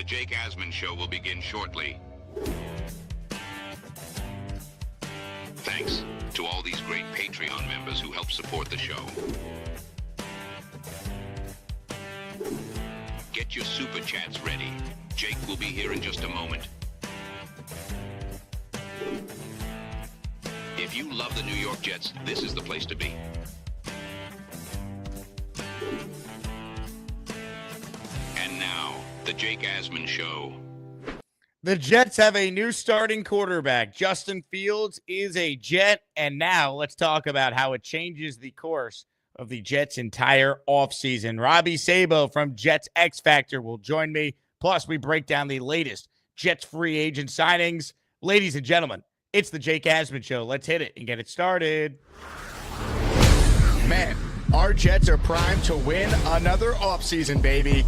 The Jake Asman Show will begin shortly. Thanks to all these great Patreon members who help support the show. Get your super chats ready. Jake will be here in just a moment. If you love the New York Jets, this is the place to be. And now, the Jake Asman Show. The Jets have a new starting quarterback. Justin Fields is a Jet. And now let's talk about how it changes the course of the Jets' entire offseason. Robby Sabo from Jets X Factor will join me. Plus, we break down the latest Jets free agent signings. Ladies and gentlemen, it's the Jake Asman Show. Let's hit it and get it started. Man, our Jets are primed to win another offseason, baby.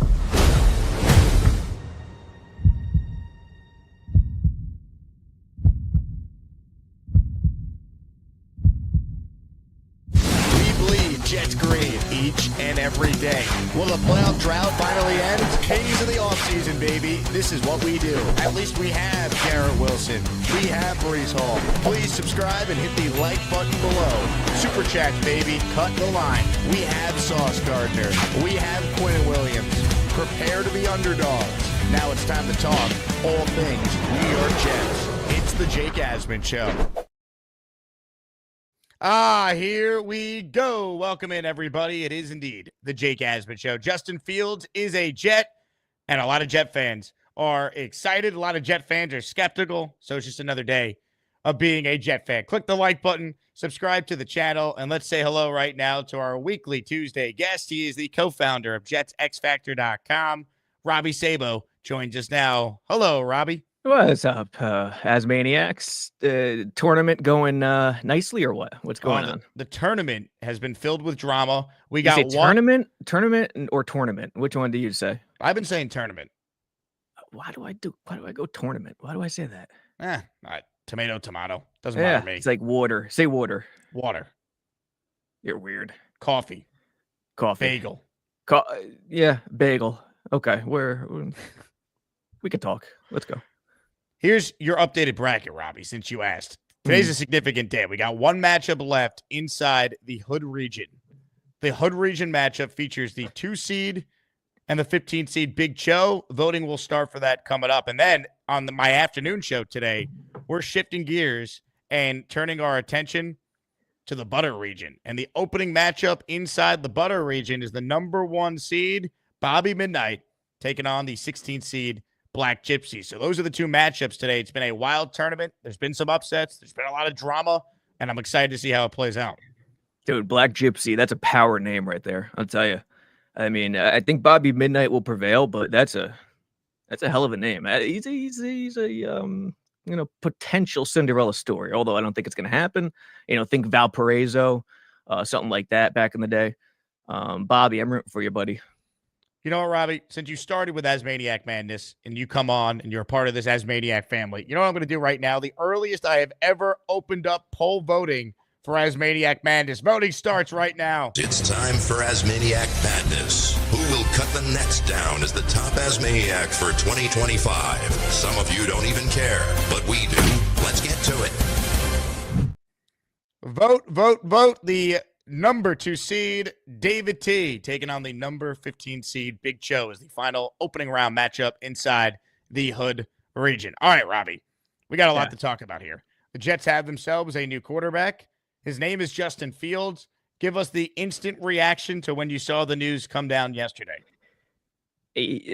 Jets green each and every day. Will the playoff drought finally end? Kings of the offseason, baby. This is what we do. At least we have Garrett Wilson. We have Breece Hall. Please subscribe and hit the like button below. Super chat, baby. Cut the line. We have Sauce Gardner. We have Quinn Williams. Prepare to be underdogs. Now it's time to talk all things New York Jets. It's the Jake Asman Show. Here we go. Welcome in, everybody. It is indeed the Jake Asman Show. Justin Fields is a Jet, and a lot of Jet fans are excited. A lot of Jet fans are skeptical, so it's just another day of being a Jet fan. Click the like button, subscribe to the channel, and let's say hello right now to our weekly Tuesday guest. He is the co-founder of JetsXFactor.com. Robby Sabo joins us now. Hello, Robby. What's up, Asmaniacs? Tournament going nicely or what? What's going on? The tournament has been filled with drama. We You got say one tournament or tournament? Which one do you say? I've been saying tournament. Why do I go tournament? Why do I say that? All right. Tomato. Doesn't bother me. It's like water. Say water. Water. You're weird. Coffee. Bagel. Yeah, bagel. Okay, we could talk. Let's go. Here's your updated bracket, Robby, since you asked. Today's a significant day. We got one matchup left inside the Hood region. The Hood region matchup features the 2 seed and the 15 seed Big Cho. Voting will start for that coming up. And then on my afternoon show today, we're shifting gears and turning our attention to the Butter region. And the opening matchup inside the Butter region is the number 1 seed, Robby Midnight, taking on the 16 seed Black Gypsy. So those are the 2 matchups today. It's been a wild tournament. There's been some upsets. There's been a lot of drama, and I'm excited to see how it plays out. Dude, Black Gypsy, that's a power name right there. I'll tell you. I mean, I think Robby Midnight will prevail, but that's a hell of a name. He's a potential Cinderella story, although I don't think it's going to happen. Think Valparaiso, something like that back in the day. Bobby, I'm rooting for you, buddy. You know what, Robby? Since you started with Maniac Madness and you come on and you're a part of this Maniac family, you know what I'm going to do right now? The earliest I have ever opened up poll voting for Maniac Madness. Voting starts right now. It's time for Maniac Madness. Who will cut the nets down as the top Maniac for 2025? Some of you don't even care, but we do. Let's get to it. Vote. The number 2 seed, David T, taking on the number 15 seed, Big Cho, is the final opening round matchup inside the Hood region. All right, Robby, we got a lot to talk about here. The Jets have themselves a new quarterback. His name is Justin Fields. Give us the instant reaction to when you saw the news come down yesterday.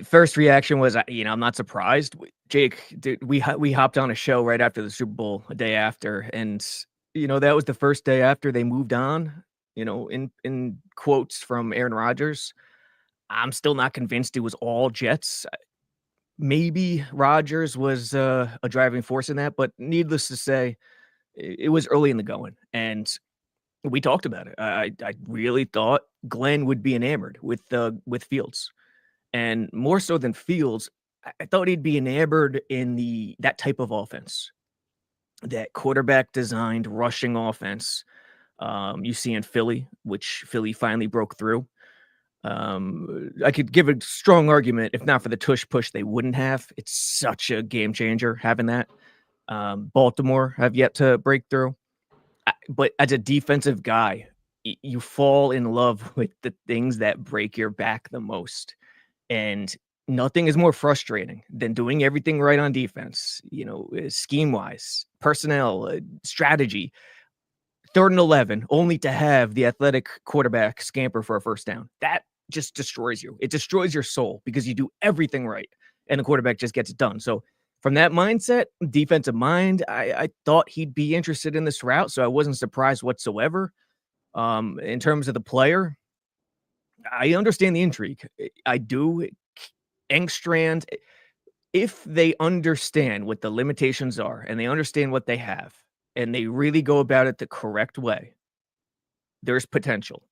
First reaction was, I'm not surprised. Jake, dude, we hopped on a show right after the Super Bowl, a day after, and that was the first day after they moved on. In quotes from Aaron Rodgers, I'm still not convinced it was all Jets. Maybe Rodgers was a driving force in that, but needless to say, it was early in the going, and we talked about it. I really thought Glenn would be enamored with Fields, and more so than Fields, I thought he'd be enamored in that type of offense, that quarterback designed rushing offense. You see in Philly, which Philly finally broke through. I could give a strong argument, if not for the tush push, they wouldn't have. It's such a game changer having that. Baltimore have yet to break through. But as a defensive guy, you fall in love with the things that break your back the most. And nothing is more frustrating than doing everything right on defense, scheme wise, personnel, strategy, 3rd and 11, only to have the athletic quarterback scamper for a first down. That just destroys you. It destroys your soul because you do everything right and the quarterback just gets it done. So from that mindset, defensive mind, I thought he'd be interested in this route, so I wasn't surprised whatsoever. In terms of the player, I understand the intrigue. I do. Engstrand, if they understand what the limitations are and they understand what they have and they really go about it the correct way, there's potential.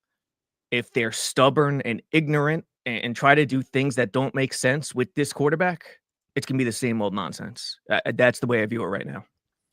If they're stubborn and ignorant and try to do things that don't make sense with this quarterback, it's going to be the same old nonsense. That's the way I view it right now.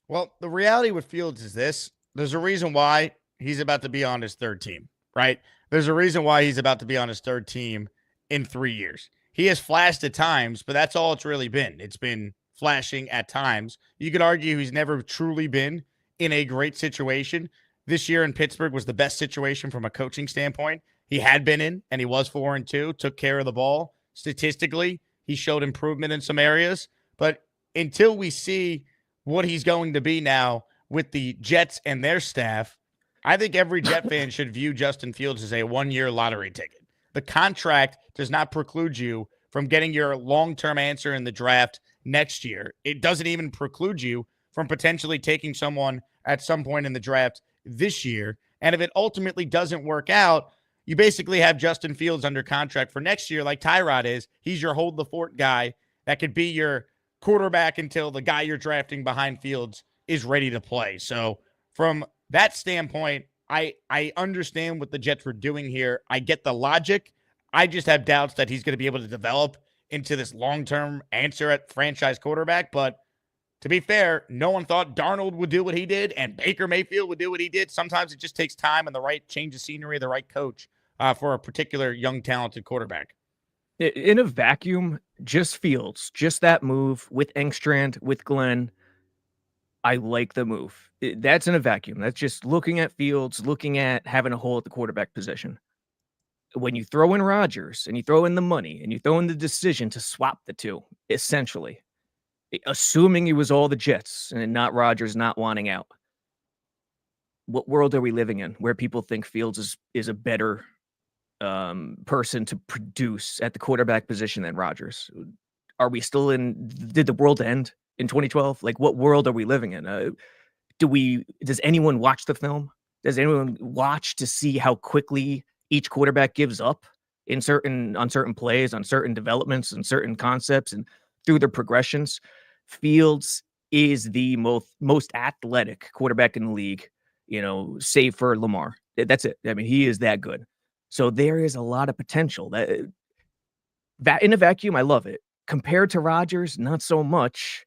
Well, the reality with Fields is this. There's a reason why he's about to be on his 3rd team, right? There's a reason why he's about to be on his 3rd team in 3 years. He has flashed at times, but that's all it's really been. It's been flashing at times. You could argue he's never truly been in a great situation. This year in Pittsburgh was the best situation from a coaching standpoint he had been in, and he was 4-2, took care of the ball. Statistically, he showed improvement in some areas, but until we see what he's going to be now with the Jets and their staff, I think every Jet fan should view Justin Fields as a 1-year lottery ticket. The contract does not preclude you from getting your long-term answer in the draft next year. It doesn't even preclude you from potentially taking someone at some point in the draft this year. And if it ultimately doesn't work out, you basically have Justin Fields under contract for next year like Tyrod is. He's your hold the fort guy that could be your quarterback until the guy you're drafting behind Fields is ready to play. So from that standpoint, I understand what the Jets were doing here. I get the logic. I just have doubts that he's going to be able to develop into this long-term answer at franchise quarterback. But to be fair, no one thought Darnold would do what he did and Baker Mayfield would do what he did. Sometimes it just takes time and the right change of scenery, the right coach for a particular young, talented quarterback. In a vacuum, just Fields, just that move with Engstrand, with Glenn, I like the move. That's in a vacuum. That's just looking at Fields, looking at having a hole at the quarterback position. When you throw in Rodgers and you throw in the money and you throw in the decision to swap the two, essentially, assuming it was all the Jets and not Rodgers not wanting out, what world are we living in where people think Fields is a better person to produce at the quarterback position than Rodgers? Are we still did the world end in 2012? Like, what world are we living in? Does anyone watch the film? Does anyone watch to see how quickly each quarterback gives up on certain plays, on certain developments, and certain concepts, and through their progressions? Fields is the most athletic quarterback in the league, save for Lamar. That's it. I mean, he is that good. So there is a lot of potential. That in a vacuum, I love it. Compared to Rodgers, not so much.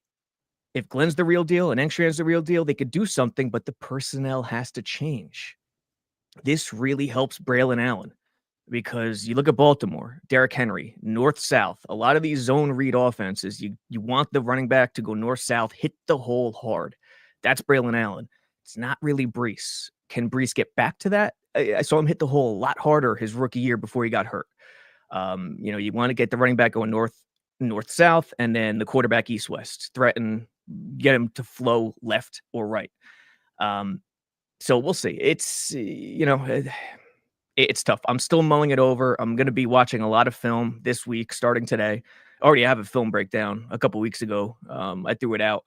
If Glenn's the real deal and Engstrand's the real deal, they could do something, but the personnel has to change. This really helps Braylon Allen because you look at Baltimore, Derrick Henry, north-south, a lot of these zone read offenses, you want the running back to go north-south, hit the hole hard. That's Braylon Allen. It's not really Brees. Can Brees get back to that? I saw him hit the hole a lot harder his rookie year before he got hurt. You want to get the running back going north-south, and then the quarterback east-west, get him to flow left or right. So we'll see. It's, it's tough. I'm still mulling it over. I'm going to be watching a lot of film this week, starting today. I already have a film breakdown a couple weeks ago. I threw it out.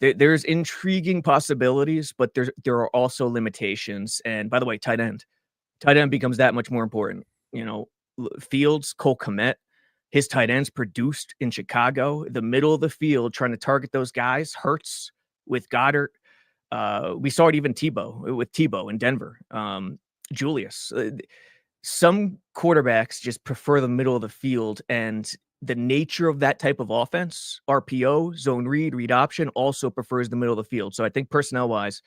There's intriguing possibilities, but there are also limitations. And by the way, tight end becomes that much more important. Fields, Cole Kmet, his tight ends produced in Chicago. The middle of the field, trying to target those guys, hurts with Goddard. We saw it even with Tebow in Denver. Julius. Some quarterbacks just prefer the middle of the field, and the nature of that type of offense, RPO, zone read option, also prefers the middle of the field. So I think personnel-wise,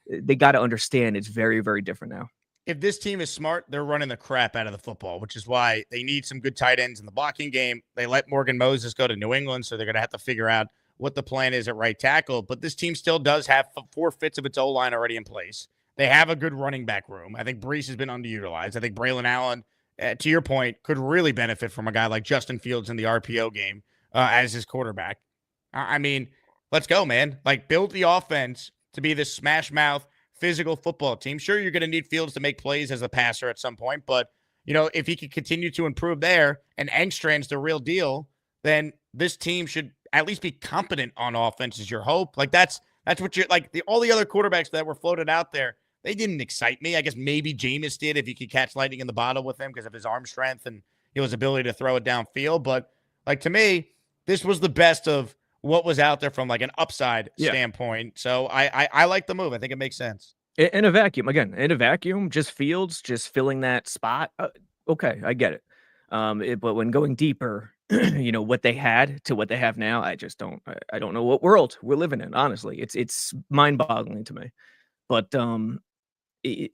they got to understand it's very, very different now. if this team is smart, they're running the crap out of the football, which is why they need some good tight ends in the blocking game. They let Morgan Moses go to New England, so they're going to have to figure out what the plan is at right tackle. But this team still does have 4/5 of its O-line already in place. They have a good running back room. I think Brees has been underutilized. I think Braylon Allen, to your point, could really benefit from a guy like Justin Fields in the RPO game as his quarterback. I mean, let's go, man. Like, build the offense to be this smash mouth physical football team. Sure, you're going to need Fields to make plays as a passer at some point, but if he can continue to improve there and Engstrand's the real deal, then this team should at least be competent on offense is your hope. Like that's what you're like. All the other quarterbacks that were floated out there, they didn't excite me. I guess maybe Jameis did if you could catch lightning in the bottle with him because of his arm strength and his ability to throw it downfield. But like to me, this was the best of what was out there from like an upside standpoint. So I like the move. I think it makes sense. In a vacuum, just Fields, just filling that spot. Okay, I get it. But when going deeper, what they had to what they have now, I just don't. I don't know what world we're living in. Honestly, it's mind-boggling to me. But they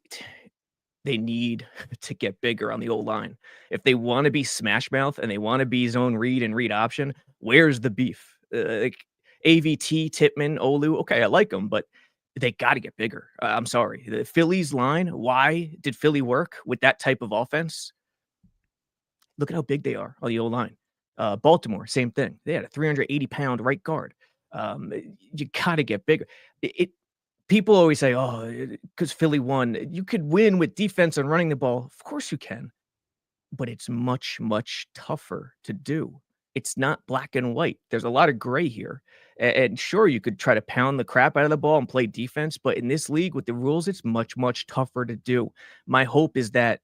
need to get bigger on the old line if they want to be smash mouth and they want to be zone read and read option. Where's the beef? Like AVT, Tippmann, Olu. Okay, I like them, but they got to get bigger. I'm sorry. The Phillies line, why did Philly work with that type of offense? Look at how big they are on the O-line. Baltimore, same thing. They had a 380-pound right guard. You got to get bigger. People always say, because Philly won. You could win with defense and running the ball. Of course you can. But it's much, much tougher to do. It's not black and white. There's a lot of gray here. And sure, you could try to pound the crap out of the ball and play defense, but in this league with the rules, it's much, much tougher to do. My hope is that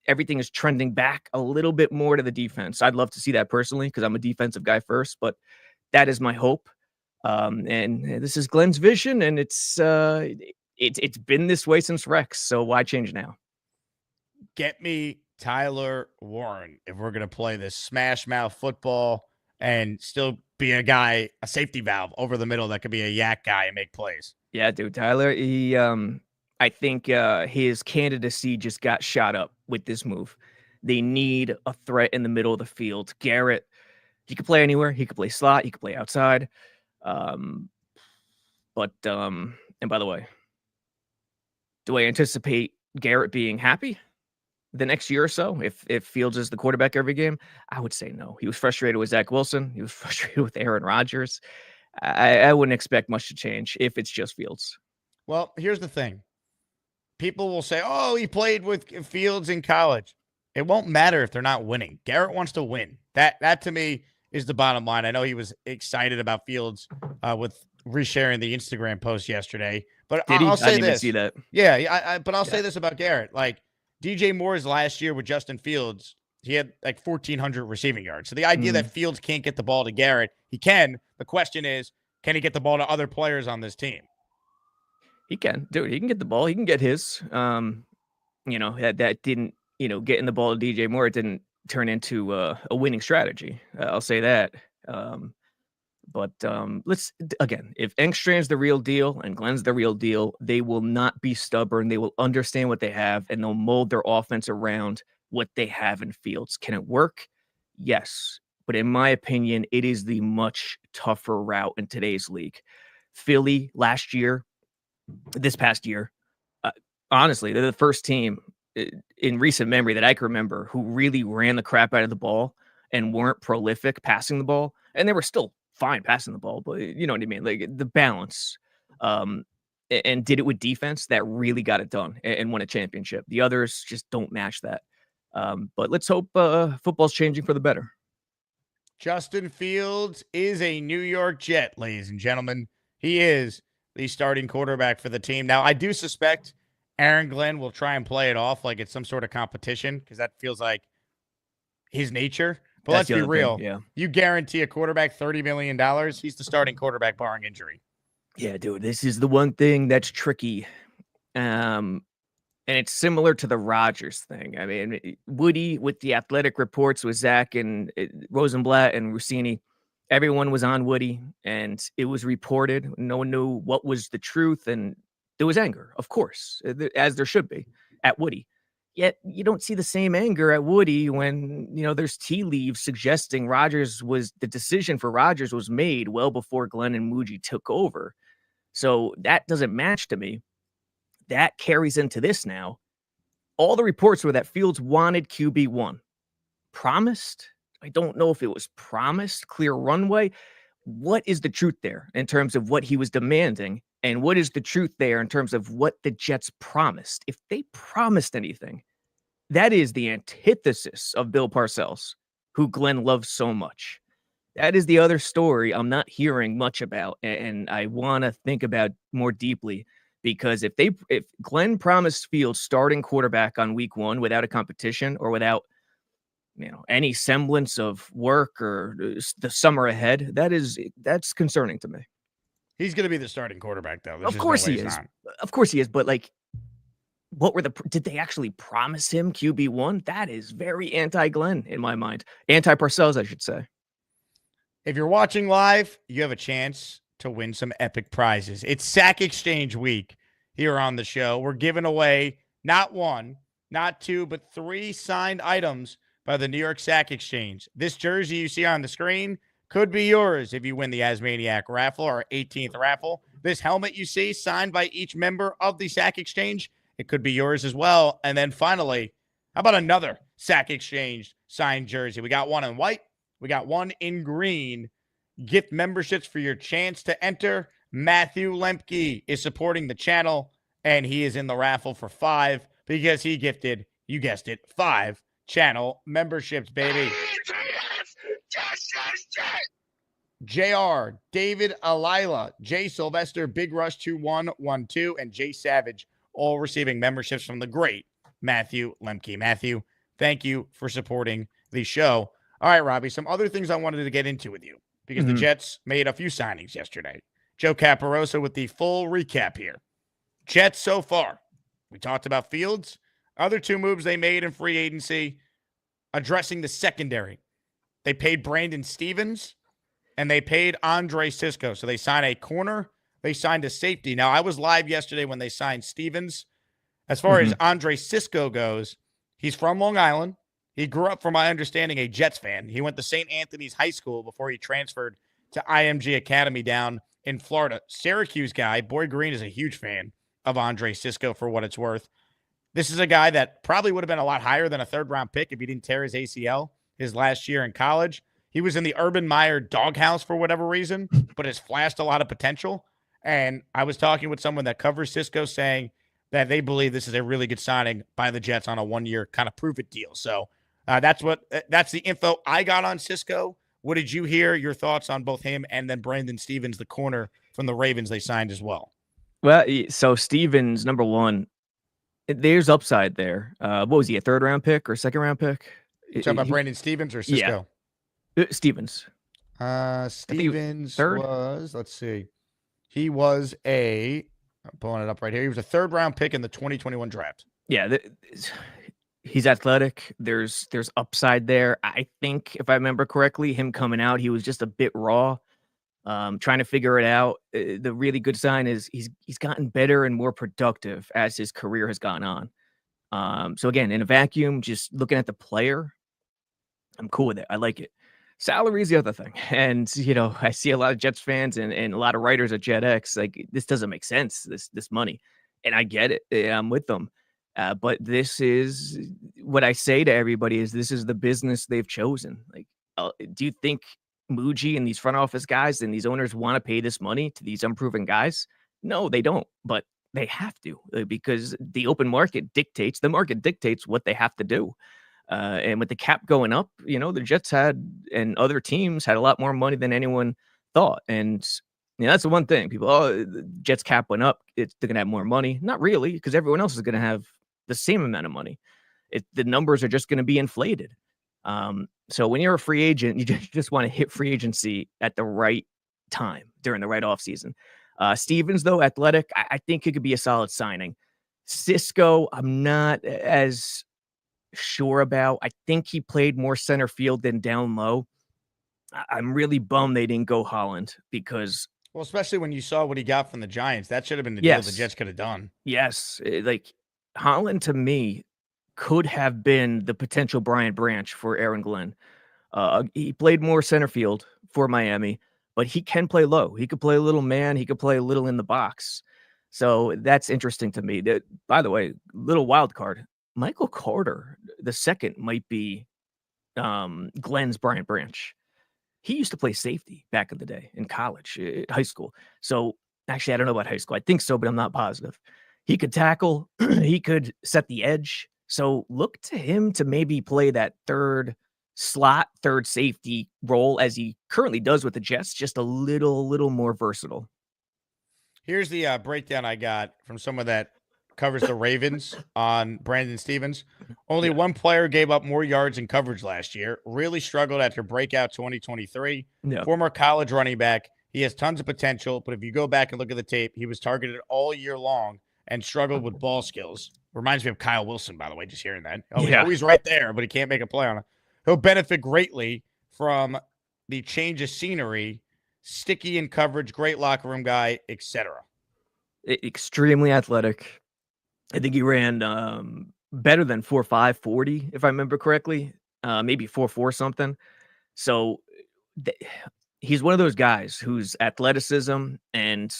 everything is trending back a little bit more to the defense. I'd love to see that personally because I'm a defensive guy first, but that is my hope. And this is Glenn's vision, and it's been this way since Rex, so why change now? Get me Tyler Warren if we're going to play this smash mouth football and still be a safety valve over the middle that could be a yak guy and make plays. Yeah, dude, Tyler, he I think his candidacy just got shot up with this move. They need a threat in the middle of the field. Garrett, he could play anywhere. He could play slot. He could play outside. And by the way, do I anticipate Garrett being happy the next year or so if Fields is the quarterback every game? I would say no. He was frustrated with Zach Wilson. He was frustrated with Aaron Rodgers. I wouldn't expect much to change if it's just Fields. Well, here's the thing. People will say, he played with Fields in college. It won't matter if they're not winning. Garrett wants to win. That to me is the bottom line. I know he was excited about Fields with resharing the Instagram post yesterday. But I'll say I didn't this. even see that. Yeah, but I'll say this about Garrett. Like, DJ Moore's last year with Justin Fields, he had like 1,400 receiving yards. So the idea that Fields can't get the ball to Garrett, he can. The question is, can he get the ball to other players on this team? He can, dude. He can get the ball. He can get his. That didn't, getting the ball to DJ Moore, it didn't turn into a winning strategy. I'll say that. But let's again, if Engstrand's the real deal and Glenn's the real deal, they will not be stubborn. They will understand what they have and they'll mold their offense around what they have in Fields. Can it work? Yes. But in my opinion, it is the much tougher route in today's league. Philly this past year, honestly, they're the first team in recent memory that I can remember who really ran the crap out of the ball and weren't prolific passing the ball. And they were still fine passing the ball, but you know what I mean? Like the balance, and did it with defense that really got it done and won a championship. The others just don't match that. But let's hope football's changing for the better. Justin Fields is a New York Jet, ladies and gentlemen. He is the starting quarterback for the team. Now, I do suspect Aaron Glenn will try and play it off like it's some sort of competition because that feels like his nature. But let's be real. Yeah. You guarantee a quarterback $30 million, he's the starting quarterback barring injury. Yeah, dude, this is the one thing that's tricky. And it's similar to the Rodgers thing. I mean, Woody with the athletic reports with Zach and Rosenblatt and Rossini, everyone was on Woody and it was reported. No one knew what was the truth. And there was anger, of course, as there should be. at Woody. Yet you don't see the same anger at Woody when, there's tea leaves suggesting the decision for Rodgers was made well before Glenn and Muji took over. So that doesn't match to me. That carries into this now. All the reports were that Fields wanted QB1. Promised? I don't know if it was promised, clear runway. What is the truth there in terms of what he was demanding? And what is the truth there in terms of what the Jets promised? If they promised anything, that is the antithesis of Bill Parcells, who Glenn loves so much. That is the other story I'm not hearing much about, and I want to think about more deeply, because if Glenn promised Fields starting quarterback on week 1 without a competition or without any semblance of work or the summer ahead, that's concerning to me. He's going to be the starting quarterback, though. Of course he is. Of course he is. But did they actually promise him QB1? That is very anti-Glenn in my mind. Anti-Parcells, I should say. If you're watching live, you have a chance to win some epic prizes. It's Sack Exchange week here on the show. We're giving away not 1, not 2, but 3 signed items by the New York Sack Exchange. This jersey you see on the screen could be yours if you win the Asmaniac Raffle, our 18th raffle. This helmet you see signed by each member of the Sack Exchange, it could be yours as well. And then finally, how about another Sack Exchange signed jersey? We got one in white. We got one in green. Gift memberships for your chance to enter. Matthew Lemke is supporting the channel, and he is in the raffle for 5 because he gifted, you guessed it, 5 channel memberships, baby. JR, David Alila, Jay Sylvester, Big Rush 2112, and Jay Savage, all receiving memberships from the great Matthew Lemke. Matthew, thank you for supporting the show. All right, Robbie, some other things I wanted to get into with you because the Jets made a few signings yesterday. Joe Caparosa with the full recap here. Jets so far. We talked about Fields. Other 2 moves they made in free agency, addressing the secondary. They paid Brandon Stevens, and they paid Andre Cisco. So they signed a corner. They signed a safety. Now, I was live yesterday when they signed Stevens. As far as Andre Cisco goes, he's from Long Island. He grew up, from my understanding, a Jets fan. He went to St. Anthony's High School before he transferred to IMG Academy down in Florida. Syracuse guy. Boy Green is a huge fan of Andre Cisco for what it's worth. This is a guy that probably would have been a lot higher than a 3rd-round pick if he didn't tear his ACL his last year in college. He was in the Urban Meyer doghouse for whatever reason, but has flashed a lot of potential. And I was talking with someone that covers Cisco saying that they believe this is a really good signing by the Jets on a 1-year kind of prove-it deal. So that's the info I got on Cisco. What did you hear? Your thoughts on both him and then Brandon Stevens, the corner from the Ravens they signed as well? Well, so Stevens, number 1, there's upside there. What was he, a 3rd-round pick or 2nd-round pick? You talking about Brandon Stevens or Cisco? Yeah. Stevens. Stevens third? was, let's see. He was I'm pulling it up right here. He was a 3rd-round pick in the 2021 draft. Yeah, he's athletic. There's upside there. I think, if I remember correctly, him coming out, he was just a bit raw, trying to figure it out. The really good sign is he's gotten better and more productive as his career has gone on. So again, in a vacuum, just looking at the player, I'm cool with it. I like it. Salary is the other thing. And, I see a lot of Jets fans and a lot of writers at JetX, like, this doesn't make sense, this money. And I get it. I'm with them. But this is what I say to everybody is this is the business they've chosen. Like, do you think Muji and these front office guys and these owners want to pay this money to these unproven guys? No, they don't. But they have to because the market dictates what they have to do. And with the cap going up, the Jets and other teams had a lot more money than anyone thought. And that's the one thing. People, the Jets cap went up. They're going to have more money. Not really, because everyone else is going to have the same amount of money. The numbers are just going to be inflated. So when you're a free agent, you just want to hit free agency at the right time during the right offseason. Stevens, though, athletic, I think it could be a solid signing. Cisco, I'm not as sure about. I think he played more center field than down low. I'm really bummed they didn't go Holland because... Well, especially when you saw what he got from the Giants. That should have been the deal the Jets could have done. Yes. Holland to me could have been the potential Brian Branch for Aaron Glenn. He played more center field for Miami, but he can play low. He could play a little man. He could play a little in the box. So that's interesting to me. That, by the way, little wild card. Michael Carter, the second, might be Glenn's Brian Branch. He used to play safety back in the day in college, high school. So actually, I don't know about high school. I think so, but I'm not positive. He could tackle. He could set the edge. So look to him to maybe play that third slot, third safety role as he currently does with the Jets, just a little more versatile. Here's the breakdown I got from someone that covers the Ravens on Brandon Stevens. Only one player gave up more yards in coverage last year. Really struggled after breakout 2023. Former college running back. He has tons of potential, but if you go back and look at the tape, he was targeted all year long and struggled with ball skills. Reminds me of Kyle Wilson, by the way, just hearing that. He's right there, but he can't make a play on it. He'll benefit greatly from the change of scenery, sticky in coverage, great locker room guy, etc. Extremely athletic. I think he ran better than 4.5 40, if I remember correctly, maybe 4.4 something. So he's one of those guys whose athleticism and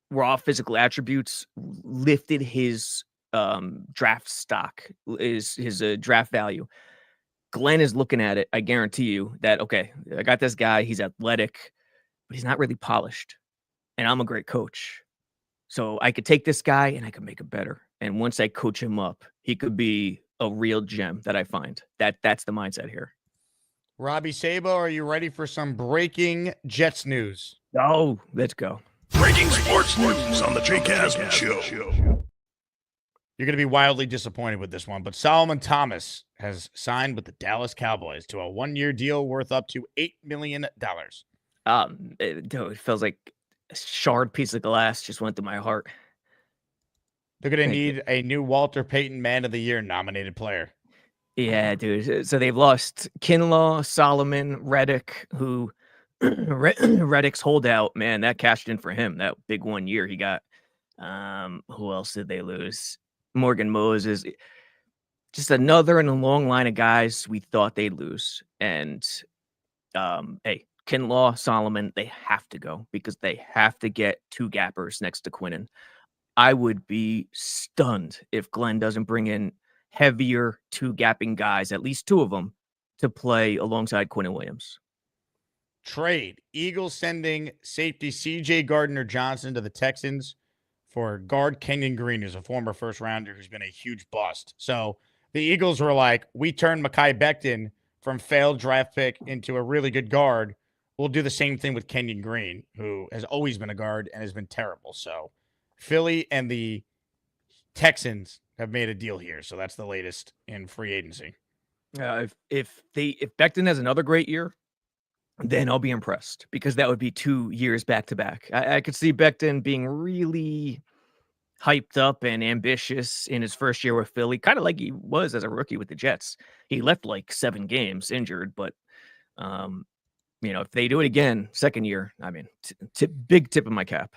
raw physical attributes lifted his draft stock, his draft value. Glenn is looking at it. I guarantee you that, okay, I got this guy. He's athletic, but he's not really polished. And I'm a great coach. So I could take this guy and I could make him better. And once I coach him up, he could be a real gem that I find. That's the mindset here. Robby Sabo, are you ready for some breaking Jets news? Oh, let's go. Breaking sports news on the Jake Asman Show. You're going to be wildly disappointed with this one, but Solomon Thomas has signed with the Dallas Cowboys to a one-year deal worth up to $8 million. It feels like a shard piece of glass just went through my heart. They're going to need a new Walter Payton Man of the Year nominated player. Yeah, dude. So they've lost Kinlaw, Solomon, Reddick, who Reddick's holdout, man, that cashed in for him. That big 1 year he got. Who else did they lose? Morgan Moses. Just another in a long line of guys we thought they'd lose. And hey, Kinlaw, Solomon, they have to go because they have to get two gappers next to Quinnen. I would be stunned if Glenn doesn't bring in heavier two gapping guys, at least two of them, to play alongside Quinnen Williams. Trade. Eagles sending safety C.J. Gardner-Johnson to the Texans for guard Kenyon Green, who's a former first-rounder who's been a huge bust. So the Eagles were like, we turned Mekhi Becton from failed draft pick into a really good guard. We'll do the same thing with Kenyon Green, who has always been a guard and has been terrible. So Philly and the Texans have made a deal here. So that's the latest in free agency. If Becton has another great year, then I'll be impressed because that would be 2 years back to back. I could see Becton being really hyped up and ambitious in his first year with Philly, kind of like he was as a rookie with the Jets. He left like 7 games injured, but if they do it again, second year, I mean, big tip of my cap.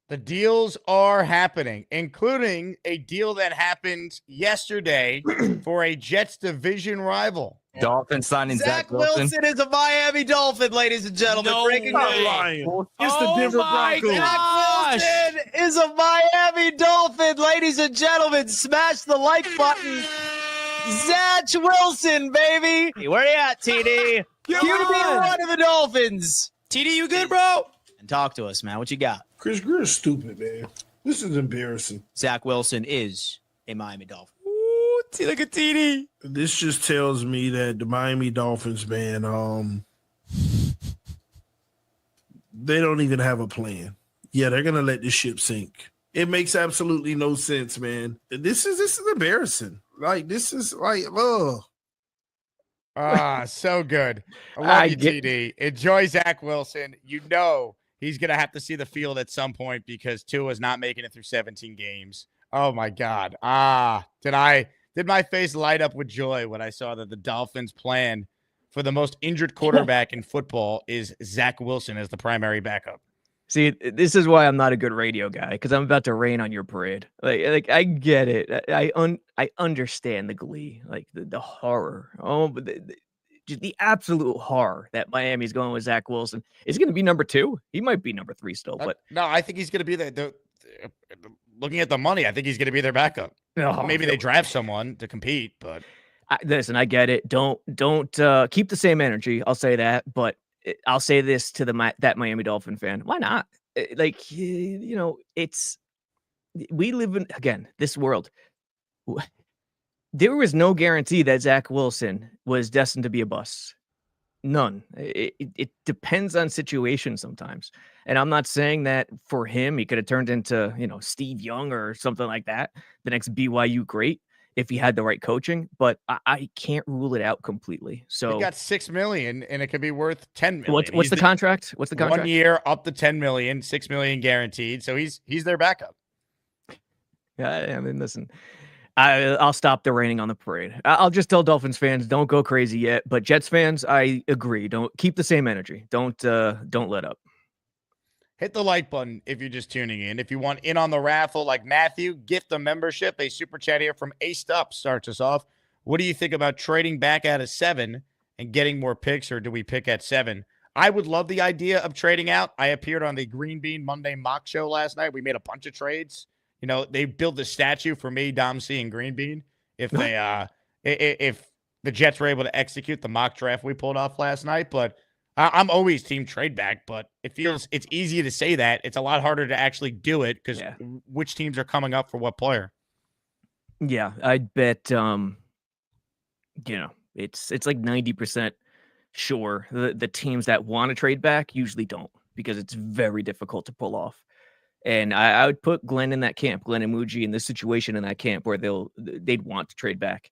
The deals are happening, including a deal that happened yesterday for a Jets division rival. Dolphins signing Zach Wilson is a Miami Dolphin, ladies and gentlemen. Breaking news. It's the Denver Broncos. Zach Wilson is a Miami Dolphin, ladies and gentlemen. Smash the like button. Zach Wilson, baby. Where you at, TD? Cue to be one of the Dolphins. TD, you good, bro? And talk to us, man. What you got? Chris Greer's stupid, man. This is embarrassing. Zach Wilson is a Miami Dolphin. Ooh, look at TD. This just tells me that the Miami Dolphins, man, they don't even have a plan. Yeah, they're gonna let this ship sink. It makes absolutely no sense, man. This is embarrassing. Like, this is like, oh. So good. I love you, TD. Enjoy Zach Wilson. You know he's going to have to see the field at some point because Tua is not making it through 17 games. Oh, my God. Did my face light up with joy when I saw that the Dolphins' plan for the most injured quarterback in football is Zach Wilson as the primary backup? See, this is why I'm not a good radio guy, because I'm about to rain on your parade. Like I get it. I understand the glee, like the horror. Oh, but just the absolute horror that Miami's going with Zach Wilson. Is he going to be number 2? He might be number 3 still, but no, I think he's going to be there. Looking at the money, I think he's going to be their backup. Maybe they draft someone to compete, but listen, I get it. Don't keep the same energy. I'll say that, but I'll say this to that Miami Dolphin fan. Why not? Like, it's we live in, again, this world. There was no guarantee that Zach Wilson was destined to be a bust. None. It depends on situation sometimes. And I'm not saying that for him, he could have turned into, Steve Young or something like that, the next BYU great, if he had the right coaching, but I can't rule it out completely. So he got $6 million and it could be worth $10 million. What's the contract? What's the contract? 1 year up to $10 million, $6 million guaranteed. So he's their backup. I mean, listen, I'll stop the raining on the parade. I'll just tell Dolphins fans, don't go crazy yet. But Jets fans, I agree. Don't keep the same energy. Don't let up. Hit the like button if you're just tuning in. If you want in on the raffle like Matthew, gift a membership. A super chat here from Aced Up starts us off. What do you think about trading back out of 7 and getting more picks, or do we pick at 7? I would love the idea of trading out. I appeared on the Green Bean Monday mock show last night. We made a bunch of trades. They built a statue for me, Dom C, and Green Bean. If the Jets were able to execute the mock draft we pulled off last night, but I'm always team trade back, but it's easy to say that. It's a lot harder to actually do it because which teams are coming up for what player? Yeah, I'd bet, it's like 90% sure the teams that want to trade back usually don't, because it's very difficult to pull off. And I would put Glenn in that camp, Glenn and Muji in this situation in that camp where they'd want to trade back.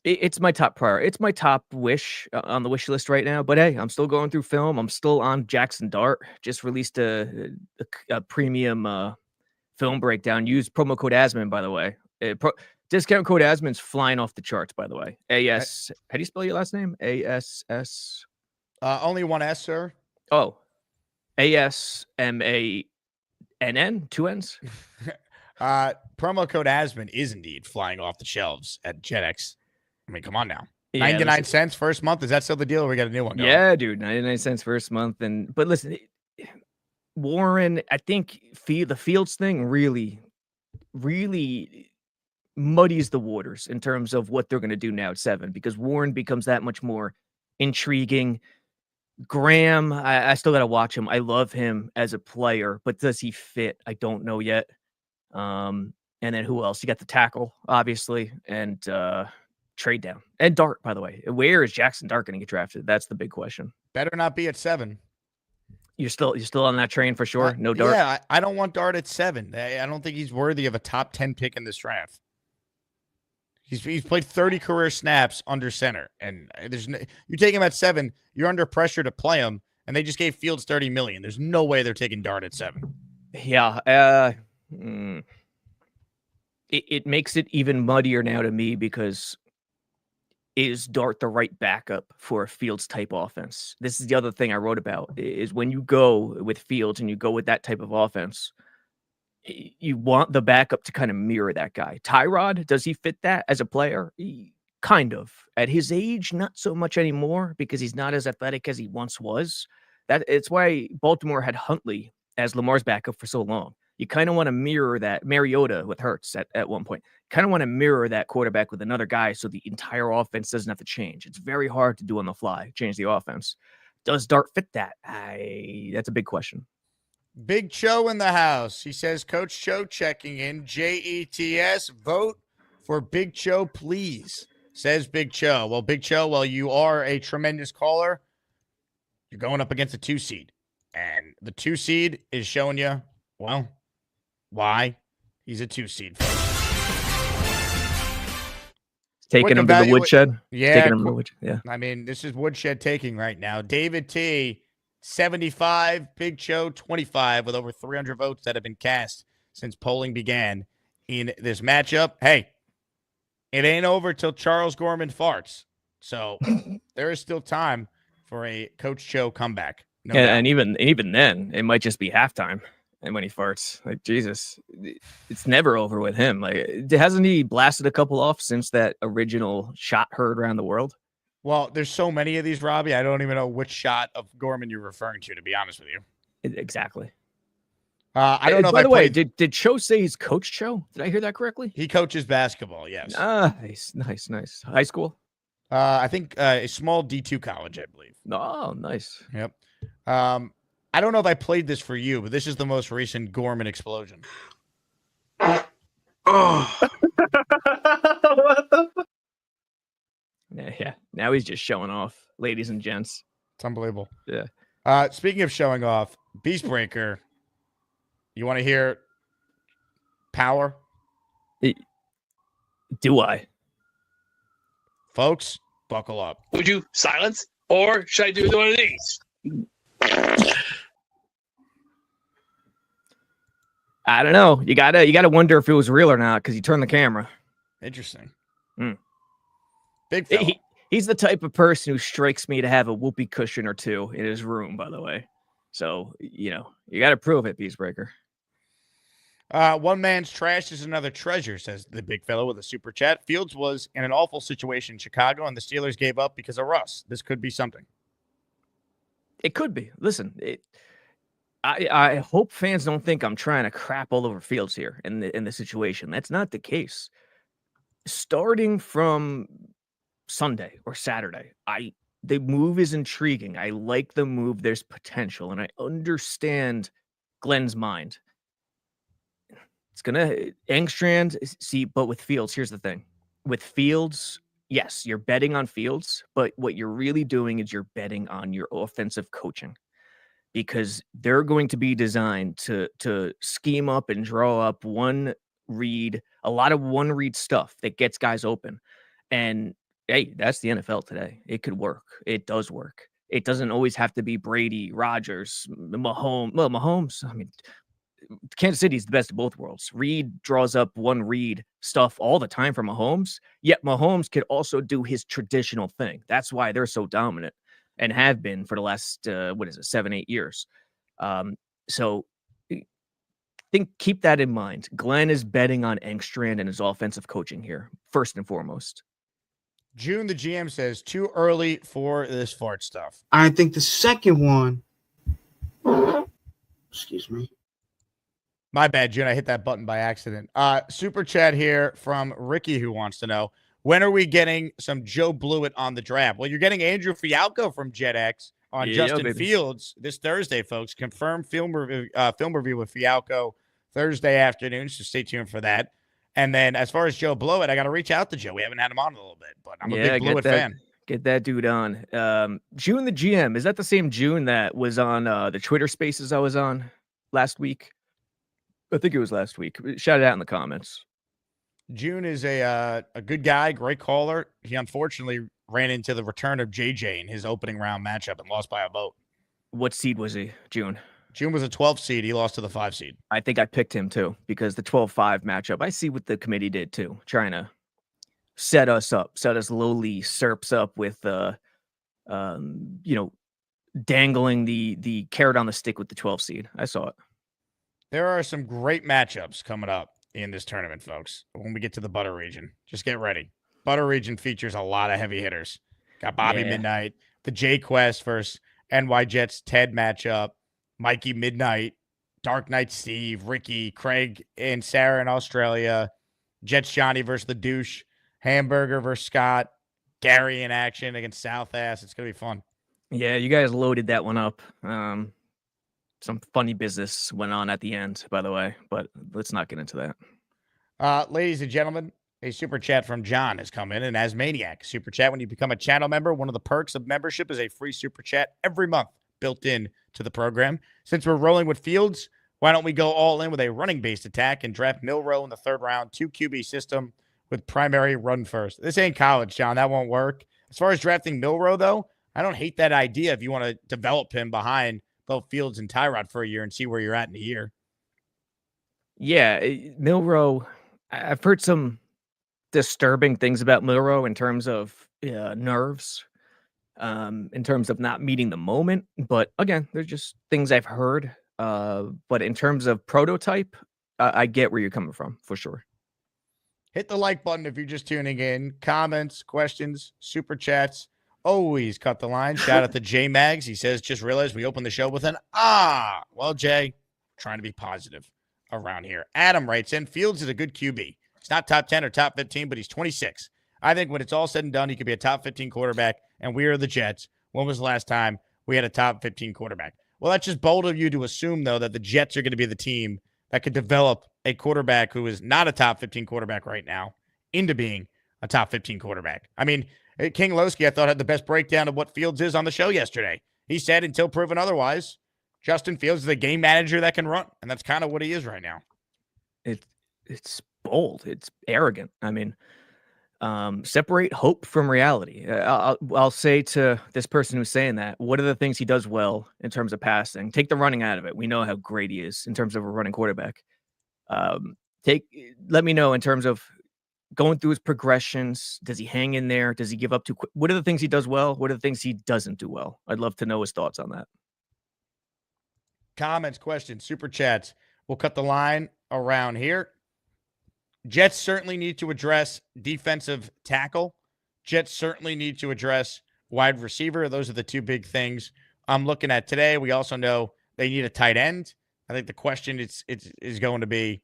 It's my top priority. It's my top wish on the wish list right now. But hey, I'm still going through film. I'm still on Jackson Dart. Just released a premium film breakdown. Use promo code Asman, by the way. Discount code Asman's flying off the charts, by the way. AS. How do you spell your last name? ASS. Only one S, sir. Oh, ASMANN, 2 N's. Promo code Asman is indeed flying off the shelves at JetX. I mean, come on now. Yeah, 99 cents first month. Is that still the deal, or we got a new one going? Yeah, dude, 99 cents first month. But listen, Warren, I think the Fields thing really, really muddies the waters in terms of what they're going to do now at 7, because Warren becomes that much more intriguing. Graham, I still got to watch him. I love him as a player, but does he fit? I don't know yet. And then who else? You got the tackle, obviously, and trade down. And Dart, by the way. Where is Jackson Dart going to get drafted? That's the big question. Better not be at 7. You're still on that train for sure? No Dart? Yeah, I don't want Dart at 7. I don't think he's worthy of a top 10 pick in this draft. He's played 30 career snaps under center, and you take him at 7, you're under pressure to play him, and they just gave Fields $30 million. There's no way they're taking Dart at 7. Yeah, it makes it even muddier now to me, because is Dart the right backup for a Fields type offense? This is the other thing I wrote about, is when you go with Fields and you go with that type of offense, you want the backup to kind of mirror that guy. Tyrod, does he fit that as a player? Kind of. At his age, not so much anymore, because he's not as athletic as he once was. It's why Baltimore had Huntley as Lamar's backup for so long. You kind of want to mirror that. Mariota with Hurts at one point. Kind of want to mirror that quarterback with another guy so the entire offense doesn't have to change. It's very hard to do on the fly, change the offense. Does Dart fit that? That's a big question. Big Cho in the house. He says, Coach Cho checking in. JETS, vote for Big Cho, please, says Big Cho. Well, Big Cho, while you are a tremendous caller, you're going up against a 2 seed. And the 2 seed is showing you, well, why he's a 2 seed. Taking him to the woodshed? Yeah. Taking him to the woodshed. Yeah. I mean, this is woodshed taking right now. David T., 75, Big Cho 25, with over 300 votes that have been cast since polling began in this matchup. Hey, it ain't over till Charles Gorman farts. So there is still time for a Coach Cho comeback. No doubt. And even then, it might just be halftime. And when he farts, like Jesus, it's never over with him. Like, hasn't he blasted a couple off since that original shot heard around the world? Well, there's so many of these, Robbie. I don't even know which shot of Gorman you're referring to be honest with you. Exactly. I don't know. By if the I way, played... did Cho say he's Coach Cho? Did I hear that correctly? He coaches basketball. Yes. Nice. High school. I think a small D2 college, I believe. Oh, nice. Yep. I don't know if I played this for you, but this is the most recent Gorman explosion. Oh, Yeah. Now he's just showing off, ladies and gents. It's unbelievable. Yeah. Speaking of showing off, Beastbreaker, you want to hear power? Do I? Folks, buckle up. Would you silence, or should I do one of these? I don't know. You gotta wonder if it was real or not because he turned the camera. Interesting. Mm. Big fella. He's the type of person who strikes me to have a whoopee cushion or two in his room, by the way. So, you got to prove it, Beastbreaker. One man's trash is another treasure, says the big fellow with a super chat. Fields was in an awful situation in Chicago, and the Steelers gave up because of Russ. This could be something. It could be. Listen, I hope fans don't think I'm trying to crap all over Fields here in the situation. That's not the case. Starting from Sunday or Saturday, the move is intriguing. I like the move. There's potential, and I understand Glenn's mind. It's gonna Engstrand see, but with Fields, here's the thing. With Fields, yes, you're betting on Fields, but what you're really doing is you're betting on your offensive coaching because they're going to be designed to scheme up and draw up one read, a lot of one read stuff that gets guys open. And hey, that's the NFL today. It could work. It does work. It doesn't always have to be Brady, Rodgers, Mahomes. Well, Mahomes, I mean, Kansas City's the best of both worlds. Reed draws up one read stuff all the time for Mahomes, yet Mahomes could also do his traditional thing. That's why they're so dominant and have been for the last, 7-8 years. So keep that in mind. Glenn is betting on Engstrand and his offensive coaching here, first and foremost. June, the GM, says too early for this fart stuff. I think the second one, excuse me. My bad, June. I hit that button by accident. Super chat here from Ricky, who wants to know, when are we getting some Joe Blewett on the draft? Well, you're getting Andrew Fialco from JetX on Justin Fields this Thursday, folks. Confirmed film review with Fialco Thursday afternoon, so stay tuned for that. And then as far as Joe Blewett, I got to reach out to Joe. We haven't had him on in a little bit, but I'm a big Blewett fan. Get that dude on. June the GM, is that the same June that was on the Twitter Spaces I was on last week? I think it was last week. Shout it out in the comments. June is a good guy, great caller. He unfortunately ran into the return of JJ in his opening round matchup and lost by a vote. What seed was he, June? June was a 12 seed. He lost to the 5 seed. I think I picked him too because the 12-5 matchup, I see what the committee did too, trying to set us lowly SERPs up with, dangling the carrot on the stick with the 12 seed. I saw it. There are some great matchups coming up in this tournament, folks. When we get to the Butter region, just get ready. Butter region features a lot of heavy hitters. Got Bobby Midnight, the J Quest versus NY Jets Ted matchup, Mikey Midnight, Dark Knight Steve, Ricky, Craig, and Sarah in Australia, Jets Johnny versus the Douche, Hamburger versus Scott, Gary in action against South Ass. It's going to be fun. Yeah, you guys loaded that one up. Some funny business went on at the end, by the way, but let's not get into that. Ladies and gentlemen, a super chat from John has come in, and as Maniac super chat, when you become a channel member, one of the perks of membership is a free super chat every month built in to the program. Since we're rolling with Fields, why don't we go all in with a running-based attack and draft Milroe in the 3rd round, 2 QB system with primary run first? This ain't college, John. That won't work. As far as drafting Milroe, though, I don't hate that idea if you want to develop him behind both Fields and Tyrod for a year and see where you're at in a year. Yeah, Milroe, I've heard some disturbing things about Milroe in terms of nerves. in terms of not meeting the moment. But again, they're just things I've heard. But in terms of prototype, I get where you're coming from for sure. Hit the like button if you're just tuning in. Comments, questions, super chats. Always cut the line. Shout out to J Mags. He says, just realized we opened the show with an Well, Jay, trying to be positive around here. Adam writes in, Fields is a good QB. He's not top 10 or top 15, but he's 26. I think when it's all said and done, he could be a top 15 quarterback, and we are the Jets. When was the last time we had a top 15 quarterback? Well, that's just bold of you to assume, though, that the Jets are going to be the team that could develop a quarterback who is not a top 15 quarterback right now into being a top 15 quarterback. I mean, King Lowski, I thought, had the best breakdown of what Fields is on the show yesterday. He said, until proven otherwise, Justin Fields is the game manager that can run, and that's kind of what he is right now. It's bold. It's arrogant. I mean, separate hope from reality. I'll say to this person who's saying that, what are the things he does well in terms of passing? Take the running out of it. We know how great he is in terms of a running quarterback. Let me know in terms of going through his progressions. Does he hang in there? Does he give up too quick? What are the things he does well? What are the things he doesn't do well? I'd love to know his thoughts on that. Comments, questions, super chats. We'll cut the line around here. Jets certainly need to address defensive tackle. Jets certainly need to address wide receiver. Those are the two big things I'm looking at today. We also know they need a tight end. I think the question is going to be,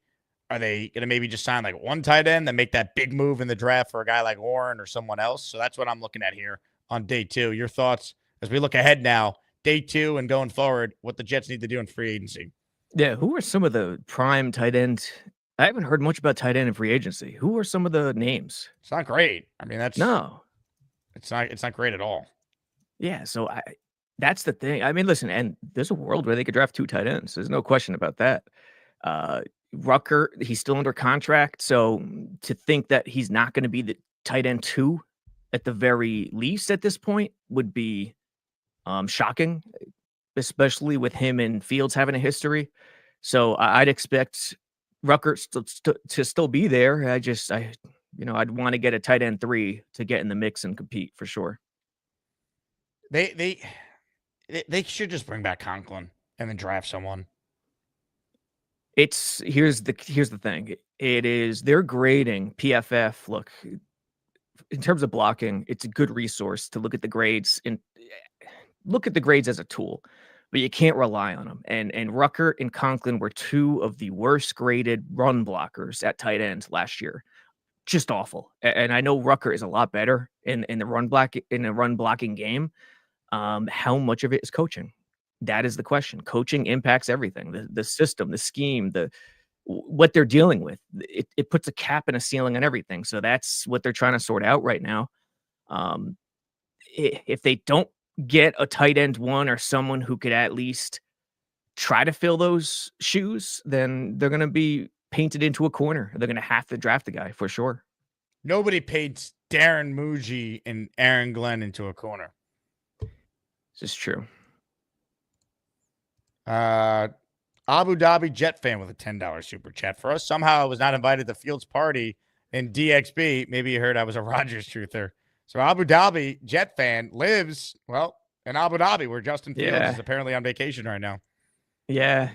are they going to maybe just sign like one tight end and make that big move in the draft for a guy like Warren or someone else? So that's what I'm looking at here on day two. Your thoughts as we look ahead now, day two and going forward, what the Jets need to do in free agency. Yeah, who are some of the prime tight end? I haven't heard much about tight end in free agency. Who are some of the names? It's not great. I mean, it's not great at all. Yeah, so that's the thing. I mean, listen, and there's a world where they could draft two tight ends. There's no question about that. Rucker, he's still under contract, so to think that he's not going to be the tight end 2 at the very least at this point would be shocking, especially with him and Fields having a history. So I'd expect Rucker to still be there. I'd want to get a tight end 3 to get in the mix and compete for sure. They should just bring back Conklin and then draft someone. Here's the thing. They're grading PFF. Look, in terms of blocking, it's a good resource to look at the grades and look at the grades as a tool, but you can't rely on them. And Rucker and Conklin were 2 of the worst graded run blockers at tight end last year. Just awful. And I know Rucker is a lot better in the run blocking game. How much of it is coaching? That is the question. Coaching impacts everything. The system, the scheme, what they're dealing with. It puts a cap and a ceiling on everything. So that's what they're trying to sort out right now. If they don't get a tight end 1 or someone who could at least try to fill those shoes, then they're going to be painted into a corner. They're going to have to draft a guy for sure. Nobody paid Darren Muji and Aaron Glenn into a corner. This is true. Abu Dhabi Jet fan with a $10 super chat for us. Somehow I was not invited to Fields' party in DXB. Maybe you heard I was a Rodgers truther. So Abu Dhabi Jet fan lives, well, in Abu Dhabi where Justin Fields is apparently on vacation right now. Yeah,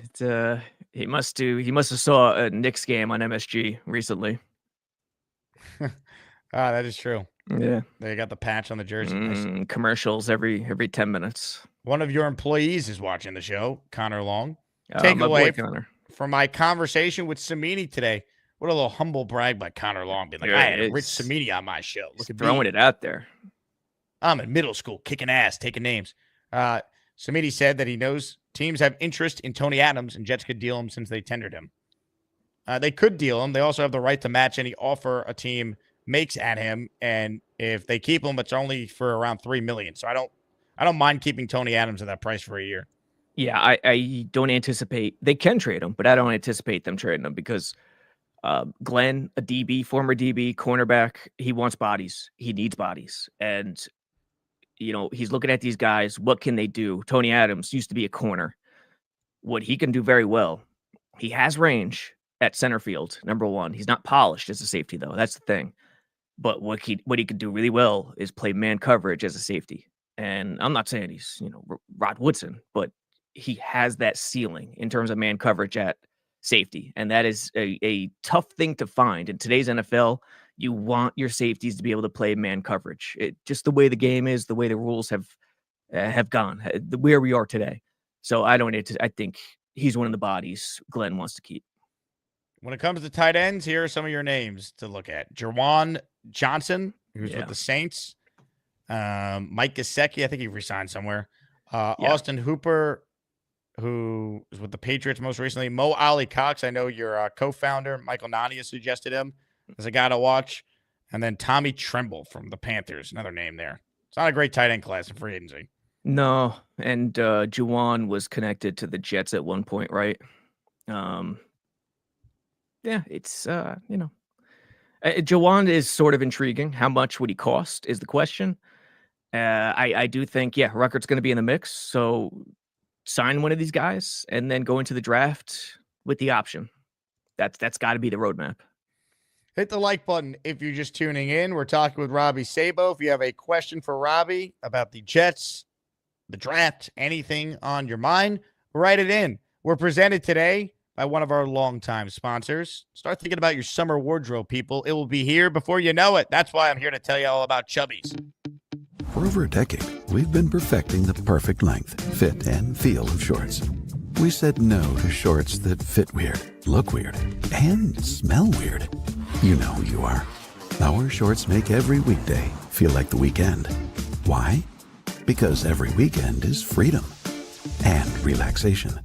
he must have saw a Knicks game on MSG recently. That is true. Yeah. They got the patch on the jersey. Commercials every 10 minutes. One of your employees is watching the show, Connor Long. Take away from my conversation with Samini today. What a little humble brag by Connor Long. Being like, I had Rich Samini on my show. Look at throwing it out there. I'm in middle school, kicking ass, taking names. Samini said that he knows teams have interest in Tony Adams and Jets could deal him since they tendered him. They could deal him. They also have the right to match any offer a team makes at him. And if they keep him, it's only for around $3 million. So I don't mind keeping Tony Adams at that price for a year. Yeah, I don't anticipate they can trade him, but I don't anticipate them trading him because Glenn, a DB, former DB, cornerback, he wants bodies. He needs bodies. And, he's looking at these guys. What can they do? Tony Adams used to be a corner. What he can do very well, he has range at center field, number 1. He's not polished as a safety, though. That's the thing. But what he could do really well is play man coverage as a safety. And I'm not saying he's, Rod Woodson, but he has that ceiling in terms of man coverage at safety. And that is a tough thing to find. In today's NFL, you want your safeties to be able to play man coverage. Just the way the game is, the way the rules have gone, where we are today. So I think he's one of the bodies Glenn wants to keep. When it comes to tight ends, here are some of your names to look at. Jerwan Johnson, who's with the Saints. Mike Gesicki, I think he resigned somewhere. Austin Hooper, who is with the Patriots most recently. Mo Ali Cox, I know your co-founder, Michael Nania, suggested him as a guy to watch. And then Tommy Tremble from the Panthers, another name there. It's not a great tight end class in free agency. No, and Juwan was connected to the Jets at one point, right? Yeah, it's, Juwan is sort of intriguing. How much would he cost is the question. I do think, Ruckert's going to be in the mix. So sign one of these guys and then go into the draft with the option. That's got to be the roadmap. Hit the like button if you're just tuning in. We're talking with Robby Sabo. If you have a question for Robby about the Jets, the draft, anything on your mind, write it in. We're presented today by one of our longtime sponsors. Start thinking about your summer wardrobe, people. It will be here before you know it. That's why I'm here to tell you all about Chubbies. For over a decade, we've been perfecting the perfect length, fit, and feel of shorts. We said no to shorts that fit weird, look weird, and smell weird. You know who you are. Our shorts make every weekday feel like the weekend. Why? Because every weekend is freedom and relaxation.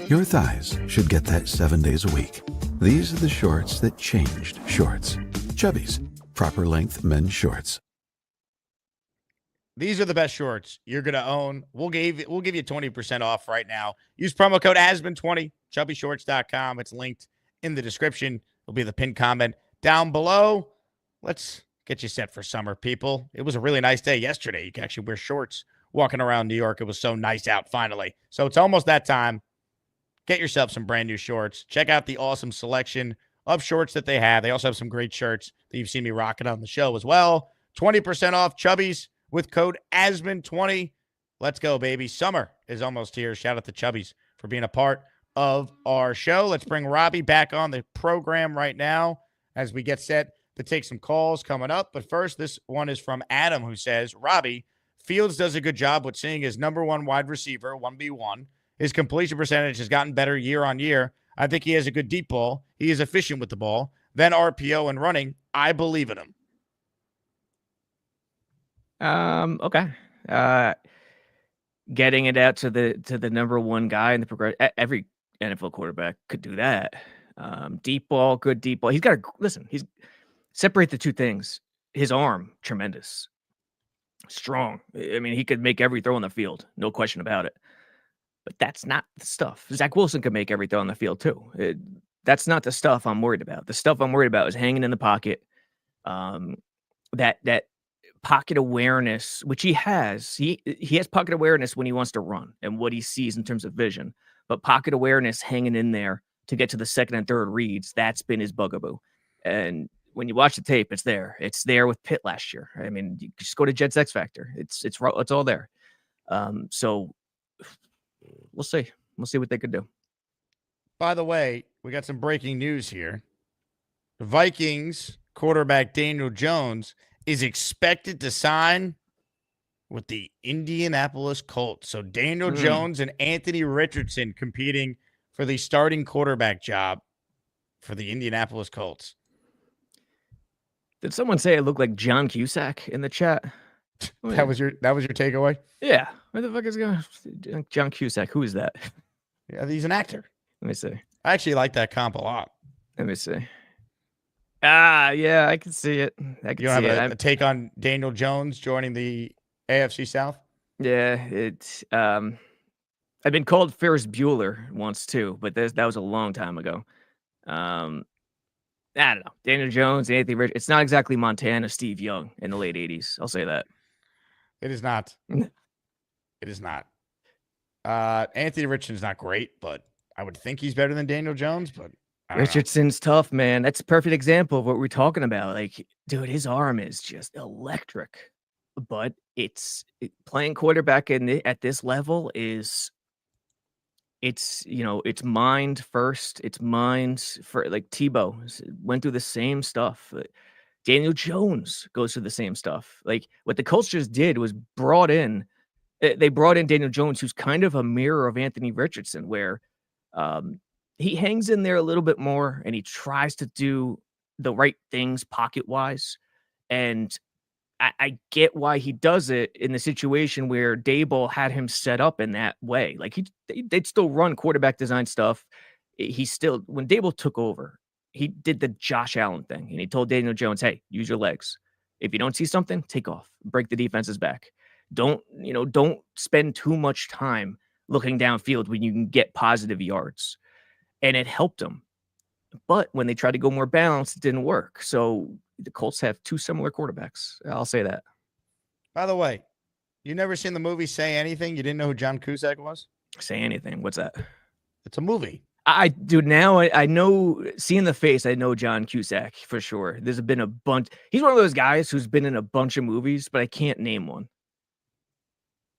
Your thighs should get that 7 days a week. These are the shorts that changed shorts. Chubbies, proper length men's shorts. These are the best shorts you're going to own. We'll give you 20% off right now. Use promo code ASMAN20, chubbyshorts.com. It's linked in the description. It'll be the pinned comment down below. Let's get you set for summer, people. It was a really nice day yesterday. You can actually wear shorts walking around New York. It was so nice out finally. So it's almost that time. Get yourself some brand new shorts. Check out the awesome selection of shorts that they have. They also have some great shirts that you've seen me rocking on the show as well. 20% off Chubbies with code ASMAN20. Let's go, baby. Summer is almost here. Shout out to Chubbies for being a part of our show. Let's bring Robby back on the program right now as we get set to take some calls coming up. But first, this one is from Adam, who says, Robby, Fields does a good job with seeing his number one wide receiver, 1B1. His completion percentage has gotten better year on year. I think he has a good deep ball. He is efficient with the ball. Then RPO and running. I believe in him. Okay. Getting it out to the number one guy in the progression. Every NFL quarterback could do that. Deep ball, good deep ball. He's got to he's separate the two things. His arm, tremendous, strong. I mean, he could make every throw on the field, no question about it. But that's not the stuff. Zach Wilson could make every throw on the field too. That's not the stuff I'm worried about. The stuff I'm worried about is hanging in the pocket. That pocket awareness, which he has. He has pocket awareness when he wants to run and what he sees in terms of vision. But pocket awareness hanging in there to get to the second and third reads, that's been his bugaboo. And when you watch the tape, it's there. It's there with Pitt last year. I mean, you just go to Jets X Factor. It's all there. So we'll see. We'll see what they could do. By the way, we got some breaking news here. The Vikings quarterback Daniel Jones is expected to sign with the Indianapolis Colts. So Daniel Jones and Anthony Richardson competing for the starting quarterback job for the Indianapolis Colts. Did someone say it looked like John Cusack in the chat? That was your takeaway? Yeah. Where the fuck is going? John Cusack. Who is that? Yeah, he's an actor. Let me see. I actually like that comp a lot. Let me see. Yeah, I can see it. I can you don't see have a take on Daniel Jones joining the AFC South? Yeah, it's I've been called Ferris Bueller once too, but that was a long time ago. I don't know. Daniel Jones, Anthony Rich. It's not exactly Montana Steve Young in the late 80s. I'll say that. It is not. It is not. Anthony Richardson's not great, but I would think he's better than Daniel Jones, but Richardson's tough, man. That's a perfect example of what we're talking about. Like, dude, his arm is just electric. but playing quarterback at this level is it's mind first. It's mind for like Tebow went through the same stuff. Daniel Jones goes through the same stuff. Like what the Colts just did was they brought in Daniel Jones, who's kind of a mirror of Anthony Richardson, where he hangs in there a little bit more and he tries to do the right things pocket wise. And I get why he does it in the situation where Daboll had him set up in that way. Like they'd still run quarterback design stuff. When Daboll took over, he did the Josh Allen thing and he told Daniel Jones, hey, use your legs. If you don't see something, take off, break the defense's back. Don't spend too much time looking downfield when you can get positive yards. And it helped him. But when they tried to go more balanced, it didn't work. So the Colts have two similar quarterbacks. I'll say that. By the way, you never seen the movie Say Anything? You didn't know who John Cusack was? Say Anything. What's that? It's a movie. I know, seeing the face, I know John Cusack for sure. There's been a bunch. He's one of those guys who's been in a bunch of movies, but I can't name one.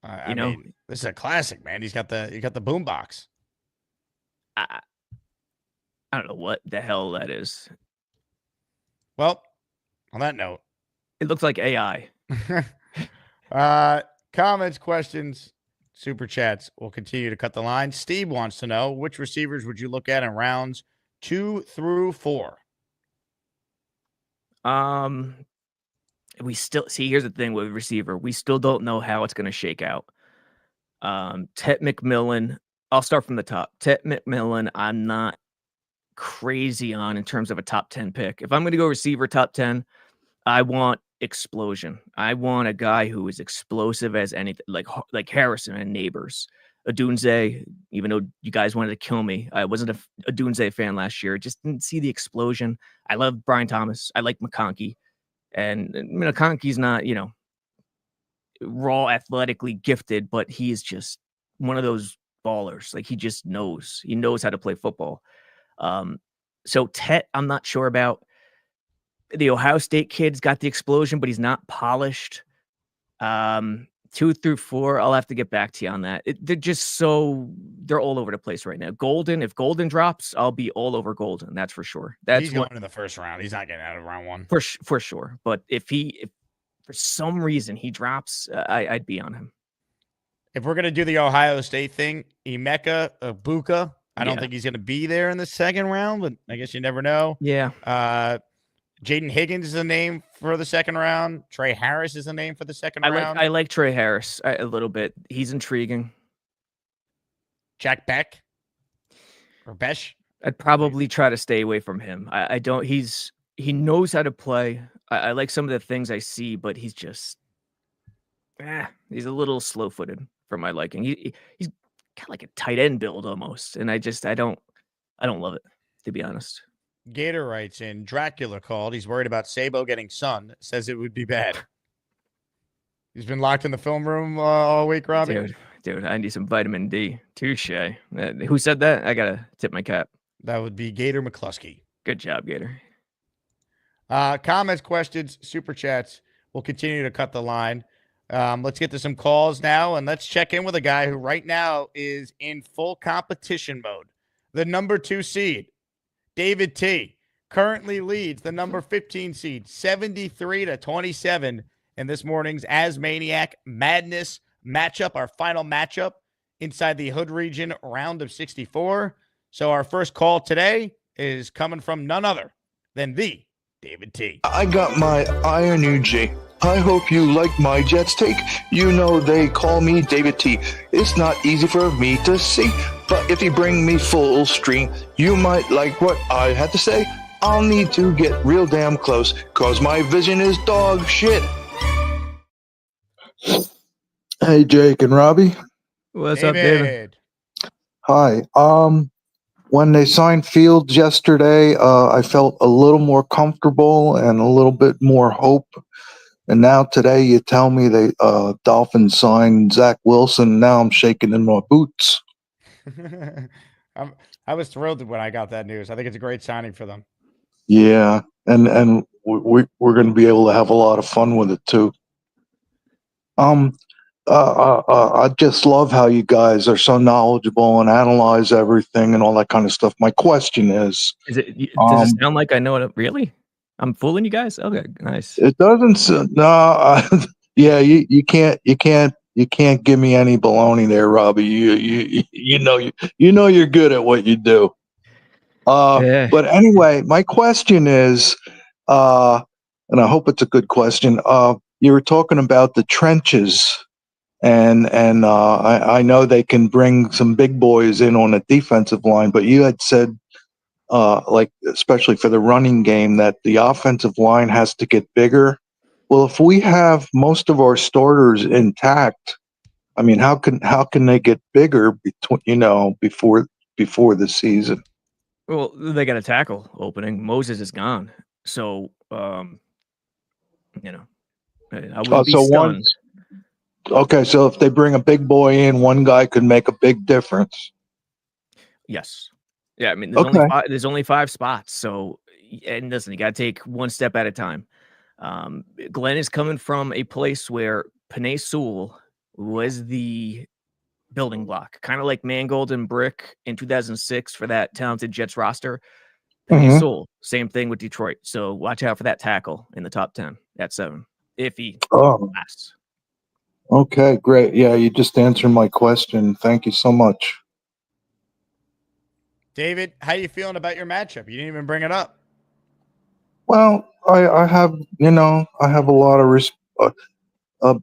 I mean, this is a classic, man. You got the boombox. I don't know what the hell that is. Well, on that note, it looks like AI. Comments, questions, super chats. We'll continue to cut the line. Steve wants to know, which receivers would you look at in rounds 2 through 4? We still see. Here's the thing with receiver. We still don't know how it's going to shake out. Tet McMillan. I'll start from the top. Tet McMillan, I'm not crazy on in terms of a top 10 pick. If I'm going to go receiver top 10, I want explosion. I want a guy who is explosive as anything, like Harrison and Neighbors. Odunze, even though you guys wanted to kill me, I wasn't a Odunze fan last year. Just didn't see the explosion. I love Brian Thomas. I like McConkey. And McConkey's not, raw athletically gifted, but he is just one of those ballers. Like he just knows. He knows how to play football. So Tet, I'm not sure about. The Ohio State kid's got the explosion, but he's not polished. 2 through 4, I'll have to get back to you on that. They're all over the place right now. If Golden drops, I'll be all over Golden. That's for sure. He's going in the first round. He's not getting out of round 1 for sure. But if for some reason he drops, I'd be on him. If we're gonna do the Ohio State thing, Emeka Ibuka, I don't think he's gonna be there in the second round, but I guess you never know. Yeah. Jaden Higgins is a name for the second round. Trey Harris is a name for the second round. I like Trey Harris a little bit. He's intriguing. Jack Beck or Besh? I'd probably try to stay away from him. He knows how to play. I like some of the things I see, but he's just he's a little slow-footed for my liking. He's got like a tight end build almost, and I don't love it, to be honest. Gator writes in, Dracula called. He's worried about Sabo getting sun. Says it would be bad. He's been locked in the film room all week, Robbie. Dude, I need some vitamin D. Touche. Who said that? I got to tip my cap. That would be Gator McCluskey. Good job, Gator. Comments, questions, super chats. We'll continue to cut the line. Let's get to some calls now, and let's check in with a guy who right now is in full competition mode. The number 2 seed. David T. currently leads the number 15 seed, 73-27 in this morning's Maniac Madness matchup, our final matchup inside the Hood region round of 64. So our first call today is coming from none other than the David T. I got my Iron UG. I hope you like my Jets take. You know they call me David T. It's not easy for me to see, but if you bring me full stream, you might like what I had to say. I'll need to get real damn close, cause my vision is dog shit. Hey, Jake and Robbie. What's up, David? Hi. When they signed Fields yesterday, I felt a little more comfortable and a little bit more hope. And now today you tell me they Dolphins signed Zach Wilson. Now I'm shaking in my boots. I was thrilled when I got that news. I think it's a great signing for them. Yeah, and we're going to be able to have a lot of fun with it too. I just love how you guys are so knowledgeable and analyze everything and all that kind of stuff. My question is, Does it sound like I know it? Really? I'm fooling you guys? Okay, nice. it doesn't. No, yeah, you can't give me any baloney there, Robbie. You know you're good at what you do. Yeah. But anyway, my question is, and I hope it's a good question. You were talking about the trenches, and I know they can bring some big boys in on the defensive line, but you had said, like especially for the running game, that the offensive line has to get bigger. Well, if we have most of our starters intact, I mean, how can they get bigger before the season? Well, they got a tackle opening. Moses is gone, so I wouldn't be stunned. Okay, so if they bring a big boy in, one guy could make a big difference. Yes. Yeah, I mean, there's only 5 spots. So, and listen, you got to take one step at a time. Glenn is coming from a place where Panay Sewell was the building block, kind of like Mangold and Brick in 2006 for that talented Jets roster. Panay Sewell, same thing with Detroit. So watch out for that tackle in the top 10 at 7 if he lasts. Okay, great. Yeah, you just answered my question. Thank you so much. David, how you feeling about your matchup? You didn't even bring it up. Well, I have a lot of respect.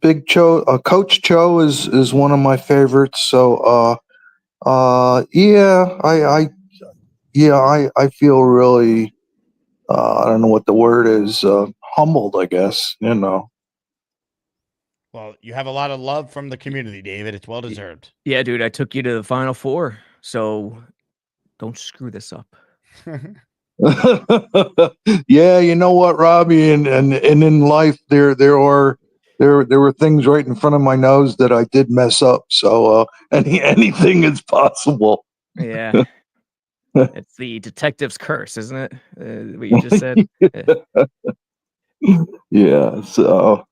Big Cho, Coach Cho is one of my favorites. So, yeah, I feel really, I don't know what the word is, humbled, I guess. Well, you have a lot of love from the community, David. It's well deserved. Yeah, dude, I took you to the Final Four, so don't screw this up. Yeah, you know what, Robbie, and in life there were things right in front of my nose that I did mess up. So anything is possible. Yeah. It's the detective's curse, isn't it? What you just said. Yeah. So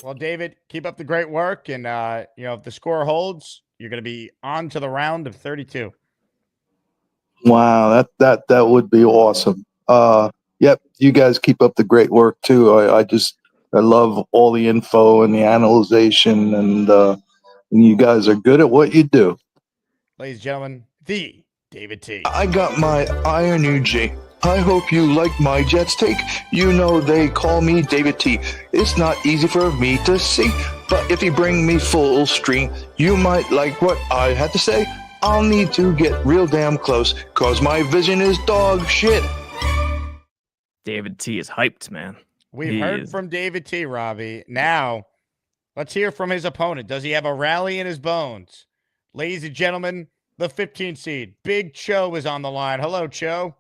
well, David, keep up the great work, and if the score holds, you're going to be on to the round of 32. Wow, that would be awesome. Yep, you guys keep up the great work too. I love all the info and the analyzation, and you guys are good at what you do. Ladies and gentlemen, the David T. I got my INUG. I hope you like my Jets take. You know they call me David T. It's not easy for me to see, but if you bring me full stream, you might like what I had to say. I'll need to get real damn close, cause my vision is dog shit. David T is hyped, man. We've heard from David T, Robbie. Now, let's hear from his opponent. Does he have a rally in his bones? Ladies and gentlemen, the 15 seed, Big Cho is on the line. Hello, Cho.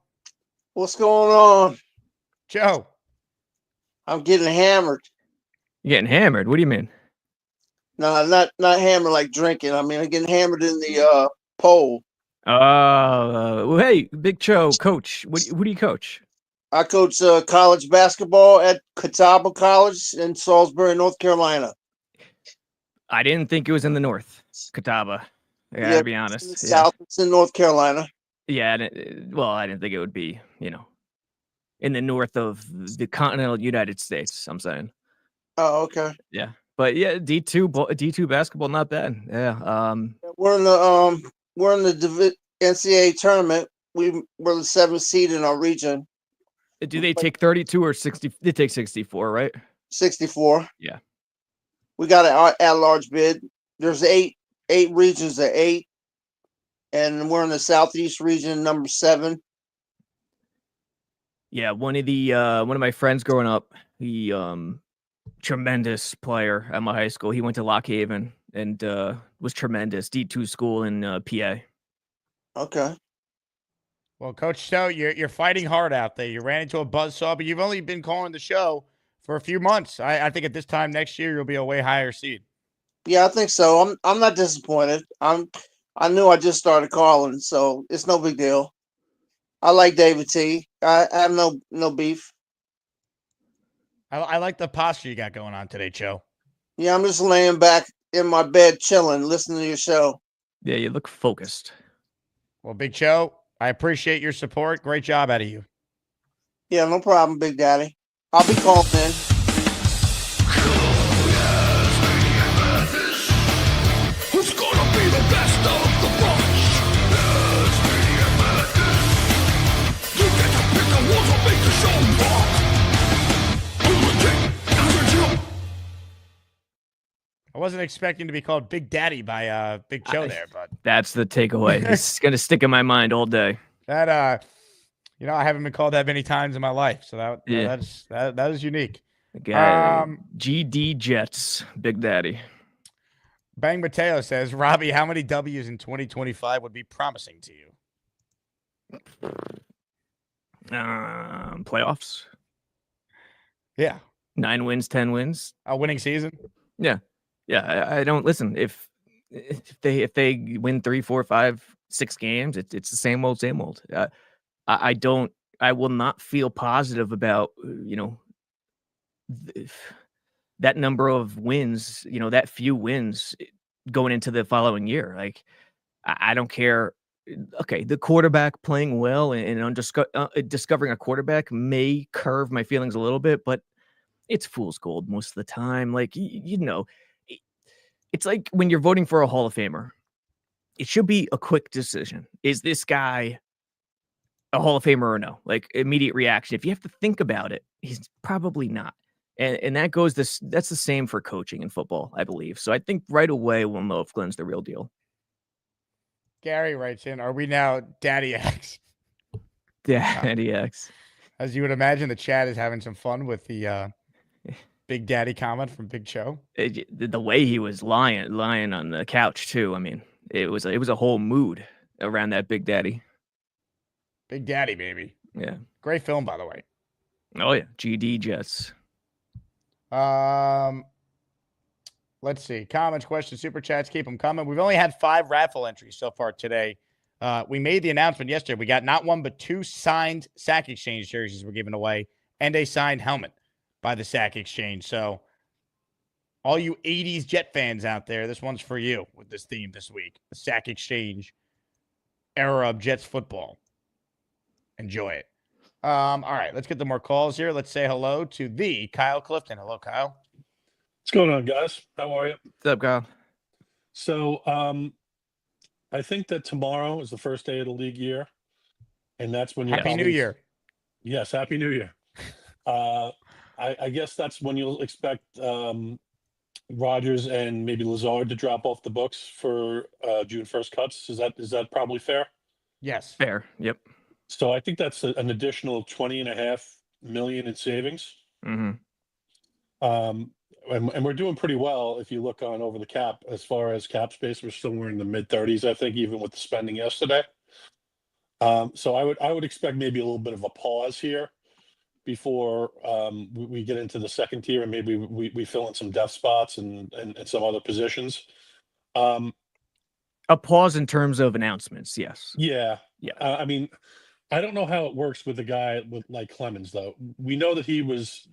What's going on? Cho. I'm getting hammered. You getting hammered? What do you mean? No, not hammered like drinking. I mean, I'm getting hammered in the pole. Hey, Big Cho, coach. Who do you coach? I coach college basketball at Catawba College in Salisbury, North Carolina. I didn't think it was in the north, Catawba. I gotta be honest. It's in the south, it's in North Carolina. Yeah, I didn't think it would be, in the north of the continental United States. I'm saying. Oh, okay. Yeah, but yeah, D2 basketball, not bad. Yeah. We're in the NCAA tournament. We're the 7th seed in our region. Do they take 32 or 60? They take 64, right? 64. Yeah. We got an at-large bid. There's eight regions at 8, and we're in the Southeast region, number 7. Yeah, one of my friends growing up, he tremendous player at my high school. He went to Lock Haven and was tremendous. D2 school in PA. Okay. Well, Coach Cho, you're fighting hard out there. You ran into a buzzsaw, but you've only been calling the show for a few months. I think at this time next year you'll be a way higher seed. Yeah, I think so. I'm not disappointed. I knew I just started calling, so it's no big deal. I like David T. I have no beef. I like the posture you got going on today, Cho. Yeah, I'm just laying back in my bed, chilling, listening to your show. Yeah, you look focused. Well, Big Cho, I appreciate your support. Great job out of you. Yeah, no problem, Big Daddy. I'll be calling in. Who's gonna be the best of the bunch? You get to pick the ones that make the show rock. I wasn't expecting to be called Big Daddy by Big Cho there, but That's the takeaway. It's gonna stick in my mind all day. that I haven't been called that many times in my life, so that is unique. GD Jets, Big Daddy. Bang Mateo says, Robbie, how many W's in 2025 would be promising to you? Playoffs. Yeah. 9 wins, 10 wins. A winning season. Yeah. Yeah. I don't listen. If they win 3, 4, 5, 6 games, it's the same old, same old. I will not feel positive about, that number of wins, that few wins going into the following year. Like, I don't care. Okay, the quarterback playing well and discovering a quarterback may curve my feelings a little bit, but it's fool's gold most of the time. Like, it's like when you're voting for a Hall of Famer, it should be a quick decision. Is this guy a Hall of Famer or no? Like, immediate reaction. If you have to think about it, he's probably not. And that's the same for coaching in football, I believe. So I think right away we'll know if Glenn's the real deal. Gary writes in, are we now Daddy X? Daddy X. As you would imagine, the chat is having some fun with the Big Daddy comment from Big Cho. The way he was lying on the couch too. I mean, it was a whole mood around that Big Daddy. Big Daddy, baby. Yeah. Great film, by the way. Oh yeah. GD Jets. Let's see. Comments, questions, super chats, keep them coming. We've only had 5 raffle entries so far today. We made the announcement yesterday. We got not 1, but 2 signed Sack Exchange jerseys we're giving away and a signed helmet by the Sack Exchange. So all you 80s Jet fans out there, this one's for you with this theme this week. The Sack Exchange era of Jets football. Enjoy it. All right, let's get the more calls here. Let's say hello to the Kyle Clifton. Hello, Kyle. What's going on, guys? How are you? What's up, Kyle? So, I think that tomorrow is the first day of the league year, and that's when Happy New Year. Yes, Happy New Year. I guess that's when you'll expect Rodgers and maybe Lazard to drop off the books for June 1st cuts. Is that probably fair? Yes. Fair. Yep. So I think that's an additional $20.5 million in savings. Mm-hmm. And we're doing pretty well if you look on over the cap as far as cap space. We're somewhere in the mid-30s, I think, even with the spending yesterday. So I would expect maybe a little bit of a pause here before we get into the second tier and maybe we fill in some depth spots and some other positions. A pause in terms of announcements, yes. Yeah. Yeah. I mean, I don't know how it works with a guy with like Clemens, though. We know that he was,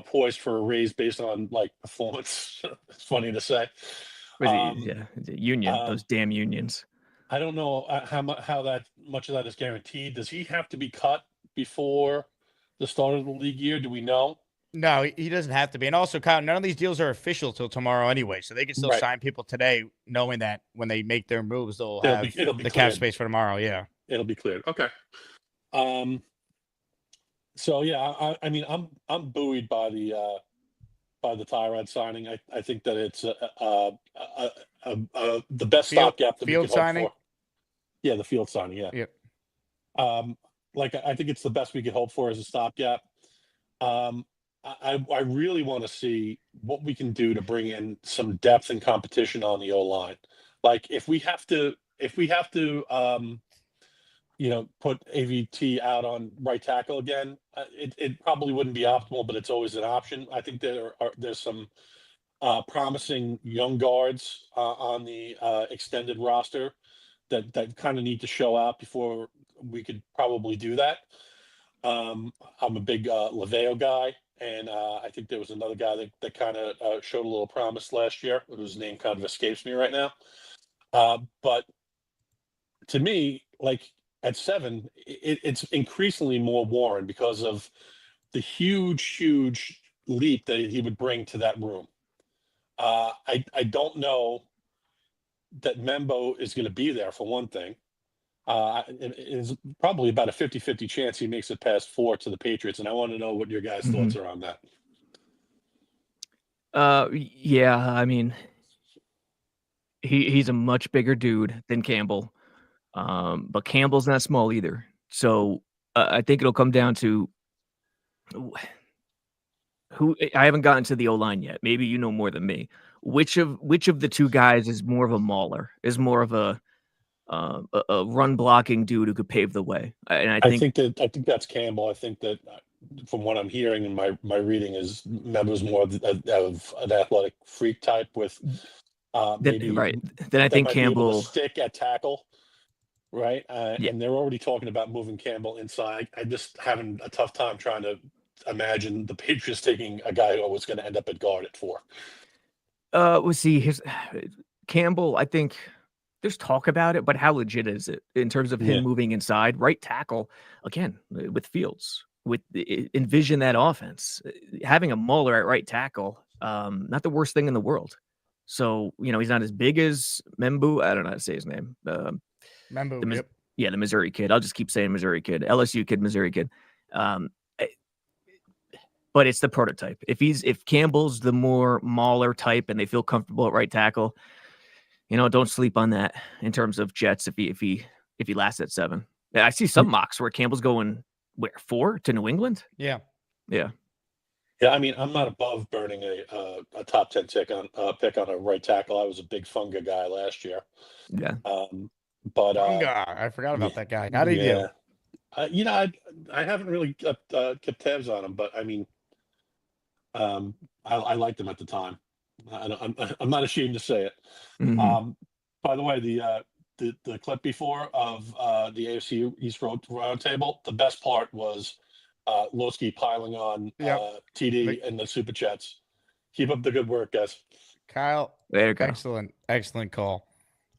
poised for a raise based on like performance. It's funny to say. The union, those damn unions. I don't know how that much of that is guaranteed. Does he have to be cut before the start of the league year? Do we know? No, he doesn't have to be. And also, Kyle, none of these deals are official till tomorrow anyway, so they can still sign people today, knowing that when they make their moves, they'll have the cap space for tomorrow. Yeah. It'll be cleared. Okay. So yeah, I mean, I'm buoyed by the Tyrod signing. I think that it's the best stopgap that we could hope for. Yeah, the field signing. Yeah. Yep. I think it's the best we could hope for as a stopgap. I really want to see what we can do to bring in some depth and competition on the O-line. Like if we have to put AVT out on right tackle again, it probably wouldn't be optimal, but it's always an option. I think there's some promising young guards on the extended roster that kind of need to show out before we could probably do that. I'm a big Laveo guy, and I think there was another guy that kind of showed a little promise last year, whose name kind of escapes me right now. But to me, like at 7, it's increasingly more Warren because of the huge leap that he would bring to that room. I don't know that Membo is going to be there for one thing. It's probably about a 50-50 chance he makes it past 4 to the Patriots, and I want to know what your guys' thoughts are on that. Yeah, I mean, he's a much bigger dude than Campbell, but Campbell's not small either. So I think it'll come down to who. I haven't gotten to the O-line yet. Maybe you know more than me. Which of the two guys is more of a mauler? Is more of a run blocking dude who could pave the way? And I think that's Campbell. I think that from what I'm hearing and my reading is Membo's more of an athletic freak type with maybe right. Then I think Campbell stick at tackle. Right. And they're already talking about moving Campbell inside. I just having a tough time trying to imagine the Patriots taking a guy who was going to end up at guard at 4. We'll see. Here's Campbell. I think there's talk about it, but how legit is it in terms of him moving inside? Right tackle, again, with Fields, envision that offense. Having a Mauler at right tackle, not the worst thing in the world. So, he's not as big as Membu. I don't know how to say his name. Membu, the Missouri kid. I'll just keep saying Missouri kid. LSU kid, Missouri kid. But it's the prototype. If Campbell's the more Mauler type and they feel comfortable at right tackle, don't sleep on that in terms of Jets if he lasts at 7. I see some mocks where Campbell's going 4 to New England. Yeah. I mean, I'm not above burning a top 10 pick on a right tackle. I was a big Funga guy last year. Yeah. But Funga, I forgot about that guy. How did he do? I haven't really kept tabs on him, but I mean, I liked him at the time. I'm not ashamed to say it. Mm-hmm. By the way, the clip before of the AFC East Roundtable, the best part was Lowski piling on TD and the Super Chats. Keep up the good work, guys. Kyle, there you go. Excellent call.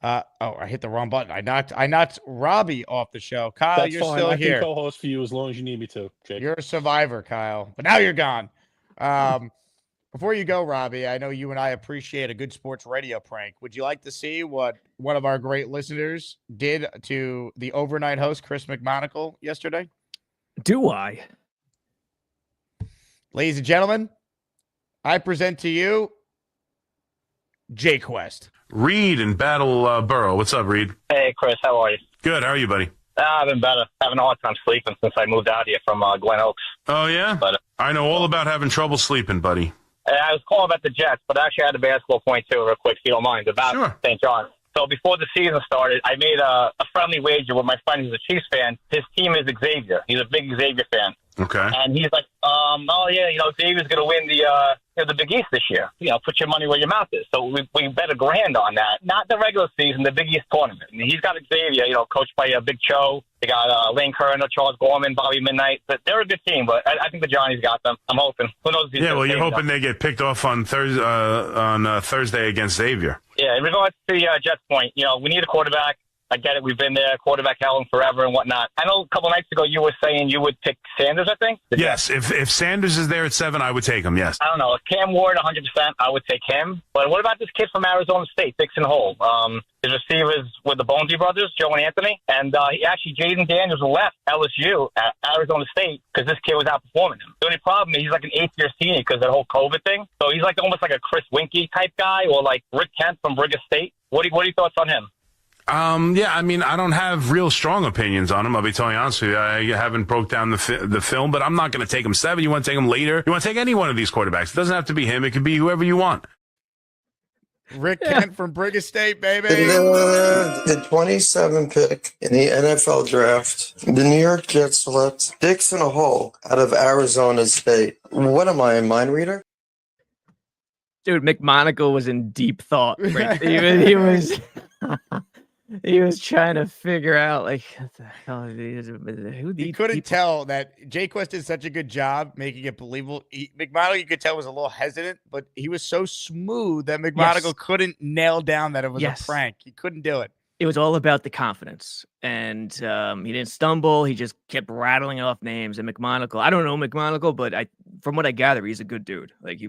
I hit the wrong button. I knocked Robby off the show. Kyle, That's you're fine. still I here. can co-host for you as long as you need me to, Jake. You're a survivor, Kyle. But now you're gone. Before you go, Robby, I know you and I appreciate a good sports radio prank. Would you like to see what one of our great listeners did to the overnight host, Chris McMonagle, yesterday? Do I? Ladies and gentlemen, I present to you Jay Quest. Reed in Battleboro. What's up, Reed? Hey, Chris. How are you? Good. How are you, buddy? I've been better. Having a hard time sleeping since I moved out here from Glen Oaks. Oh, yeah? But I know all about having trouble sleeping, buddy. I was calling about the Jets, but I actually had a basketball point, too, real quick, if you don't mind, about St. John. So before the season started, I made a friendly wager with my friend who's a Chiefs fan. His team is Xavier. He's a big Xavier fan. Okay. And he's like, Xavier's going to win the Big East this year. Put your money where your mouth is. So we bet $1,000 on that. Not the regular season, the Big East tournament. And he's got Xavier, coached by Big Cho. They got Lane Kerner, Charles Gorman, Bobby Midnight. But they're a good team, but I think the Johnny's got them. I'm hoping. Who knows? You're hoping they get picked off on Thursday against Xavier. Yeah, in regards to the Jets point, we need a quarterback. I get it. We've been there, quarterback hell forever and whatnot. I know a couple nights ago you were saying you would pick Sanders, I think. Yes, if Sanders is there at 7, I would take him, yes. I don't know. Cam Ward, 100%, I would take him. But what about this kid from Arizona State, Dixon Hole? His receivers with the Bonesy brothers, Joe and Anthony. And Jaden Daniels left LSU at Arizona State because this kid was outperforming him. The only problem is he's like an 8th-year senior because of the whole COVID thing. So he's like almost like a Chris Winkie type guy or like Rick Kent from Brigham State. What are your thoughts on him? I mean, I don't have real strong opinions on him. I'll be totally honest with you. I haven't broke down the film, but I'm not going to take him 7. You want to take him later? You want to take any one of these quarterbacks? It doesn't have to be him. It could be whoever you want. Rick Kent from Brigham State, baby. The 27th pick in the NFL draft, the New York Jets select Dixon Hole out of Arizona State. What am I, a mind reader? Dude, McMonagle was in deep thought. Right? he was. He was trying to figure out like what the hell who He these couldn't people. tell that Jay Quest did such a good job making it believable. McMonagle, you could tell, was a little hesitant, but he was so smooth that McMonagle Yes. couldn't nail down that it was Yes. a prank. He couldn't do it. It was all about the confidence, and he didn't stumble. He just kept rattling off names. And McMonagle, I don't know McMonagle, but from what I gather, he's a good dude. Like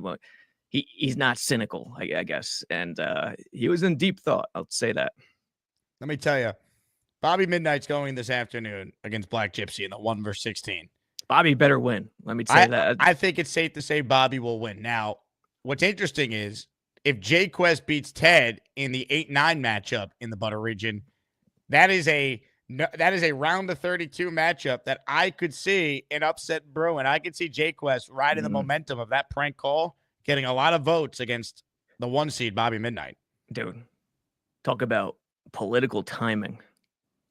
he's not cynical, I guess, and he was in deep thought. I'll say that. Let me tell you, Bobby Midnight's going this afternoon against Black Gypsy in the 1 versus 16. Bobby better win. Let me say that. I think it's safe to say Bobby will win. Now, what's interesting is if Jay Quest beats Ted in the 8-9 matchup in the Butter region, that is a round of 32 matchup that I could see an upset brewing. I could see Jay Quest riding the momentum of that prank call, getting a lot of votes against the 1 seed Bobby Midnight. Dude, talk about political timing.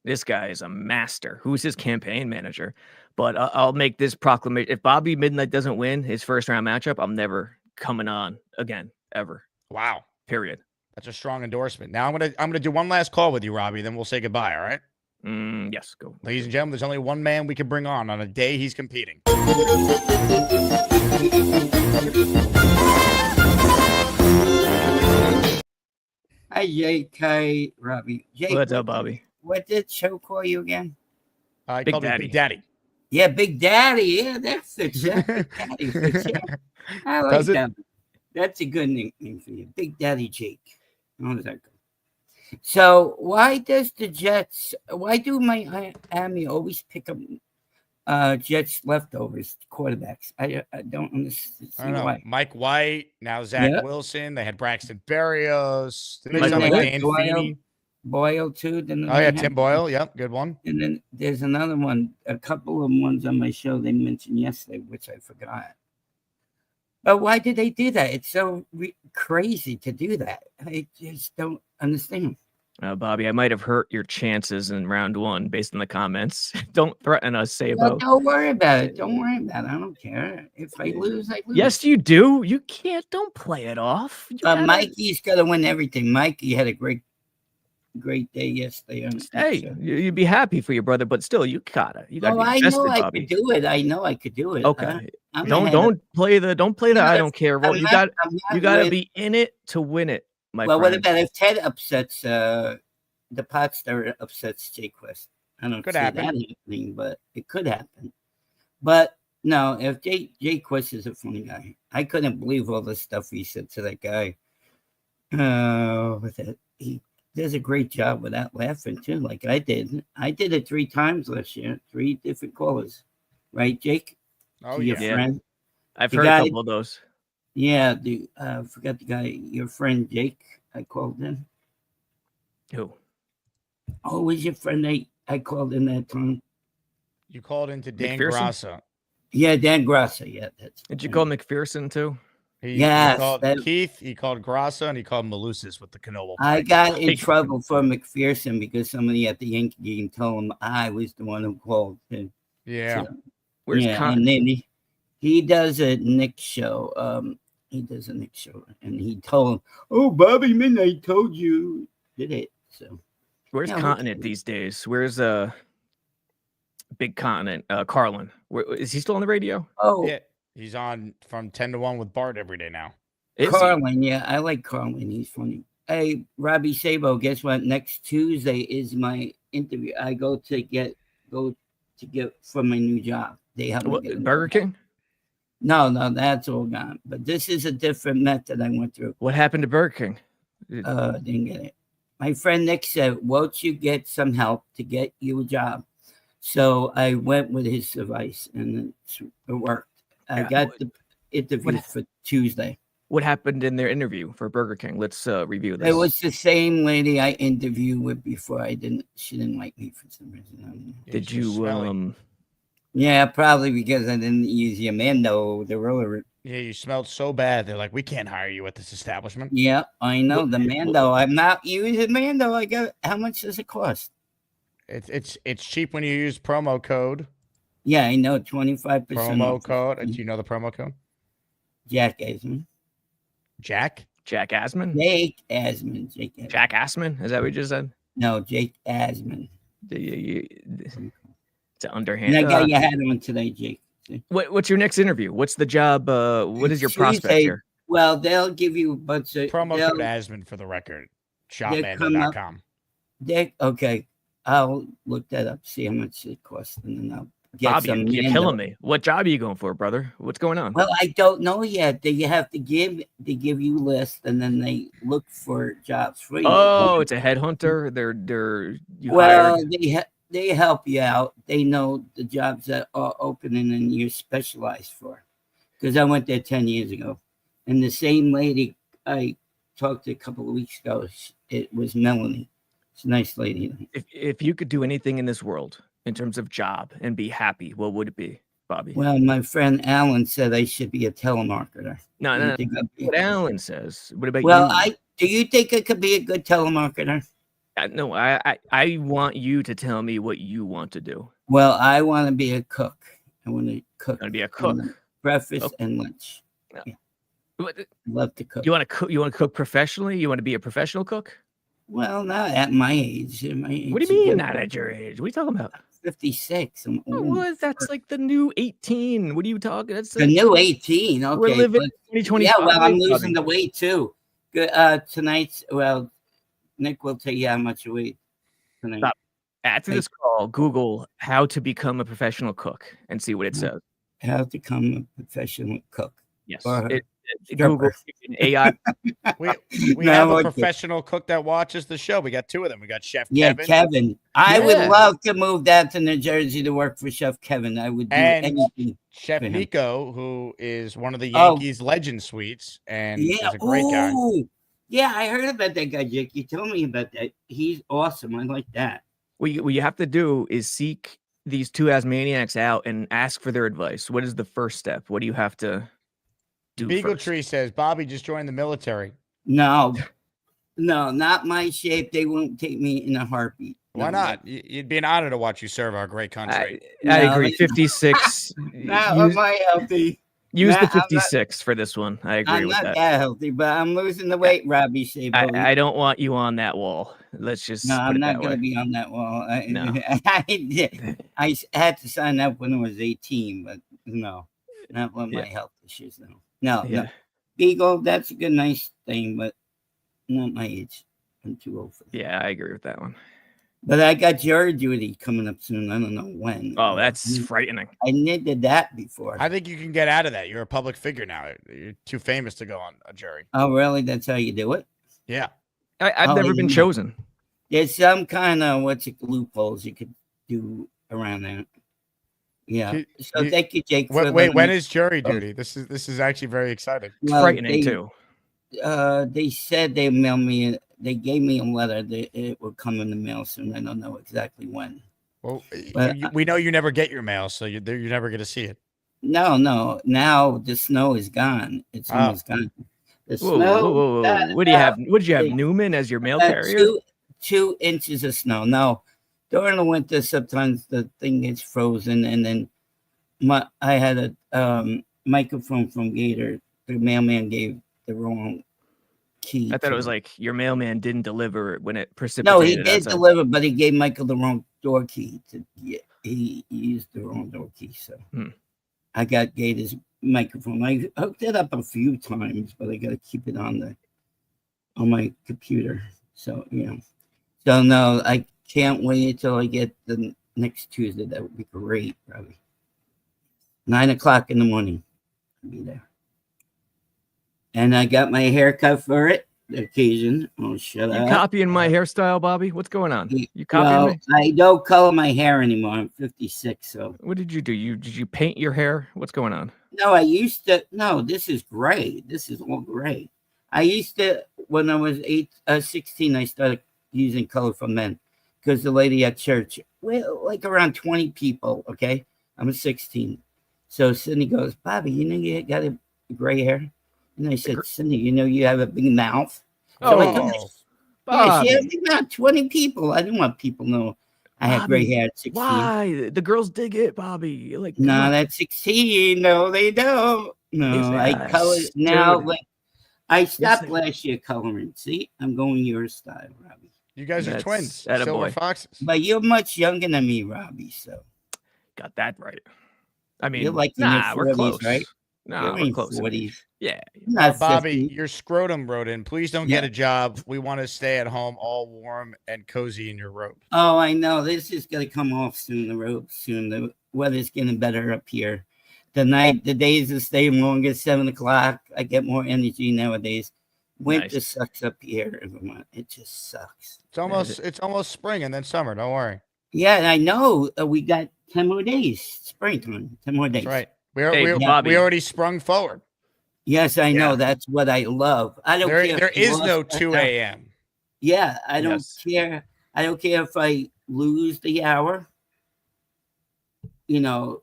This guy is a master. Who's his campaign manager? But I'll make this proclamation. If Bobby Midnight doesn't win his first round matchup, I'm never coming on again, ever. Wow. Period. That's a strong endorsement. Now I'm gonna do one last call with you, Robbie, then we'll say goodbye, all right? Yes, go. Ladies and gentlemen, there's only one man we can bring on a day he's competing. Hi, Jake. Hi, Robbie. Jake, What's up, Bobby? What did Cho call you again? I called him Big Daddy. Yeah, Big Daddy. Yeah, that fits. Yeah. Big Daddy fits. Yeah. I like that. That's a good nickname for you. Big Daddy Jake. How does that go? So why do Miami always pick up Jets leftovers quarterbacks? I don't understand. I don't know. Why. Mike White, now Zach Wilson. They had Braxton Berrios. Didn't they sound like Dan Feeney? Boyle too. Tim Boyle. Yep, good one. And then there's another one. A couple of ones on my show they mentioned yesterday, which I forgot. But why did they do that? It's so crazy to do that. I just don't understand. Bobby, I might have hurt your chances in round 1 based on the comments. Don't threaten us, Sabo. Well, don't worry about it. Don't worry about it. I don't care. If I lose, I lose. Yes, you do. You can't. Don't play it off. Mikey's got to win everything. Mikey had a great day yesterday. Hey, you'd be happy for your brother, but still, you gotta. I know I could do it. I know I could do it. Okay. Don't play the I don't care role. You got to be in it to win it, my friend. What about if Ted upsets the pot stirrer upsets Jay Quest? I don't see that happening, but it could happen. But no, if Jay Quest is a funny guy. I couldn't believe all the stuff he said to that guy. He does a great job without laughing too, like I did. I did it 3 times last year, 3 different callers, right, Jake? Oh, your friend. I've heard a couple of those. Yeah, I forgot the guy, your friend Jake. I called in. Who? Oh, was your friend I called in that time? You called into Dan McPherson? Grassa. Yeah, Dan Grassa. Yeah, Did you call McPherson too? He called Keith, he called Grassa, and he called Malusis with the canola. I got in trouble for McPherson because somebody at the Yankee game told him I was the one who called him. Yeah. So, and then he does a Nick show. And he told him, "Oh, Bobby Midnight told you did it." So, where's Continent these days? Where's Big Continent? Carlin. Is he still on the radio? Oh, yeah. He's on from 10 to 1 with Bart every day now. Carlin, yeah, I like Carlin. He's funny. Hey, Robby Sabo, guess what? Next Tuesday is my interview. I go to get for my new job. They have Burger King? No, that's all gone. But this is a different method I went through. What happened to Burger King? Didn't get it. My friend Nick said, "Won't you get some help to get you a job?" So I went with his advice, and it worked. I got the interview for Tuesday. What happened in their interview for Burger King? Let's review this. It was the same lady I interviewed with before. She didn't like me for some reason. Did you? Yeah, probably because I didn't use your Mando, the roller. Yeah, you smelled so bad. They're like, we can't hire you at this establishment. Yeah, I know the Mando. I'm not using Mando. I got. How much does it cost? It's cheap when you use promo code. Yeah, I know 25% promo code. Do you know the promo code? Jack Asman. Jack Asman? Jake Asman. Jack Asman? Is that what you just said? No, Jake Asman. It's an And underhand. I got your hat on today, Jake. What's your next interview? What's the job? What is your prospect here? Well, they'll give you a bunch of Promo code Asman for the record. Shopmando.com. Okay. I'll look that up, see how much it costs, and then I'll get Bobby, some. you're killing me. What job are you going for, brother? What's going on? Well, I don't know yet. They have to give you lists, and then they look for jobs for you. Oh, it's a headhunter. They're you well, hired. they help you out. They know the jobs that are opening and you're specialized for. Because I went there 10 years ago, and the same lady I talked to a couple of weeks ago, it was Melanie. It's a nice lady. If you could do anything in this world in terms of job and be happy, what would it be, Bobby? Well, my friend Alan said I should be a telemarketer. No. What Alan says. What about well, you? Do you think I could be a good telemarketer? No, I want you to tell me what you want to do. Well, I want to be a cook. I want to cook. You want to be a cook. Breakfast and lunch. No. Yeah. Love to cook. You want to cook? You want to cook professionally? You want to be a professional cook? Well, not at my age. What do you mean not at your age? What are you talking about? 56. I'm old. Well, that's like the new 18. What are you talking? That's the new 18. Okay. We're living 2020. Yeah, well, I'm losing the weight too. Good. Tonight's, well, Nick will tell you how much you weigh tonight. Stop. After this call, Google how to become a professional cook and see what it says. How to become a professional cook. Yes. Google AI. We have a professional cook that watches the show. We got two of them. We got Chef Kevin. Kevin. I would love to move down to New Jersey to work for Chef Kevin. I would do anything. Chef Nico, who is one of the Yankees legend suites, and is a great guy. Yeah, I heard about that guy, Jake. You told me about that. He's awesome. I like that. What you have to do is seek these two Asmaniacs out and ask for their advice. What is the first step? What do you have to do? Beagle Tree says Bobby just joined the military. No, not my shape. They won't take me in a heartbeat. Why not? You'd be an honor to watch you serve our great country. I agree. 56. Am I healthy? Use the 56 for this one. I agree with that. I'm not that healthy, but I'm losing the weight, Robby Sabo. I don't want you on that wall. Let's just. No, I'm not going to be on that wall. I had to sign up when I was 18, but no, not with my health issues. No. Beagle, that's a good, nice thing, but not my age. I'm too old for that. Yeah, I agree with that one. But I got jury duty coming up soon. I don't know when. Oh, that's frightening. I did that before. I think you can get out of that. You're a public figure now. You're too famous to go on a jury. Oh, really? That's how you do it? Yeah. I've never been chosen. There's some kind of loopholes you could do around that. Yeah. So thank you, Jake. Wait, when is jury duty? This is actually very exciting. It's frightening too. They said they mailed me. They gave me a letter. It will come in the mail soon. I don't know exactly when. Well, we know you never get your mail, so you're never going to see it. No. Now the snow is gone. It's almost gone. The snow. Whoa. What do you have? What did you have? Newman as your mail carrier? 2 inches of snow. No, during the winter, sometimes the thing gets frozen, and then I had a microphone from Gator. The mailman gave the wrong key. I thought it was like your mailman didn't deliver when it precipitated. No, he did deliver, but he gave Michael the wrong door key. He used the wrong door key, so I got Gator's microphone. I hooked it up a few times, but I got to keep it on my computer. So so no, I can't wait until I get the next Tuesday. That would be great, probably 9:00 in the morning. I'll be there. And I got my haircut for it. The occasion. Oh, shut up. You copying my hairstyle, Bobby? What's going on? You copying me? I don't color my hair anymore. I'm 56. So what did you do? Did you paint your hair? What's going on? No, I used to. No, this is gray. This is all gray. I used to, when I was 16, I started using color for men because the lady at church, well, like around 20 people. Okay, I'm 16. So Cindy goes, Bobby, you got a gray hair. And I said, Cindy, you have a big mouth. She has about 20 people. I didn't want people to know I had gray hair at 16. Why? The girls dig it, Bobby. That's 16. No, they don't. No, I color now. I stopped last year coloring. See, I'm going your style, Robbie. You guys are twins. Silver Silver Foxes. But you're much younger than me, Robbie. So got that right. I mean, you're like in your 40s, we're close, right? Nah, you're we're in close. 40s. Yeah. Not Bobby, 50. your scrotum wrote in. Please don't get a job. We want to stay at home all warm and cozy in your robe. Oh, I know. This is going to come off soon. The robe soon. The weather's getting better up here. The days are staying longer. 7 o'clock. I get more energy nowadays. Winter sucks up here in Vermont. It just sucks. It's almost spring and then summer. Don't worry. Yeah, I know. We got 10 more days. Springtime. 10 more days. That's right. We already sprung forward. Yes, I know. That's what I love. I don't care. There is no 2 a.m. Yeah, I don't care. I don't care if I lose the hour,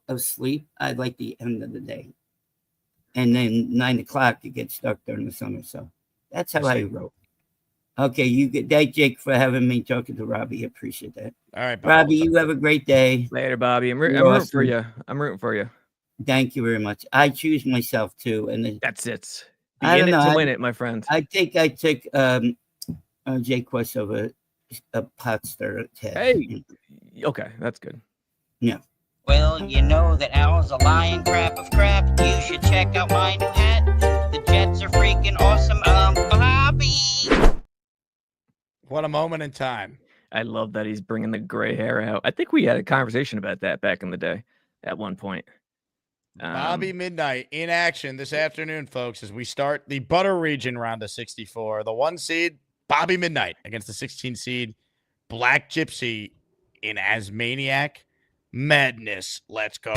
of sleep. I like the end of the day. And then 9 o'clock, it gets dark during the summer. So that's how I wrote. Okay, you get that, Jake, for having me talking to Robbie. Appreciate that. All right, Bobby. Robbie, you have a great day. Later, Bobby. I'm rooting for you. I'm rooting for you. Thank you very much. I choose myself too, and that's it. I don't know. To win it, my friend. I think I took Jay Quest over a Potster. Hey, okay, that's good. Yeah. Well, you know that Al's a lion crap of crap. You should check out my new hat. The Jets are freaking awesome. Bobby. What a moment in time. I love that he's bringing the gray hair out. I think we had a conversation about that back in the day at one point. Bobby Midnight in action this afternoon, folks, as we start the Butter Region round of 64. The 1 seed, Bobby Midnight, against the 16 seed, Black Gypsy in Maniac Madness. Let's go.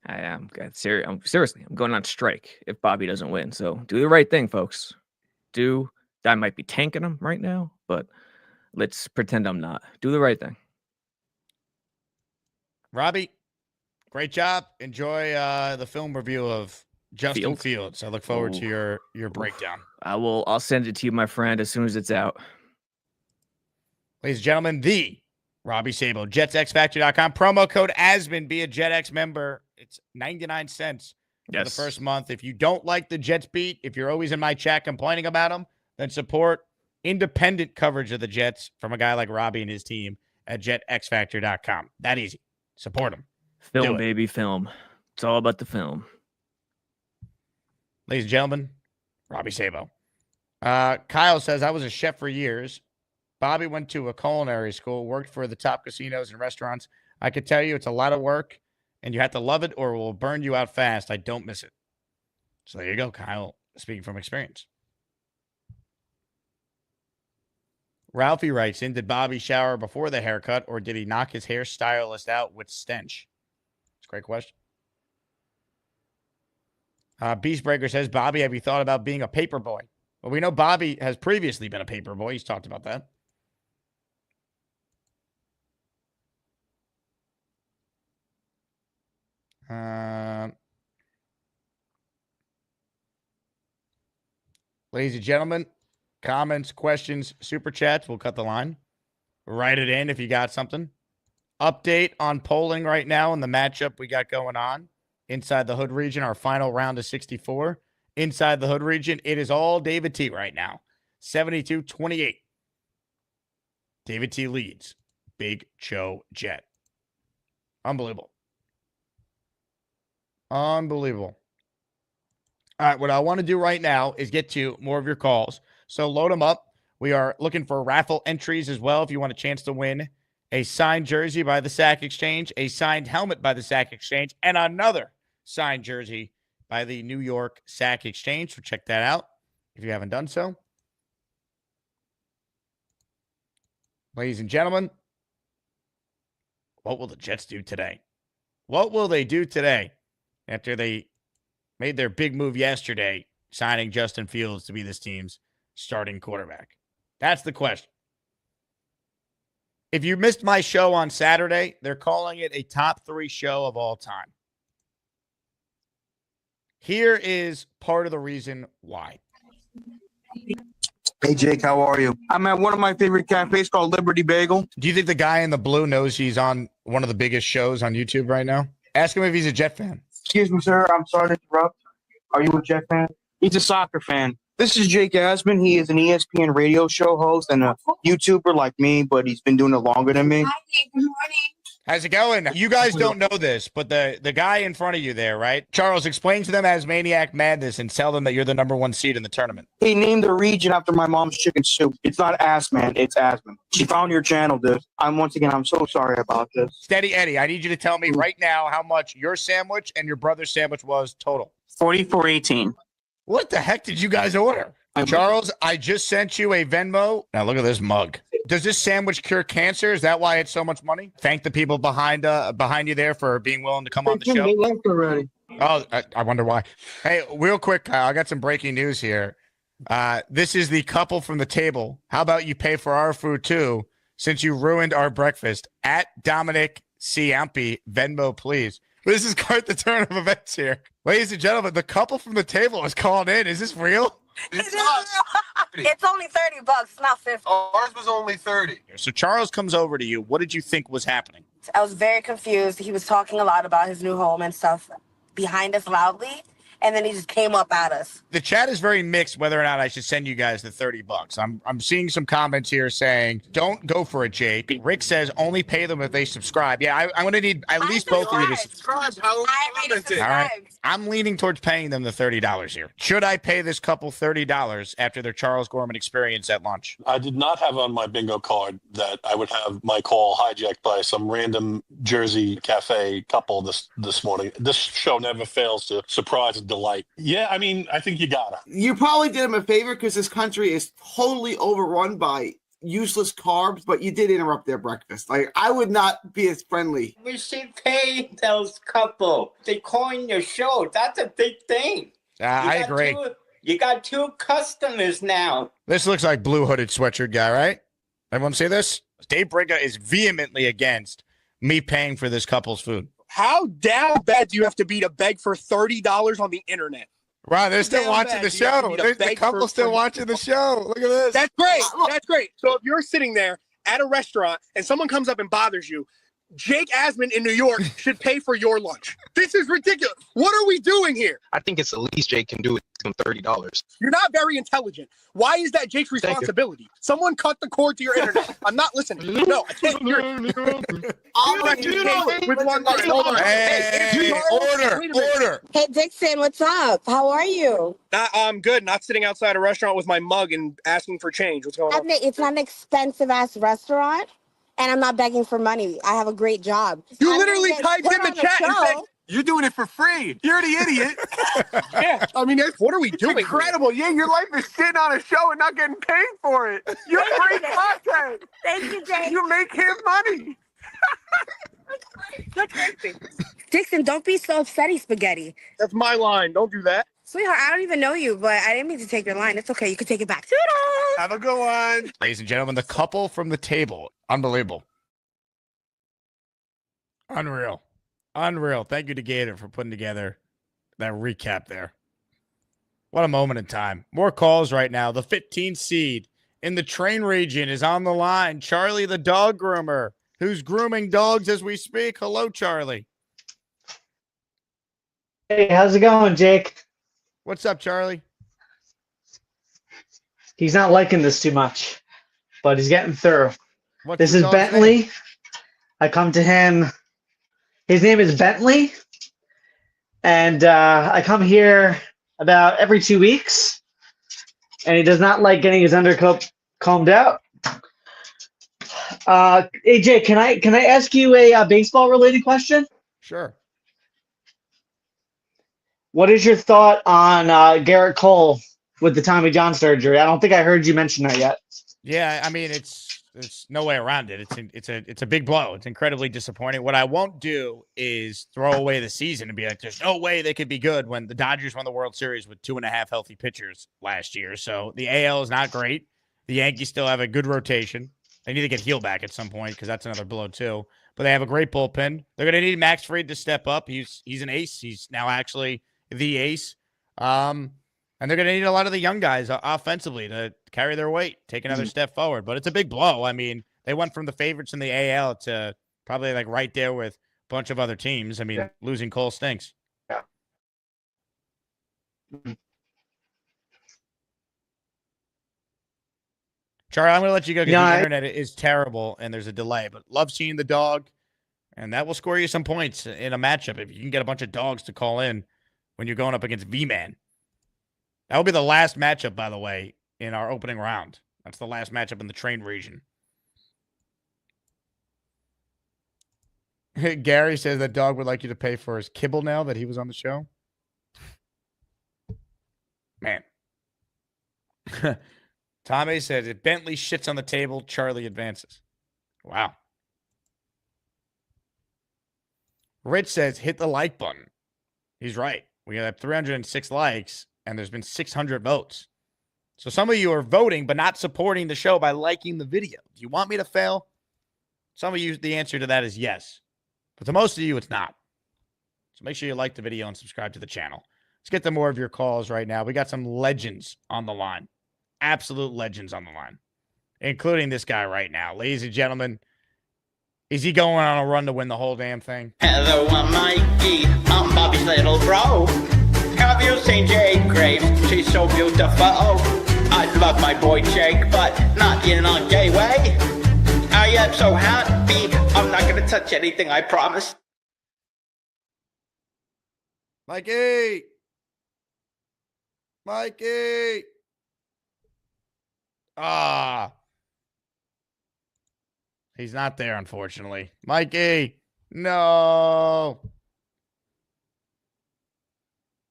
I'm seriously, I'm going on strike if Bobby doesn't win. So do the right thing, folks. I might be tanking him right now, but let's pretend I'm not. Do the right thing. Robbie, great job. Enjoy the film review of Justin Fields. I look forward to your breakdown. I'll send it to you, my friend, as soon as it's out. Ladies and gentlemen, the Robby Sabo, JetsXFactor.com. Promo code Asman. Be a JetX member. It's 99 cents for the first month. If you don't like the Jets beat, if you're always in my chat complaining about them, then support independent coverage of the Jets from a guy like Robbie and his team at JetsXFactor.com. That easy. Support them. Film, baby, film. It's all about the film. Ladies and gentlemen, Robby Sabo. Kyle says, I was a chef for years. Bobby went to a culinary school, worked for the top casinos and restaurants. I could tell you it's a lot of work, and you have to love it or it will burn you out fast. I don't miss it. So there you go, Kyle, speaking from experience. Ralphie writes in, did Bobby shower before the haircut, or did he knock his hairstylist out with stench? It's a great question. Beastbreaker says, Bobby, have you thought about being a paper boy? Well, we know Bobby has previously been a paper boy. He's talked about that. Ladies and gentlemen, comments, questions, super chats. We'll cut the line. Write it in if you got something. Update on polling right now and the matchup we got going on inside the Hood region, our final round of 64. Inside the Hood region, it is all David T right now. 72-28. David T leads. Big Cho Jet. Unbelievable. Unbelievable. All right, what I want to do right now is get to more of your calls. So load them up. We are looking for raffle entries as well if you want a chance to win a signed jersey by the Sack Exchange, a signed helmet by the Sack Exchange, and another signed jersey by the New York Sack Exchange. So check that out if you haven't done so. Ladies and gentlemen, what will the Jets do today? What will they do today after they made their big move yesterday, signing Justin Fields to be this team's starting quarterback? That's the question. If you missed my show on Saturday, they're calling it a top 3 show of all time. Here is part of the reason why. Hey, Jake, how are you? I'm at one of my favorite cafes called Liberty Bagel. Do you think the guy in the blue knows he's on one of the biggest shows on YouTube right now? Ask him if he's a Jet fan. Excuse me, sir. I'm sorry to interrupt. Are you a Jet fan? He's a soccer fan. This is Jake Asman. He is an ESPN radio show host and a YouTuber like me, but he's been doing it longer than me. Hi, Jake. Good morning. How's it going? You guys don't know this, but the guy in front of you there, right? Charles, explain to them as Maniac Madness and tell them that you're the #1 seed in the tournament. He named the region after my mom's chicken soup. It's not Asman, it's Asman. She found your channel, dude. I'm so sorry about this. Steady Eddie, I need you to tell me right now how much your sandwich and your brother's sandwich was total. $44.18. What the heck did you guys order? Charles, I just sent you a Venmo. Now look at this mug. Does this sandwich cure cancer? Is that why it's so much money? Thank the people behind you there for being willing to come on the show. They left already. Oh, I wonder why. Hey, real quick, Kyle, I got some breaking news here. This is the couple from the table. How about you pay for our food too, since you ruined our breakfast? At Dominic Ciampi, Venmo, please. This is quite the turn of events here. Ladies and gentlemen, the couple from the table is calling in. Is this real? It's only $30. It's not 50. Ours was only 30. So Charles comes over to you. What did you think was happening? I was very confused. He was talking a lot about his new home and stuff behind us loudly, and then he just came up at us. The chat is very mixed whether or not I should send you guys the $30. I'm seeing some comments here saying, don't go for it, Jake. Rick says only pay them if they subscribe. Yeah, I'm going to need at least both of you to subscribe. I already subscribed. All right. I'm leaning towards paying them the $30 here. Should I pay this couple $30 after their Charles Gorman experience at lunch? I did not have on my bingo card that I would have my call hijacked by some random Jersey cafe couple this morning. This show never fails to surprise and delight. Yeah, I mean, I think you gotta. You probably did him a favor because this country is totally overrun by useless carbs, but you did interrupt their breakfast. Like, I would not be as friendly. We should pay those couple. They calling your show. That's a big thing. I agree. You got 2 customers now. This looks like blue hooded sweatshirt guy, right? Everyone see this? Dave Brigga is vehemently against me paying for this couple's food. How down bad do you have to be to beg for $30 on the internet? Wow, they're still watching the show. The couple's still watching the show. Look at this. That's great. That's great. So if you're sitting there at a restaurant and someone comes up and bothers you, Jake Asman in New York should pay for your lunch. This is ridiculous. What are we doing here? I think it's the least Jake can do is give him $30. You're not very intelligent. Why is that Jake's responsibility? Someone cut the cord to your internet. I'm not listening. No, I can't hear it. With one line. Hold on. Hey, order. Hey, Dixon, what's up? How are you? I'm good. Not sitting outside a restaurant with my mug and asking for change. What's going on? It's not an expensive-ass restaurant, and I'm not begging for money. I have a great job. You literally typed in the chat and said, you're doing it for free. You're the idiot. yeah, I mean, what are we doing? Incredible. Yeah, your life is sitting on a show and not getting paid for it. You're free content. Thank you, Jake. You make him money. That's crazy. Dixon, don't be so upsetty, spaghetti. That's my line. Don't do that. Sweetheart, I don't even know you, but I didn't mean to take your line. It's okay. You can take it back. Toodles! Have a good one. Ladies and gentlemen, the couple from the table. Unbelievable. Unreal. Thank you to Gator for putting together that recap there. What a moment in time. More calls right now. The 15th seed in the train region is on the line. Charlie, the dog groomer, who's grooming dogs as we speak. Hello, Charlie. Hey, how's it going, Jake? What's up, Charlie? He's not liking this too much, but he's getting through. What's this the is dog's Bentley. name? I come to him. His name is Bentley. And I come here about every 2 weeks. And he does not like getting his undercoat combed out. Hey, Jake, can I ask you a baseball-related question? Sure. What is your thought on Garrett Cole with the Tommy John surgery? I don't think I heard you mention that yet. Yeah, I mean, there's no way around it. It's a big blow. It's incredibly disappointing. What I won't do is throw away the season and be like, there's no way they could be good when the Dodgers won the World Series with 2.5 healthy pitchers last year. So the AL is not great. The Yankees still have a good rotation. They need to get Heel back at some point because that's another blow too. But they have a great bullpen. They're going to need Max Fried to step up. He's an ace. He's now actually the ace. And they're going to need a lot of the young guys offensively to carry their weight, take another step forward. But it's a big blow. I mean, they went from the favorites in the AL to probably like right there with a bunch of other teams. I mean, losing Cole stinks. Yeah. Charlie, I'm going to let you go because Yeah, the internet is terrible and there's a delay. But love seeing the dog, and that will score you some points in a matchup if you can get a bunch of dogs to call in when you're going up against V-Man. That will be the last matchup, by the way, in our opening round. That's the last matchup in the train region. Gary says that dog would like you to pay for his kibble now that he was on the show. Man. Tommy says, if Bentley shits on the table, Charlie advances. Wow. Rich says, hit the like button. He's right. We have 306 likes, and there's been 600 votes. So some of you are voting, but not supporting the show by liking the video. Do you want me to fail? Some of you, the answer to that is yes. But to most of you, it's not. So make sure you like the video and subscribe to the channel. Let's get to more of your calls right now. We got some legends on the line. Absolute legends on the line. Including this guy right now. Ladies and gentlemen, is he going on a run to win the whole damn thing? Hello, I'm Mikey. I'm Bobby's little bro. Have you seen Jake Graves? She's so beautiful. I love my boy Jake, but not in a gay way. I am so happy. I'm not going to touch anything, I promise. Mikey! Mikey! Ah. He's not there, unfortunately. Mikey! No!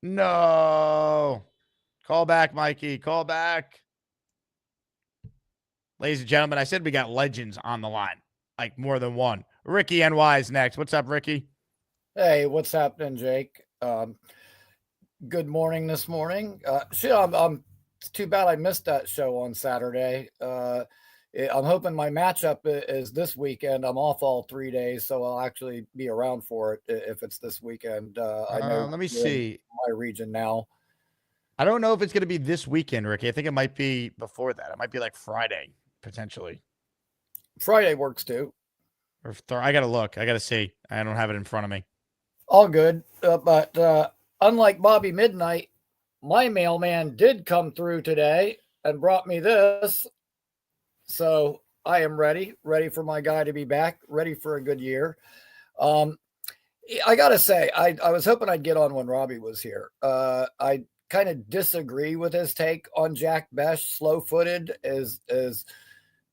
No! Call back, Mikey. Call back. Ladies and gentlemen, I said we got legends on the line. Like more than one. Ricky NY is next. What's up, Ricky? Hey, what's happening, Jake? Good morning this morning. It's too bad I missed that show on Saturday. I'm hoping my matchup is this weekend. I'm off all 3 days, so I'll actually be around for it if it's this weekend. I know. Let me see. My region now. I don't know if it's going to be this weekend, Ricky. I think it might be before that. It might be like Friday, potentially. Friday works too. Or I got to look. I got to see. I don't have it in front of me. All good. But unlike Bobby Midnight, my mailman did come through today and brought me this. So I am ready for my guy to be back, ready for a good year. I got to say, I was hoping I'd get on when Robby was here. I kind of disagree with his take on Jack Besh. Slow-footed is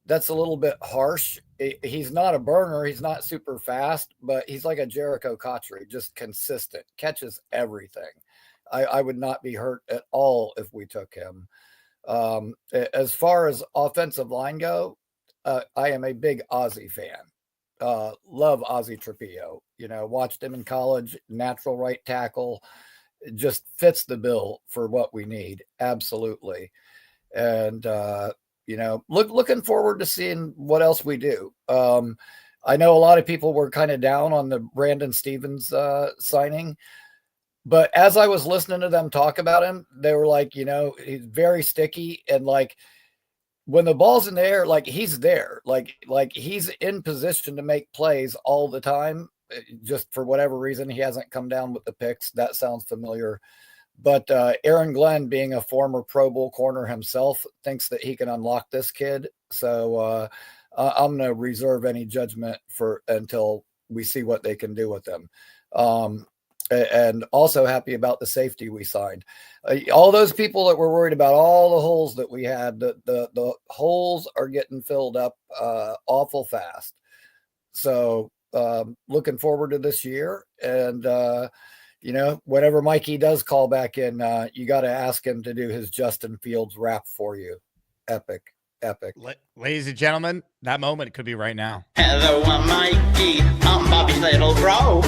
that's a little bit harsh. He's not a burner. He's not super fast, but he's like a Jericho Cotchery, just consistent, catches everything. I would not be hurt at all if we took him. As far as offensive line go, I am a big Ozzie fan. Love Ozzie Trapillo. Watched him in college, natural right tackle. It just fits the bill for what we need. Absolutely. And, looking forward to seeing what else we do. I know a lot of people were kind of down on the Brandon Stevens signing, but as I was listening to them talk about him, they were like, he's very sticky. And like when the ball's in the air, like he's there, like he's in position to make plays all the time. Just for whatever reason, he hasn't come down with the picks. That sounds familiar. But Aaron Glenn, being a former Pro Bowl corner himself, thinks that he can unlock this kid. So I'm going to reserve any judgment until we see what they can do with him. And also happy about the safety we signed. All those people that were worried about all the holes that we had, the holes are getting filled up awful fast. So looking forward to this year. And, whenever Mikey does call back in, you got to ask him to do his Justin Fields rap for you. Epic. Ladies and gentlemen, that moment could be right now. Hello, I'm Mikey. I'm Bobby's little bro.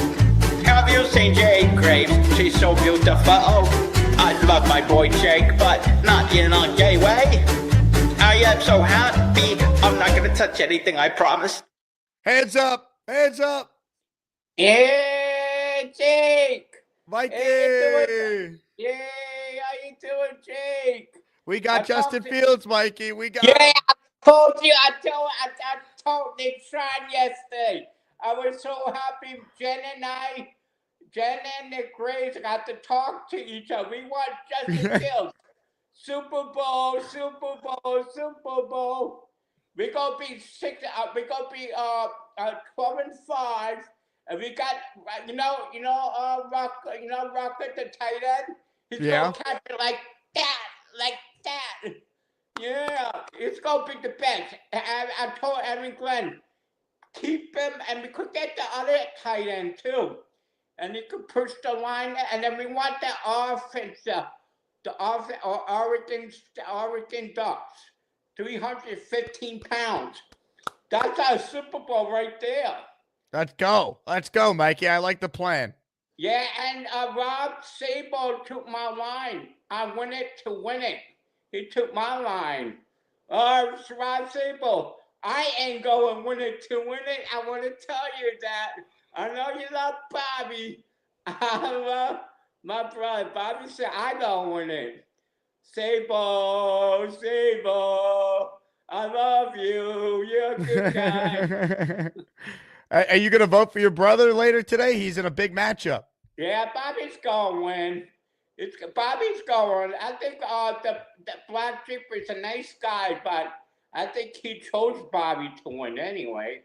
Have you seen Jake Graves? She's so beautiful. I love my boy Jake, but not in a gay way. I am so happy. I'm not going to touch anything, I promise. Hands up. Hands up. Yeah, Jake. Mikey. Yeah, how you doing, Jake? We got Justin Fields, Mikey. We got. Yeah, I told you. I told Nick Sean yesterday. I was so happy. Jen and Nick Graves got to talk to each other. We want Justin Fields. Super Bowl. We're gonna be 12-5, and we got Rocket the tight end. He's Yeah. gonna catch it like that. Yeah, it's gonna be the best. I told Evan Glenn, keep him, and we could get the other tight end too, and he could push the line, and then we want the offense, Oregon Ducks, 315 pounds. That's our Super Bowl right there. Let's go, Mikey. I like the plan. Yeah, and Rob Sabo took my line. I win it to win it. He took my line. Rob Sabo, I ain't going win it to win it. I want to tell you that. I know you love Bobby. I love my brother. Bobby said, I don't win it. Sabo, I love you. You're a good guy. Are you going to vote for your brother later today? He's in a big matchup. Yeah, Bobby's going to win. Bobby's going. I think the Black Jeep is a nice guy, but I think he chose Bobby to win anyway.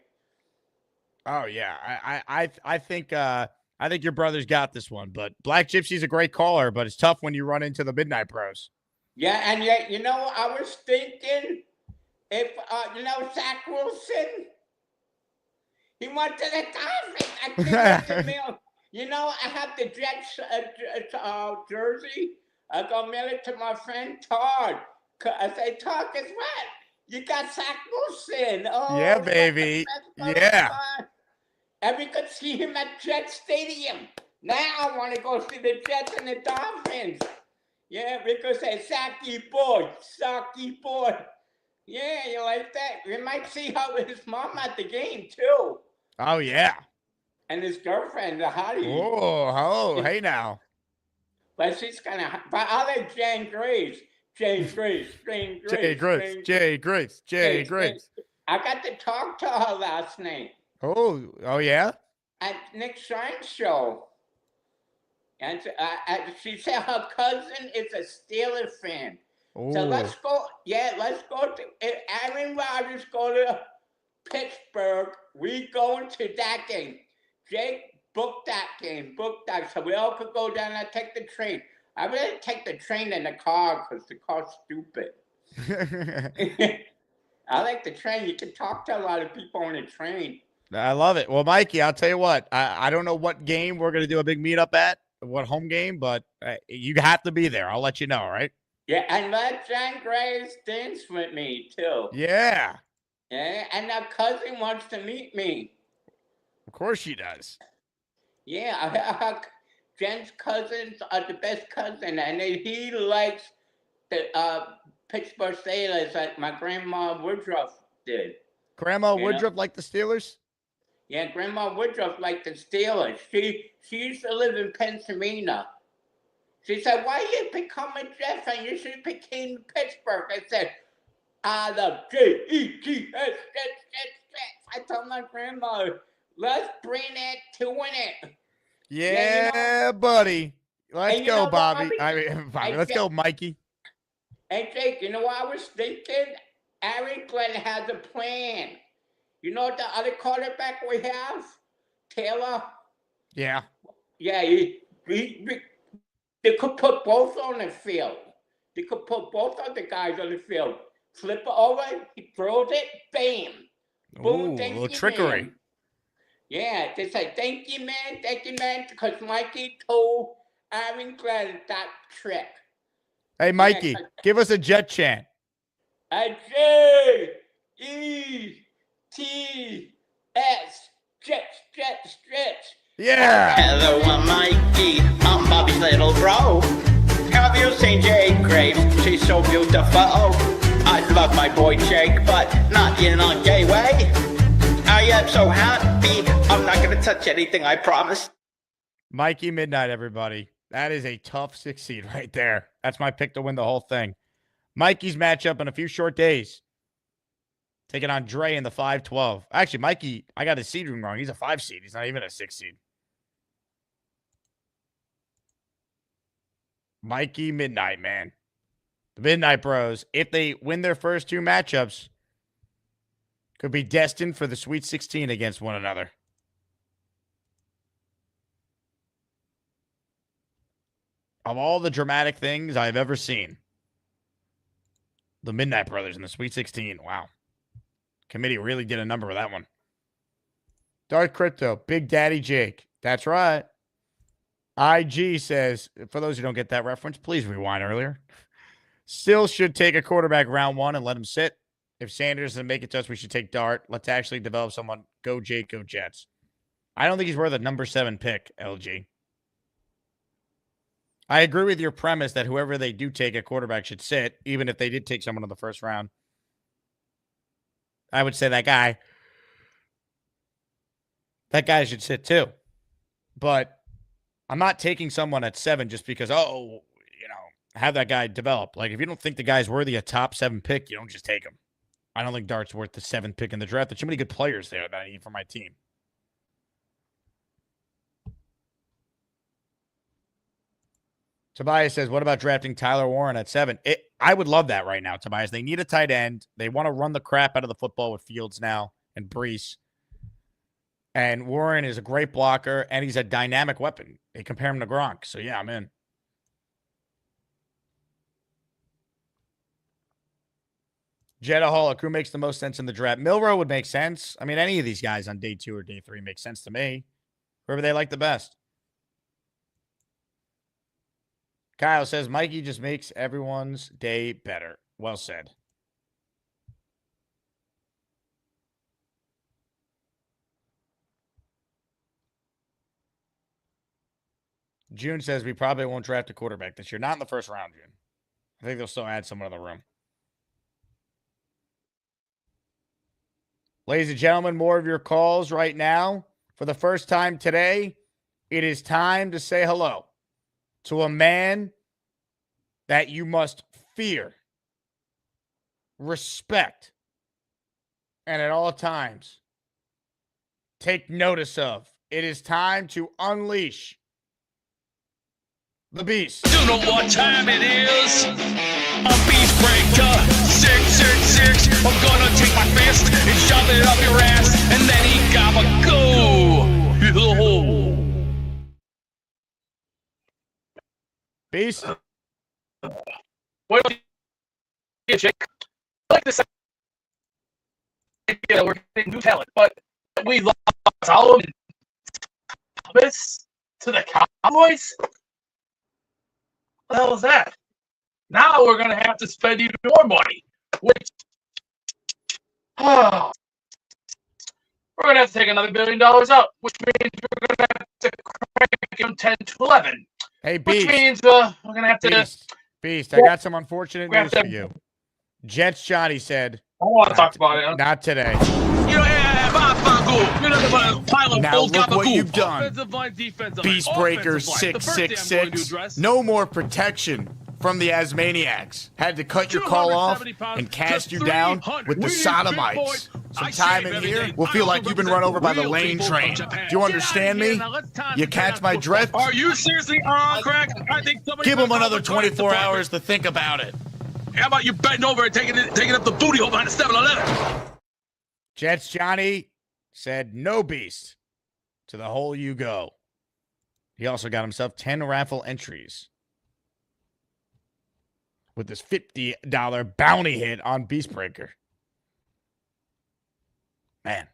Oh yeah, I think your brother's got this one. But Black Gypsy's a great caller, but it's tough when you run into the Midnight Bros. Yeah, and yet I was thinking if Zach Wilson, he went to the Dolphins. I think that's the mail. I have the Jets jersey. I go mail it to my friend Todd. I say, Todd, guess what? You got Zach Wilson. Oh, yeah, baby. Yeah. And we could see him at Jet Stadium. Now I want to go see the Jets and the Dolphins. Yeah, because say, Sacky boy. Yeah, you like that? We might see his mom at the game, too. Oh, yeah. And his girlfriend, the hottie. Oh, hey now. But she's kind of, but I like Jane Grace. Jay Grace. I got to talk to her last night. Oh yeah? At Nick Shine's show. And she said her cousin is a Steelers fan. Ooh. So let's go to, if Aaron Rodgers go to Pittsburgh, we going to that game. Jake, book that game. So we all could go down and take the train. I really take the train in the car because the car's stupid. I like the train. You can talk to a lot of people on the train. I love it. Well, Mikey, I'll tell you what. I don't know what game we're going to do a big meetup at, what home game, but you have to be there. I'll let you know, all right? Yeah, and let John Grace dance with me, too. Yeah. Yeah, and her cousin wants to meet me. Of course she does. Yeah, Jen's cousins are the best cousin, and he likes the Pittsburgh Steelers like my grandma Woodruff did. Grandma Woodruff liked the Steelers? Yeah, Grandma Woodruff liked the Steelers. She used to live in Pennsylvania. She said, why you become a Jets fan? You should become Pittsburgh. I said, I love Jets. I told my grandma, let's bring it to win it. Yeah, buddy. Let's go, Bobby. Bobby. Let's go, Mikey. Hey, Jake, you know what I was thinking? Aaron Glenn has a plan. You know the other quarterback we have? Taylor? Yeah. Yeah, they could put both on the field. They could put both of the guys on the field. Flip it over, he throws it, bam. Boom, Ooh, thank a little you, trickery. Man. Yeah, they say, thank you, man, because Mikey told Aaron Glenn that trick. Hey, Mikey, give us a Jet chant. J-E-T-S, Jets. Yeah. Hello, I'm Mikey. I'm Bobby's little bro. Have you seen Jake Graves? She's so beautiful. I love my boy Jake, but not in a gay way. I am so happy. I'm not going to touch anything, I promise. Mikey Midnight, everybody. That is a tough 6 seed right there. That's my pick to win the whole thing. Mikey's matchup in a few short days. Taking on Dre in the 5-12. Actually, Mikey, I got his seed room wrong. He's a 5 seed. He's not even a 6 seed. Mikey Midnight, man. The Midnight Bros, if they win their first two matchups, could be destined for the Sweet 16 against one another. Of all the dramatic things I've ever seen, the Midnight Brothers in the Sweet 16. Wow. Committee really did a number with that one. Dark Crypto, Big Daddy Jake. That's right. IG says, for those who don't get that reference, please rewind earlier. Still should take a quarterback round 1 and let him sit. If Sanders doesn't make it to us, we should take Dart. Let's actually develop someone. Go Jake, go Jets. I don't think he's worth a number 7 pick, LG. I agree with your premise that whoever they do take a quarterback should sit, even if they did take someone in the first round. I would say that guy should sit too. But I'm not taking someone at 7 just because, have that guy develop. Like, if you don't think the guy's worthy a top 7 pick, you don't just take him. I don't think Dart's worth the 7th pick in the draft. There's too many good players there that I need for my team. Tobias says, what about drafting Tyler Warren at 7? I would love that right now, Tobias. They need a tight end. They want to run the crap out of the football with Fields now and Brees. And Warren is a great blocker, and he's a dynamic weapon. They compare him to Gronk. So, yeah, I'm in. Jetta Holic, who makes the most sense in the draft? Milrow would make sense. I mean, any of these guys on day 2 or day 3 makes sense to me. Whoever they like the best. Kyle says, Mikey just makes everyone's day better. Well said. June says, we probably won't draft a quarterback this year. Not in the first round, June. I think they'll still add someone in the room. Ladies and gentlemen, more of your calls right now. For the first time today, it is time to say hello to a man that you must fear, respect, and at all times take notice of. It is time to unleash the beast. You know what time it is? A beast breaker, 666. I'm gonna take my fist and shove it up your ass, and then he gotta go. Beast. What do you, Jake? I like this. We're getting new talent, but we lost all of this to the Cowboys. What the hell is that? Now we're gonna have to spend even more money, which we're gonna have to take another $1 billion out, which means we're gonna have to crank him 10 to 11. Hey, Beast. Which means we're gonna have to. Beast, I got some unfortunate news for you. Jets Johnny said. I don't want to talk about it. Not today. Now look what you've done. Beast Breaker 666. No more protection from the Asmaniacs. Had to cut your call off and cast you down with the sodomites. Some time in here will feel like you've been run over by the lane train. Do you understand me? You catch my drift? Are you seriously on crack? I think give him another 24 hours to think about it. How about you bending over and taking up the booty hole behind the 7-Eleven? Jets Johnny said no, Beast. To the hole you go. He also got himself 10 raffle entries with this $50 bounty hit on Beast Breaker. Man.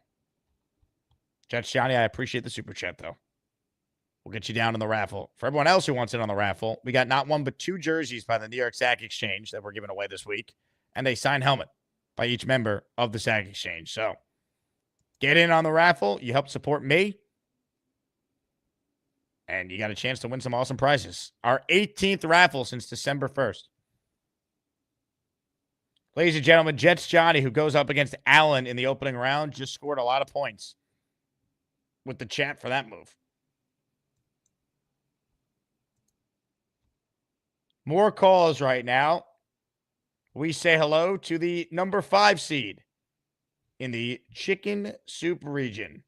Jets Johnny, I appreciate the super chat, though. We'll get you down in the raffle. For everyone else who wants in on the raffle, we got not one but 2 jerseys by the New York Sack Exchange that we're giving away this week, and a signed helmet by each member of the Sack Exchange. So get in on the raffle. You help support me, and you got a chance to win some awesome prizes. Our 18th raffle since December 1st. Ladies and gentlemen, Jets Johnny, who goes up against Allen in the opening round, just scored a lot of points with the chat for that move. More calls right now. We say hello to the number 5 seed in the chicken soup region.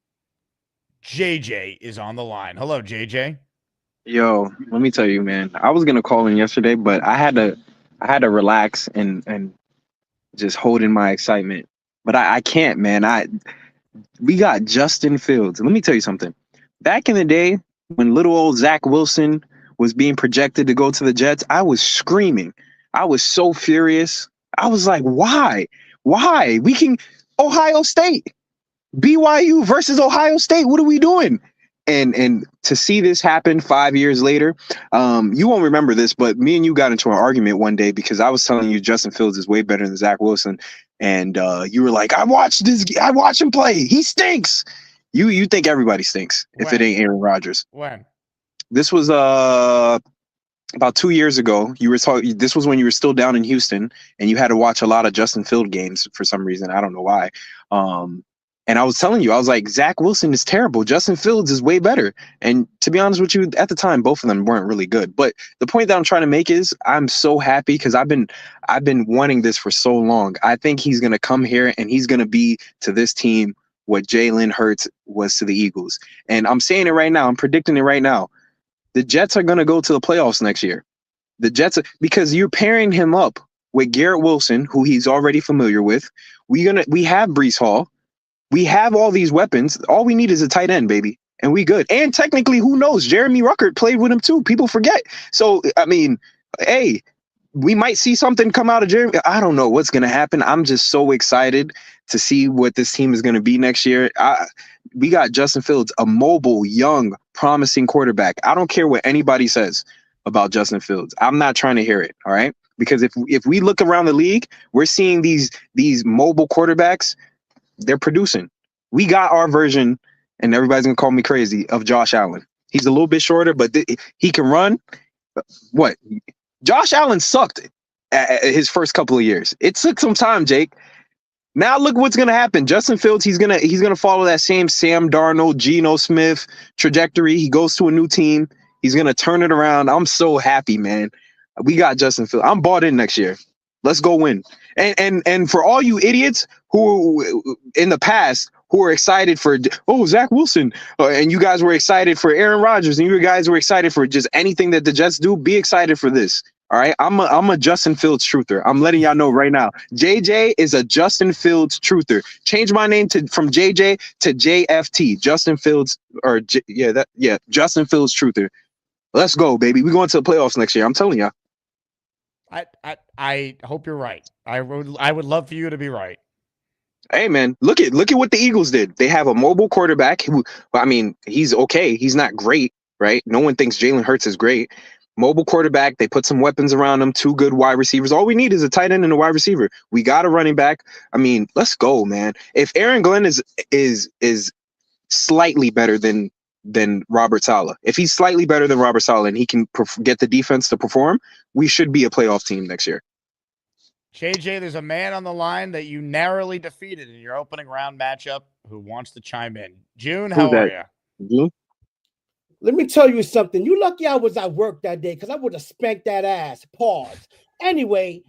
JJ is on the line. Hello, JJ. Yo, let me tell you, man. I was gonna call in yesterday, but I had to relax and just hold in my excitement but I can't, man. We got Justin Fields. Let me tell you something. Back in the day when little old Zach Wilson was being projected to go to the Jets, I was screaming. I was so furious. I was like, why? Why? We can Ohio State. BYU versus Ohio State. What are we doing? And to see this happen 5 years later, you won't remember this, but me and you got into an argument one day because I was telling you Justin Fields is way better than Zach Wilson, and you were like, I watched him play. He stinks. You think everybody stinks if it ain't Aaron Rodgers. When? This was about 2 years ago. You were talking. This was when you were still down in Houston, and you had to watch a lot of Justin Fields games for some reason. I don't know why. And I was telling you, I was like, Zach Wilson is terrible. Justin Fields is way better. And to be honest with you, at the time, both of them weren't really good. But the point that I'm trying to make is I'm so happy because I've been wanting this for so long. I think he's going to come here and he's going to be to this team what Jalen Hurts was to the Eagles. And I'm saying it right now. I'm predicting it right now. The Jets are going to go to the playoffs next year. The Jets, because you're pairing him up with Garrett Wilson, who he's already familiar with. We have Breece Hall. We have all these weapons. All we need is a tight end, baby, and we good. And technically, who knows? Jeremy Ruckert played with him too. People forget. So, I mean, hey, we might see something come out of Jeremy. I don't know what's going to happen. I'm just so excited to see what this team is going to be next year. We got Justin Fields, a mobile, young, promising quarterback. I don't care what anybody says about Justin Fields. I'm not trying to hear it, all right? Because if we look around the league, we're seeing these mobile quarterbacks. They're producing. We got our version, and everybody's going to call me crazy, of Josh Allen. He's a little bit shorter, but he can run. What? Josh Allen sucked at his first couple of years. It took some time, Jake. Now look what's going to happen. Justin Fields, he's going to follow that same Sam Darnold, Geno Smith trajectory. He goes to a new team. He's going to turn it around. I'm so happy, man. We got Justin Fields. I'm bought in next year. Let's go win. And for all you idiots who in the past who were excited for Zach Wilson and you guys were excited for Aaron Rodgers and you guys were excited for just anything that the Jets do, be excited for this. All right, I'm a Justin Fields truther. I'm letting y'all know right now. JJ is a Justin Fields truther. Change my name from JJ to JFT. Justin Fields Justin Fields truther. Let's go, baby. We're going to the playoffs next year. I'm telling y'all. I hope you're right. I would love for you to be right. Hey man, look at what the Eagles did. They have a mobile quarterback who, I mean, he's okay. He's not great, right? No one thinks Jalen Hurts is great. Mobile quarterback. They put some weapons around him. 2 good wide receivers. All we need is a tight end and a wide receiver. We got a running back. I mean, let's go, man. If Aaron Glenn is slightly better than Robert Saleh, if he's slightly better than Robert Saleh and he can get the defense to perform, we should be a playoff team next year. JJ, there's a man on the line that you narrowly defeated in your opening round matchup who wants to chime in. June, how are you? June? Let me tell you something. You lucky I was at work that day because I would have spanked that ass. Pause. Anyway,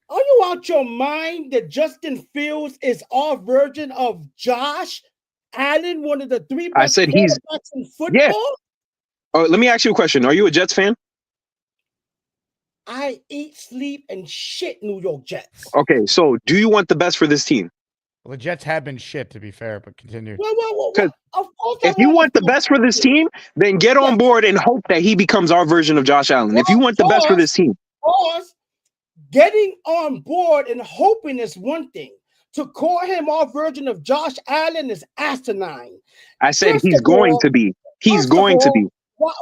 are you out your mind that Justin Fields is our version of Josh Allen, one of the 3 best I said he's quarterbacks in football? Yeah. Oh, let me ask you a question. Are you a Jets fan? I eat, sleep, and shit New York Jets. Okay, so do you want the best for this team? Well, the Jets have been shit, to be fair, but continue. Well, if you want the best for this team, then get on board and hope that he becomes our version of Josh Allen. If you want the best for this team. Pause. Getting on board and hoping is one thing. To call him our version of Josh Allen is asinine. I said he's going to be. He's going to be.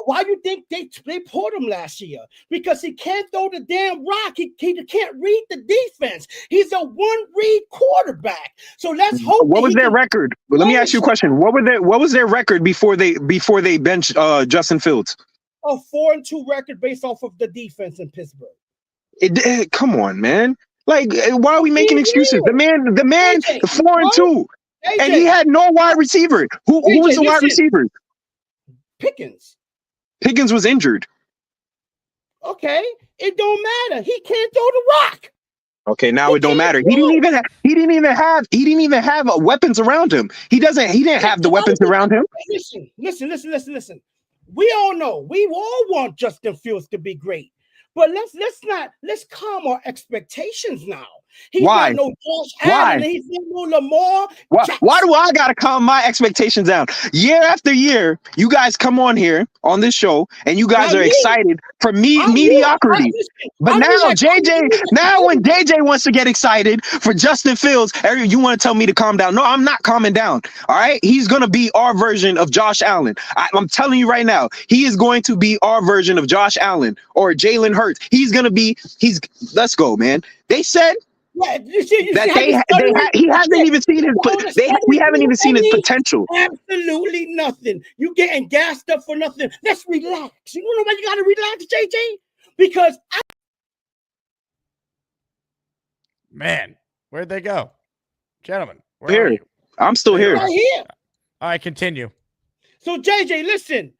Why do you think they pulled him last year? Because he can't throw the damn rock. He can't read the defense. He's a one-read quarterback. So let's hope. What was their record? Let me ask you a question. What was their record before they benched Justin Fields? A 4-2 record based off of the defense in Pittsburgh. Come on, man. Like, why are we making excuses? The man, AJ, 4-2, and he had no wide receiver. Who was the wide receiver? Pickens was injured. Okay, it don't matter. He can't throw the rock. Okay, now it don't matter. He didn't even have weapons around him. He didn't have the weapons around him. Listen. We all know. We all want Justin Fields to be great. But let's calm our expectations now. He's Why? not no Josh Why? Allen. He's not no Lamar. Why do I gotta calm my expectations down? Year after year, you guys come on here on this show and you guys are excited for mediocrity. But now when JJ wants to get excited for Justin Fields, you want to tell me to calm down. No, I'm not calming down. All right. He's gonna be our version of Josh Allen. I'm telling you right now, he is going to be our version of Josh Allen or Jalen Hurts. Let's go, man. They said he hasn't even seen we haven't even seen his potential. Absolutely nothing. You getting gassed up for nothing. Let's relax. You know why you gotta relax, JJ? Because man, where'd they go? Gentlemen, where here. are you? I'm still here. Right here. All right, continue. So JJ, listen.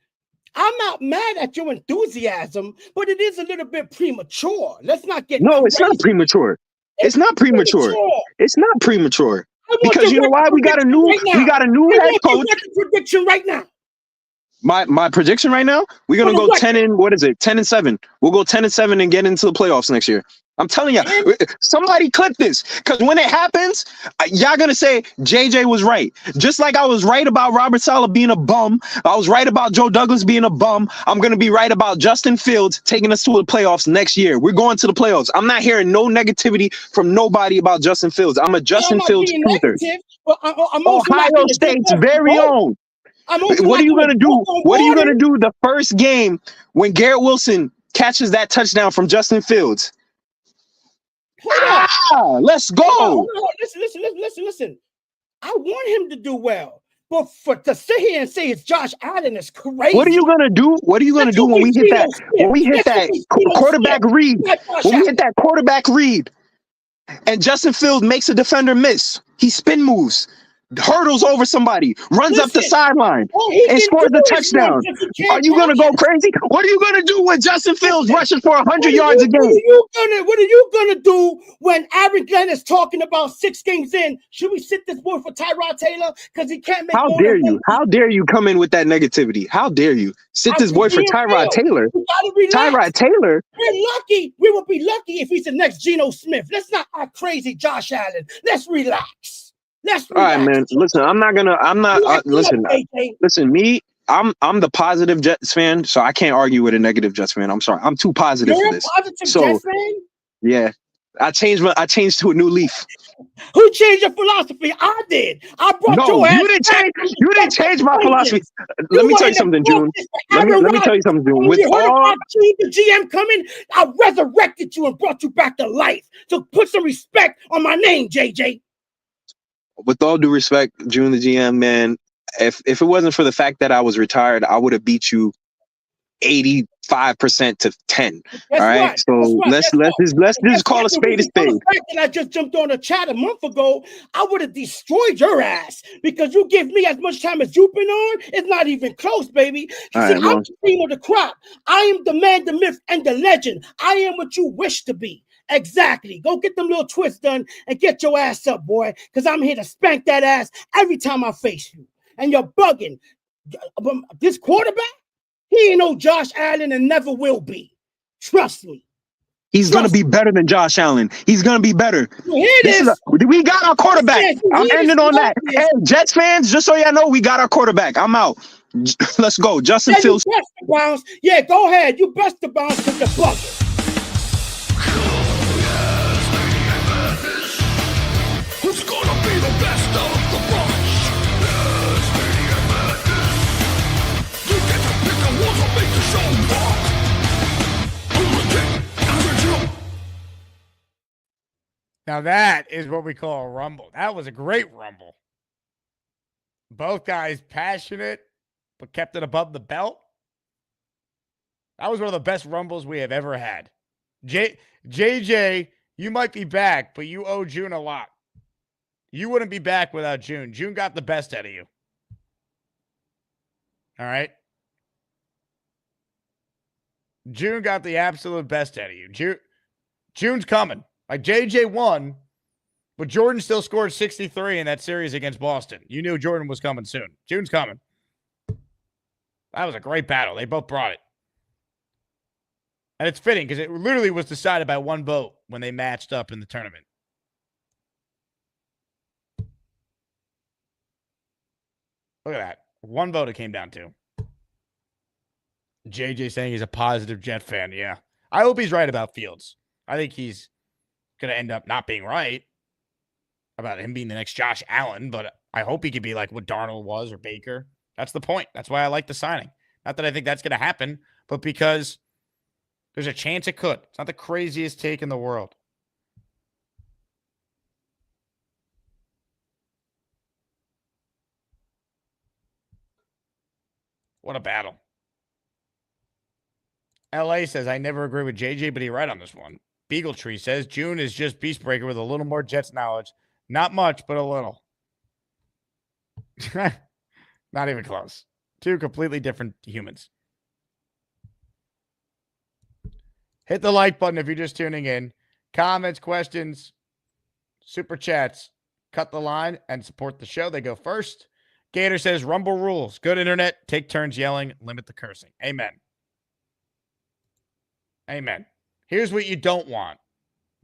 I'm not mad at your enthusiasm, but it is a little bit premature. Let's not get No, it's not premature. It's not premature. It's not premature. Because you know why? We got a new head coach. Prediction right now. My prediction right now, we're gonna go 10-7. We'll go 10-7 and get into the playoffs next year. I'm telling you, somebody clip this, because when it happens, y'all gonna say JJ was right. Just like I was right about Robert Saleh being a bum, I was right about Joe Douglas being a bum. I'm gonna be right about Justin Fields taking us to the playoffs next year. We're going to the playoffs. I'm not hearing no negativity from nobody about Justin Fields. I'm a Justin Fields truther. Ohio State's very own. What are you gonna do? What are you gonna do the first game when Garrett Wilson catches that touchdown from Justin Fields? Let's go. Listen. I want him to do well, but to sit here and say it's Josh Allen is crazy. What are you gonna do? What are you gonna do when we hit that? When we hit that quarterback read? When we hit that quarterback read, and Justin Fields makes a defender miss, he spin moves, hurdles over somebody, runs up the sideline, and scores a touchdown. Are you gonna go crazy? What are you gonna do when Justin Fields rushes for 100 yards a game? What are you gonna do when Aaron Glenn is talking about 6 games in? Should we sit this boy for Tyrod Taylor because he can't make? How dare you? How dare you come in with that negativity? How dare you sit this boy for Tyrod Taylor? Tyrod Taylor. We're lucky. We would be lucky if he's the next Geno Smith. Let's not act crazy, Josh Allen. Let's relax. All right, man. Listen, listen, me, I'm the positive Jets fan, so I can't argue with a negative Jets fan. I'm sorry. I'm too positive for this. Jets fan? Yeah. I changed to a new leaf. Who changed your philosophy? I did. I brought your ass. You didn't change my philosophy. Let me tell you something, June. Let me tell you something, June. With all the GM coming, I resurrected you and brought you back to life. So put some respect on my name, JJ. With all due respect, June the GM, man, if it wasn't for the fact that I was retired, I would have beat you 85% to 10. All right. So let's just call a spade a spade. And I just jumped on a chat a month ago. I would have destroyed your ass because you give me as much time as you've been on. It's not even close, baby. I'm the cream of the crop. I am the man, the myth, and the legend. I am what you wish to be. Exactly. Go get them little twists done and get your ass up, boy, because I'm here to spank that ass every time I face you. And you're bugging. This quarterback, he ain't no Josh Allen and never will be. Trust me. He's going to be better than Josh Allen. He's going to be better. We got our quarterback. I'm ending on that. Hey, Jets fans, just so y'all know, we got our quarterback. I'm out. Let's go. Justin Fields. Yeah, go ahead. You best to bounce because you're bugging. Who's gonna be the best of the bunch? You get to pick the ones that make the show walk. Who's the king? Now that is what we call a rumble. That was a great rumble. Both guys passionate, but kept it above the belt. That was one of the best rumbles we have ever had. JJ, you might be back, but you owe June a lot. You wouldn't be back without June. June got the best out of you. All right? June got the absolute best out of you. June's coming. Like, JJ won, but Jordan still scored 63 in that series against Boston. You knew Jordan was coming soon. June's coming. That was a great battle. They both brought it. And it's fitting because it literally was decided by one vote when they matched up in the tournament. Look at that. One vote it came down to. JJ saying he's a positive Jet fan. Yeah. I hope he's right about Fields. I think he's going to end up not being right about him being the next Josh Allen, but I hope he could be like what Darnold was or Baker. That's the point. That's why I like the signing. Not that I think that's going to happen, but because there's a chance it could. It's not the craziest take in the world. What a battle. LA says, I never agree with JJ, but he's right on this one. Beagle Tree says, June is just Beastbreaker with a little more Jets knowledge. Not much, but a little. Not even close. Two completely different humans. Hit the like button if you're just tuning in. Comments, questions, super chats. Cut the line and support the show. They go first. Gator says, Rumble rules. Good internet. Take turns yelling. Limit the cursing. Amen. Amen. Here's what you don't want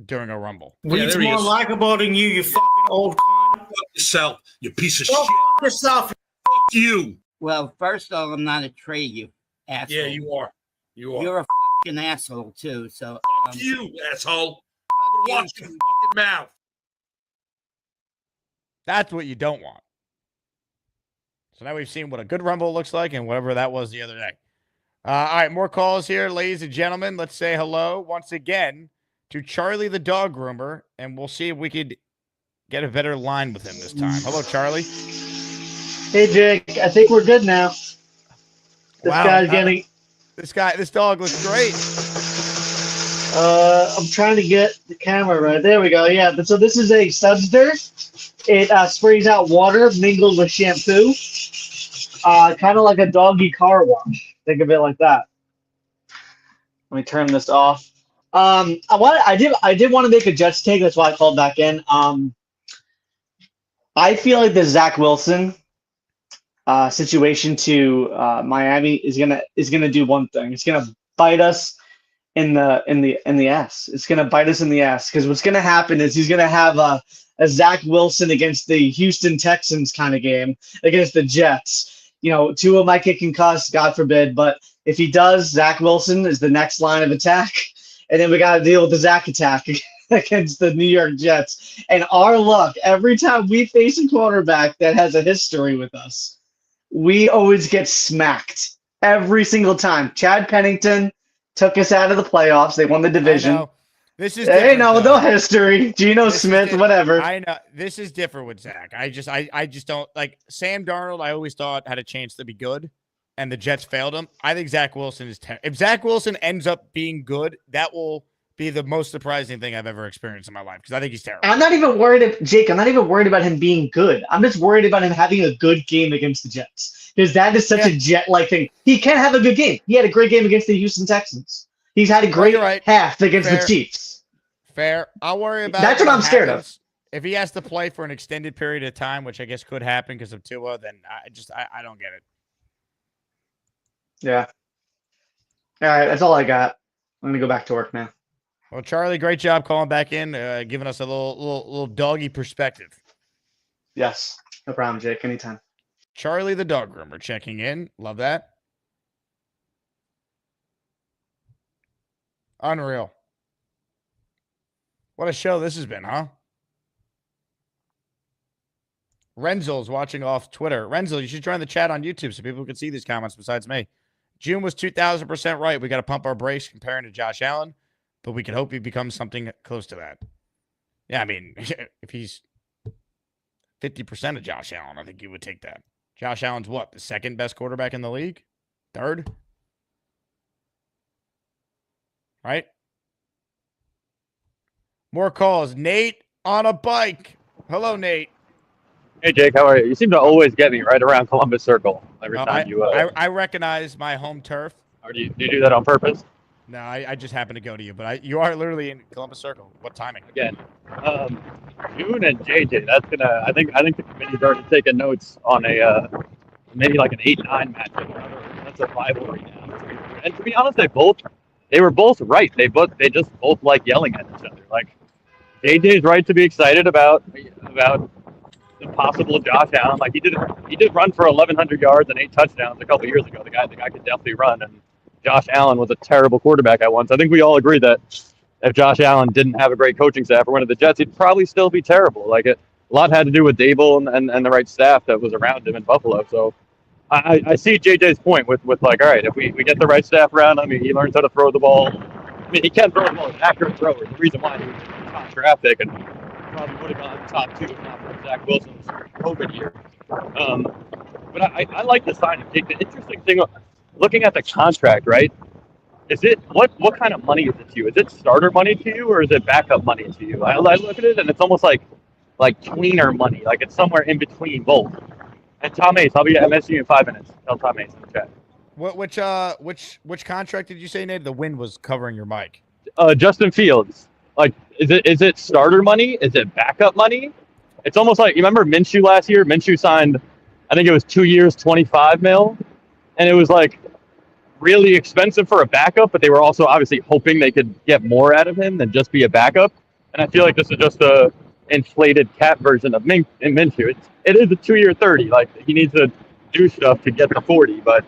during a Rumble. Weed's more likable than you fucking old con. Fuck yourself, you piece of shit. Fuck yourself. Fuck you. Well, first of all, I'm not a trade you asshole. Yeah, you are. You are. You're a fucking asshole too. So Fuck you, asshole. I'm gonna watch your fucking mouth. That's what you don't want. So now we've seen what a good Rumble looks like and whatever that was the other day. All right, more calls here, ladies and gentlemen. Let's say hello once again to Charlie the dog groomer, and we'll see if we could get a better line with him this time. Hello, Charlie. Hey, Jake. I think we're good now. This dog looks great. I'm trying to get the camera right. There we go. Yeah. So this is a Subster. It sprays out water mingled with shampoo. Kind of like a doggy car wash. Think of it like that. Let me turn this off. I did want to make a Jets take. That's why I called back in. I feel like the Zach Wilson situation to Miami is gonna do one thing. It's gonna bite us in the ass. It's gonna bite us in the ass because what's gonna happen is he's gonna have a Zach Wilson against the Houston Texans kind of game against the Jets. You know, Tua might get concussed, God forbid, but if he does, Zach Wilson is the next line of attack, and then we got to deal with the Zach attack against the New York Jets. And our luck, every time we face a quarterback that has a history with us, we always get smacked every single time. Chad Pennington took us out of the playoffs. They won the division. This is no history. Geno Smith, whatever. I know this is different with Zach. I just don't like Sam Darnold. I always thought had a chance to be good, and the Jets failed him. I think Zach Wilson is. If Zach Wilson ends up being good, that will be the most surprising thing I've ever experienced in my life because I think he's terrible. I'm not even worried, Jake. I'm not even worried about him being good. I'm just worried about him having a good game against the Jets because that is such a Jet-like thing. He can have a good game. He had a great game against the Houston Texans. He's had a great half against the Chiefs. Fair. I'll worry about That's what I'm scared of. If he has to play for an extended period of time, which I guess could happen because of Tua, then I don't get it. Yeah. All right, that's all I got. I'm gonna go back to work now. Well, Charlie, great job calling back in, giving us a little doggy perspective. Yes, no problem, Jake. Anytime. Charlie the dog groomer checking in. Love that. Unreal. What a show this has been, huh? Renzel's watching off Twitter. Renzel, you should join the chat on YouTube so people can see these comments besides me. June was 2,000% right. We got to pump our brakes comparing to Josh Allen, but we can hope he becomes something close to that. Yeah, I mean, if he's 50% of Josh Allen, I think you would take that. Josh Allen's what? The second best quarterback in the league? Third? Right? More calls. Nate on a bike. Hello, Nate. Hey, Jake, how are you? You seem to always get me right around Columbus Circle every time I recognize my home turf. Or do you do that on purpose? No, I just happen to go to you, but you are literally in Columbus Circle. What timing? Again, June and JJ. That's gonna. I think the committee's already taken notes on a maybe like an 8-9 matchup. That's a rivalry now. And to be honest, they were both right. They just both like yelling at each other. Like JJ's right to be excited about possible Josh Allen. Like he did run for 1,100 yards and 8 touchdowns a couple years ago. The guy could definitely run. And Josh Allen was a terrible quarterback at once. I think we all agree that if Josh Allen didn't have a great coaching staff or one of the Jets, he'd probably still be terrible. Like a lot had to do with Dable and the right staff that was around him in Buffalo. So I see JJ's point with like, all right, if we get the right staff around him, he learns how to throw the ball. I mean, he can throw the ball. He's an accurate thrower. The reason why he was a top draft pick and probably would have gone top 2 if not for Zach Wilson's COVID year. But I like the signing. The interesting thing, looking at the contract, right? Is it what kind of money is it to you? Is it starter money to you, or is it backup money to you? I look at it and it's almost like tweener money, like it's somewhere in between both. And Tom Ace, I'll be at MSU in 5 minutes. Tell Tom Ace in the chat. Which contract did you say, Nate? The wind was covering your mic. Justin Fields. Like, is it starter money? Is it backup money? It's almost like, you remember Minshew last year? Minshew signed, I think it was 2 years, $25 million, and it was like really expensive for a backup, but they were also obviously hoping they could get more out of him than just be a backup. And I feel like this is just a inflated cap version of Minshew. It is a 2-year 30. Like, he needs to do stuff to get to 40. But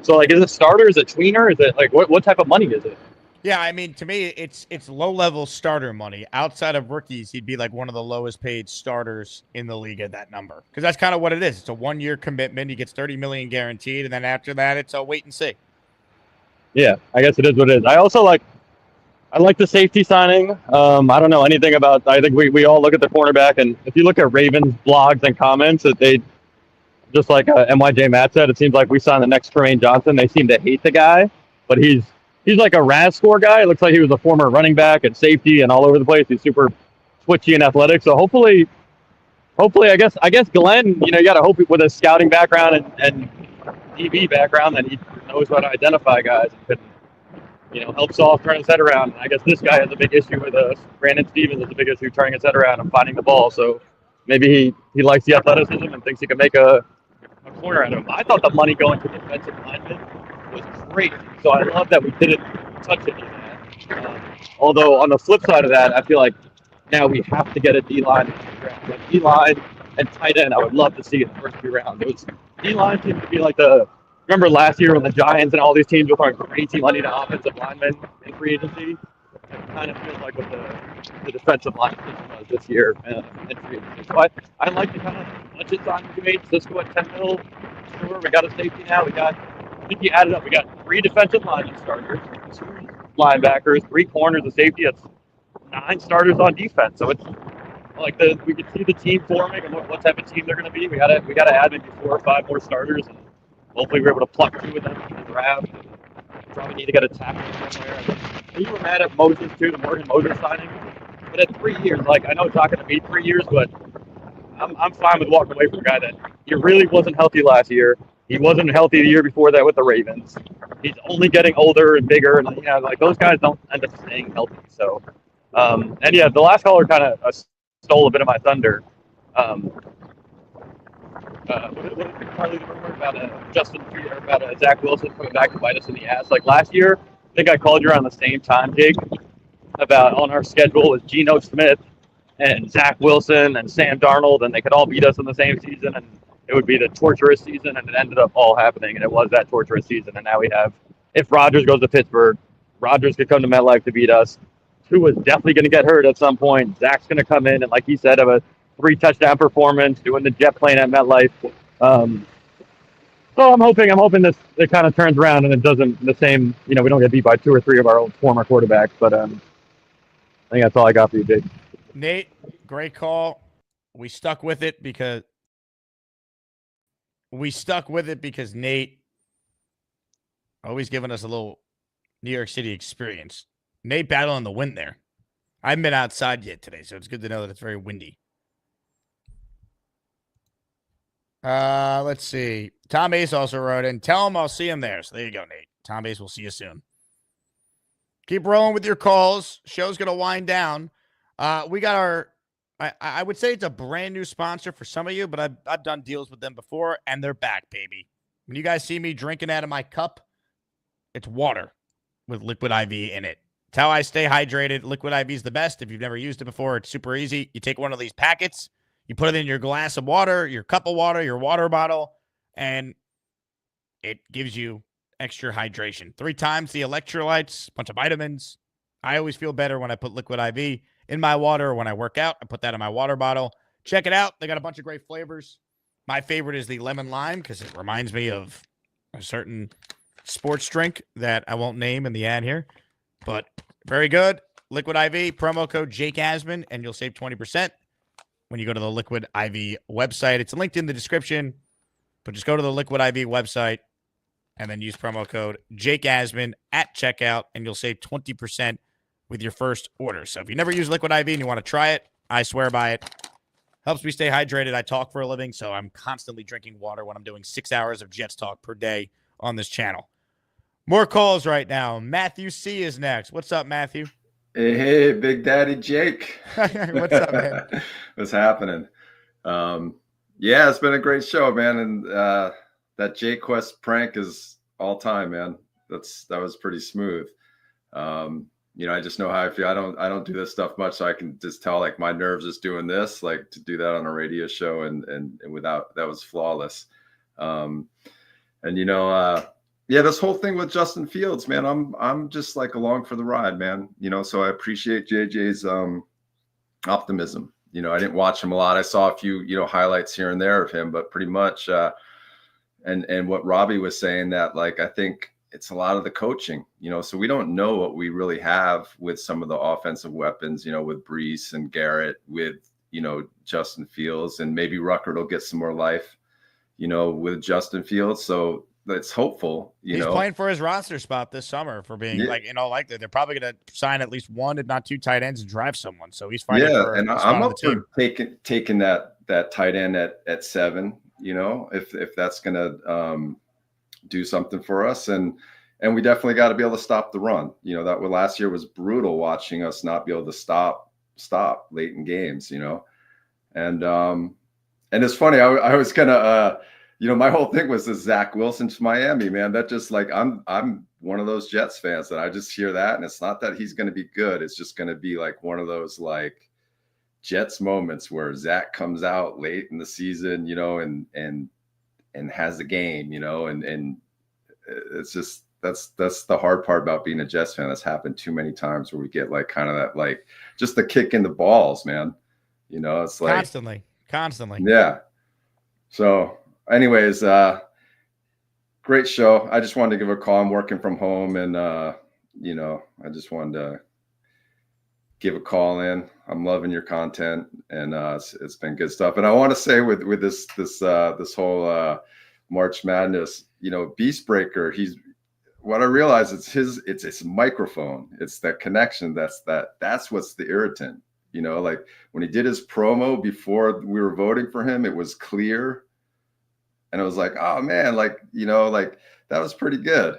so, like, is it starter? Is it tweener? Is it like what type of money is it? Yeah, I mean, to me, it's low-level starter money. Outside of rookies, he'd be like one of the lowest-paid starters in the league at that number. Because that's kind of what it is. It's a 1-year commitment. He gets $30 million guaranteed, and then after that, it's a wait and see. Yeah, I guess it is what it is. I like the safety signing. I don't know anything about. I think we all look at the cornerback, and if you look at Ravens blogs and comments, that they just like MYJ Matt said, it seems like we signed the next Tremaine Johnson. They seem to hate the guy, but he's like a RAS score guy. It looks like he was a former running back and safety and all over the place. He's super twitchy and athletic. So hopefully, I guess Glenn, you got to hope with his scouting background and DB background that he knows how to identify guys and can, help solve, turn his head around. And I guess this guy has a big issue with Brandon Stevens has a big issue turning his head around and finding the ball. So maybe he likes the athleticism and thinks he can make a corner out of him. I thought the money going to defensive linemen was great. So I love that we didn't touch any of that. Although on the flip side of that, I feel like now we have to get a D-line. Like D-line and tight end, I would love to see in the first 3 rounds. It was D-line seems to be like remember last year when the Giants and all these teams were throwing crazy money to offensive linemen in free agency? It kind of feels like what the defensive line was this year in free agency. So I like the kind of budget signings we made. Cisco at $10 million. Sure, we got a safety now. I think you added up. We got 3 defensive linemen starters, 2 linebackers, 3 corners, a safety. That's 9 starters on defense. So it's like we can see the team forming and what type of team they're going to be. We got to add maybe 4 or 5 more starters, and hopefully we're able to pluck 2 of them in the draft. Probably need to get a tackle somewhere. And you were mad at Moses too, the Morgan Moses signing. But at 3 years, like I know it's not going to be 3 years, but I'm fine with walking away from a guy that he really wasn't healthy last year. He wasn't healthy the year before that with the Ravens. He's only getting older and bigger, and like those guys don't end up staying healthy. So, and yeah, the last caller kind of stole a bit of my thunder. What did Carly the rumor about Zach Wilson coming back to bite us in the ass? Like last year, I think I called you around the same time, Jake, about on our schedule with Geno Smith and Zach Wilson and Sam Darnold, and they could all beat us in the same season, and it would be the torturous season, and it ended up all happening, and it was that torturous season. And now we have, if Rodgers goes to Pittsburgh, Rodgers could come to MetLife to beat us. Tua's definitely going to get hurt at some point. Zach's going to come in and, like he said, have a 3-touchdown performance, doing the jet plane at MetLife. So I'm hoping this it kind of turns around and it doesn't the same. We don't get beat by 2 or 3 of our old former quarterbacks. But I think that's all I got for you, Jake. Nate, great call. We stuck with it because Nate always giving us a little New York City experience. Nate battling the wind there. I haven't been outside yet today, so it's good to know that it's very windy. Let's see. Tom Ace also wrote in, tell him I'll see him there. So there you go, Nate. Tom Ace, we'll see you soon. Keep rolling with your calls. Show's going to wind down. We got our, I would say it's a brand new sponsor for some of you, but I've done deals with them before, and they're back, baby. When you guys see me drinking out of my cup, it's water with Liquid IV in it. It's how I stay hydrated. Liquid IV is the best. If you've never used it before, it's super easy. You take one of these packets, You put it in your glass of water, your cup of water, your water bottle, and it gives you extra hydration. 3 times the electrolytes, a bunch of vitamins. I always feel better when I put Liquid IV in my water or when I work out. I put that in my water bottle. Check it out. They got a bunch of great flavors. My favorite is the lemon lime because it reminds me of a certain sports drink that I won't name in the ad here. But very good. Liquid IV, promo code Jake Asman, and you'll save 20% when you go to the Liquid IV website. It's linked in the description, but just go to the Liquid IV website and then use promo code Jake Asman at checkout, and you'll save 20% with your first order. So if you never use Liquid IV and you want to try it, I swear by it. Helps me stay hydrated. I talk for a living, so I'm constantly drinking water when I'm doing 6 hours of Jets talk per day on this channel. More calls right now. Matthew C is next. What's up, Matthew? Hey, Big Daddy Jake. What's up, man? What's happening? Yeah, it's been a great show, man. And that Jake Quest prank is all time, man. That was pretty smooth. I just know how I feel. I don't do this stuff much, so I can just tell like my nerves just doing this, like to do that on a radio show and without, that was flawless. Yeah, this whole thing with Justin Fields, man, I'm just like along for the ride, man. So I appreciate JJ's optimism. I didn't watch him a lot. I saw a few, highlights here and there of him, but pretty much and what Robby was saying, that like I think it's a lot of the coaching, so we don't know what we really have with some of the offensive weapons, with Brees and Garrett, with Justin Fields, and maybe Ruckert will get some more life, with Justin Fields. So it's hopeful, He's playing for his roster spot this summer for being they're probably going to sign at least 1, if not 2 tight ends and drive someone. So he's fighting for and a spot I'm on up the team. for taking that tight end at 7, if that's going to do something for us. And we definitely got to be able to stop the run. That last year was brutal watching us not be able to stop late in games, and it's funny. I was kind of, my whole thing was this Zach Wilson to Miami, man. That just like, I'm one of those Jets fans that I just hear that. And it's not that he's going to be good. It's just going to be like one of those like Jets moments where Zach comes out late in the season, and has a game, and it's just, that's the hard part about being a Jets fan. That's happened too many times where we get like kind of that, like just the kick in the balls, man. It's like constantly. Yeah. So anyways, great show. I just wanted to give a call. I'm working from home, and I just wanted to give a call in. I'm loving your content, and it's been good stuff. And I want to say with this whole March Madness, Beast Breaker, what I realize it's his microphone. It's that connection. That's what's the irritant. Like when he did his promo before we were voting for him, it was clear. And it was like, oh man, like that was pretty good.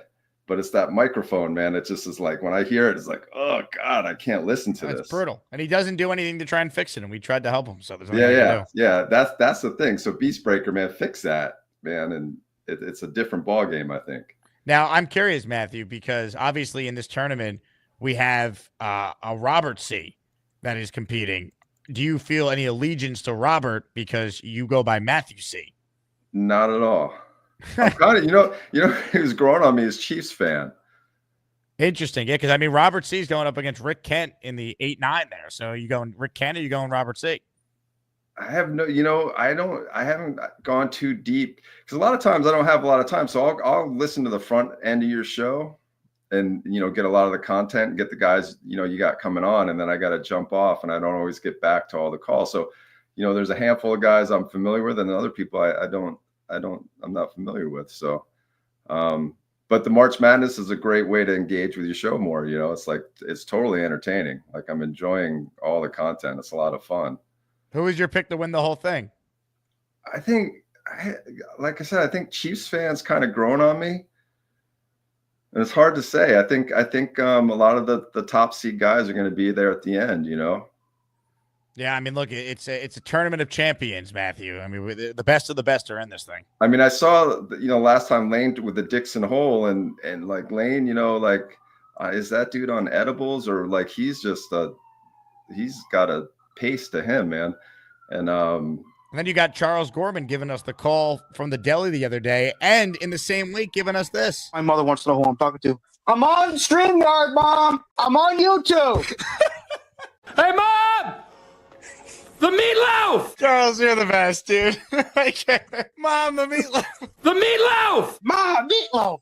But it's that microphone, man. It just is like, when I hear it, it's like, oh God, I can't listen to this. It's brutal. And he doesn't do anything to try and fix it. And we tried to help him. So there's nothing yeah. That's the thing. So Beast Breaker, man, fix that, man. And it's a different ball game, I think. Now I'm curious, Matthew, because obviously in this tournament we have a Robert C that is competing. Do you feel any allegiance to Robert because you go by Matthew C? Not at all. I'm kind of, he was growing on me as Chiefs fan. Interesting. Yeah, because I mean, Robert C is going up against Rick Kent in the 8-9 there. So are you going Rick Kent or are you going Robert C? I have I haven't gone too deep because a lot of times I don't have a lot of time. So I'll listen to the front end of your show and, get a lot of the content and get the guys, you got coming on, and then I got to jump off and I don't always get back to all the calls. So, there's a handful of guys I'm familiar with and other people I'm not familiar with. So, but the March Madness is a great way to engage with your show more. It's like, it's totally entertaining. Like I'm enjoying all the content. It's a lot of fun. Who was your pick to win the whole thing? I think, like I said, I think Chiefs fans kind of grown on me. And it's hard to say. I think a lot of the top seed guys are going to be there at the end, Yeah, I mean, look, it's a tournament of champions, Matthew. I mean, the best of the best are in this thing. I mean, I saw, last time Lane with the Dixon hole and like Lane, is that dude on edibles or like he's got a pace to him, man. And And then you got Charles Gorman giving us the call from the deli the other day, and in the same week giving us this. My mother wants to know who I'm talking to. I'm on StreamYard, Mom. I'm on YouTube. Hey, Mom! The meatloaf! Charles, you're the best, dude. Mom, the meatloaf. The meatloaf! Mom, meatloaf.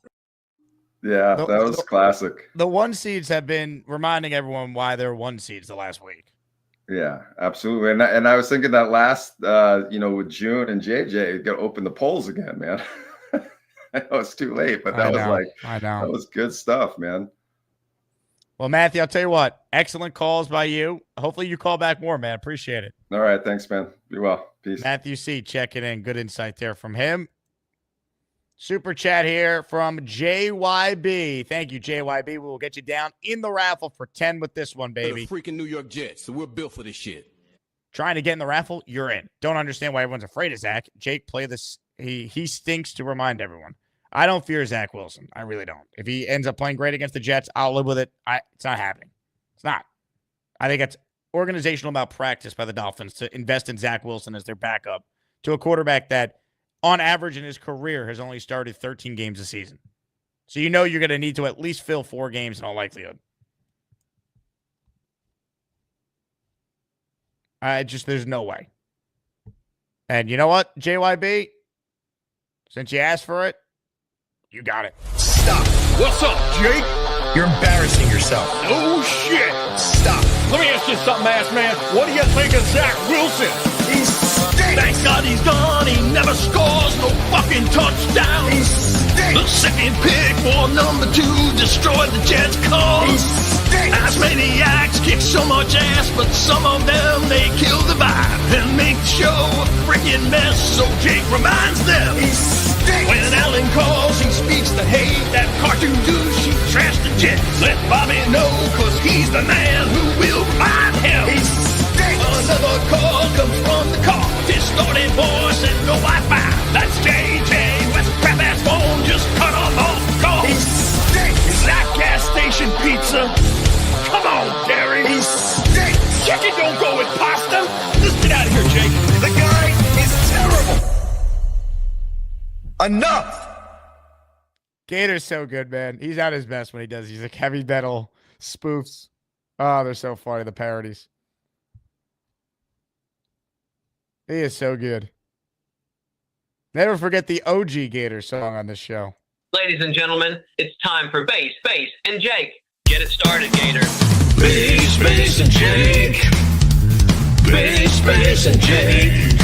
yeah, that was classic. The one seeds have been reminding everyone why they're one seeds the last week. Yeah, absolutely. And I was thinking that last, with June and JJ, got to open the polls again, man. I know it's too late, but that was good stuff, man. Well, Matthew, I'll tell you what, excellent calls by you. Hopefully you call back more, man. Appreciate it. All right. Thanks, man. Be well. Peace. Matthew C. checking in. Good insight there from him. Super chat here from JYB. Thank you, JYB. We will get you down in the raffle for 10 with this one, baby. The freaking New York Jets, so we're built for this shit. Trying to get in the raffle, you're in. Don't understand why everyone's afraid of Zach. Jake, play this. He stinks to remind everyone. I don't fear Zach Wilson. I really don't. If he ends up playing great against the Jets, I'll live with it. It's not happening. It's not. I think it's organizational malpractice by the Dolphins to invest in Zach Wilson as their backup to a quarterback that, on average in his career, has only started 13 games a season. So you know you're going to need to at least fill 4 games in all likelihood. There's no way. And you know what, JYB? Since you asked for it, you got it. Stop. What's up, Jake? You're embarrassing yourself. Oh, shit. Stop. Let me ask you something, ass man. What do you think of Zach Wilson? He stinks. Thank God he's gone. He never scores no fucking touchdown. He stinks. The second pick for number 2 destroyed the Jets' cause. He stinks. As maniacs kick so much ass, but some of them, they kill the vibe and make the show a freaking mess. So Jake reminds them. He stinks. When Allen calls, he speaks the hate. That cartoon douche, he trashed the Jets. Let Bobby know, cause he's the man who will remind him. He stinks. Another call comes from the car. Distorted voice and no Wi-Fi. That's JJ with crap-ass phone just cut off all the calls. He stinks. Is that gas station pizza? Come on, Gary. He stinks. Chicken don't go with pasta. Let's get out of here, Jake. The guy is terrible. Enough. Gator's so good, man. He's at his best when he does these like heavy metal spoofs. Oh, they're so funny, the parodies. He is so good. Never forget the OG Gator song on this show. Ladies and gentlemen, it's time for Bass, and Jake. Get it started, Gator. Bass, and Jake. Bass, and Jake.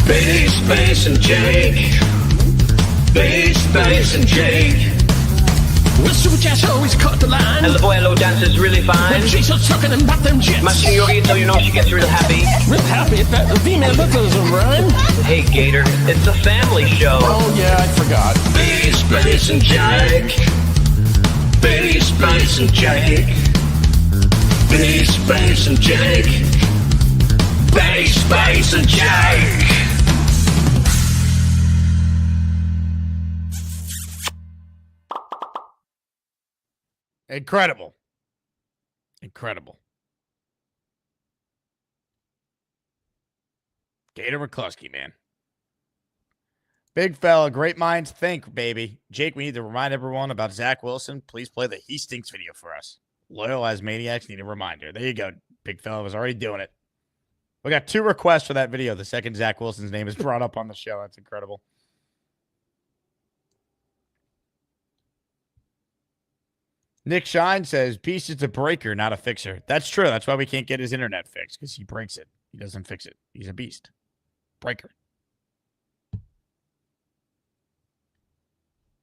Bass, and Jake. Bass, and Jake. Well, Super Chat's always cut the line. El Abuelo dances really fine. When she's chucking and about them jets. My señorita, you know she gets real happy. Real happy if that female look doesn't rhyme. Hey, Gator, it's a family show. Oh, yeah, I forgot. Bass, and Jake. Bass, and Jake. Bass, and Jake. Bass, and Jake. Incredible. Incredible. Gator McCluskey, man. Big fella, great minds think, baby. Jake, we need to remind everyone about Zach Wilson. Please play the He Stinks video for us. Loyal as maniacs need a reminder. There you go. Big fella was already doing it. We got 2 requests for that video. The second Zach Wilson's name is brought up on the show. That's incredible. Nick Shine says, Peace is a breaker, not a fixer. That's true. That's why we can't get his internet fixed, because he breaks it. He doesn't fix it. He's a beast. Breaker.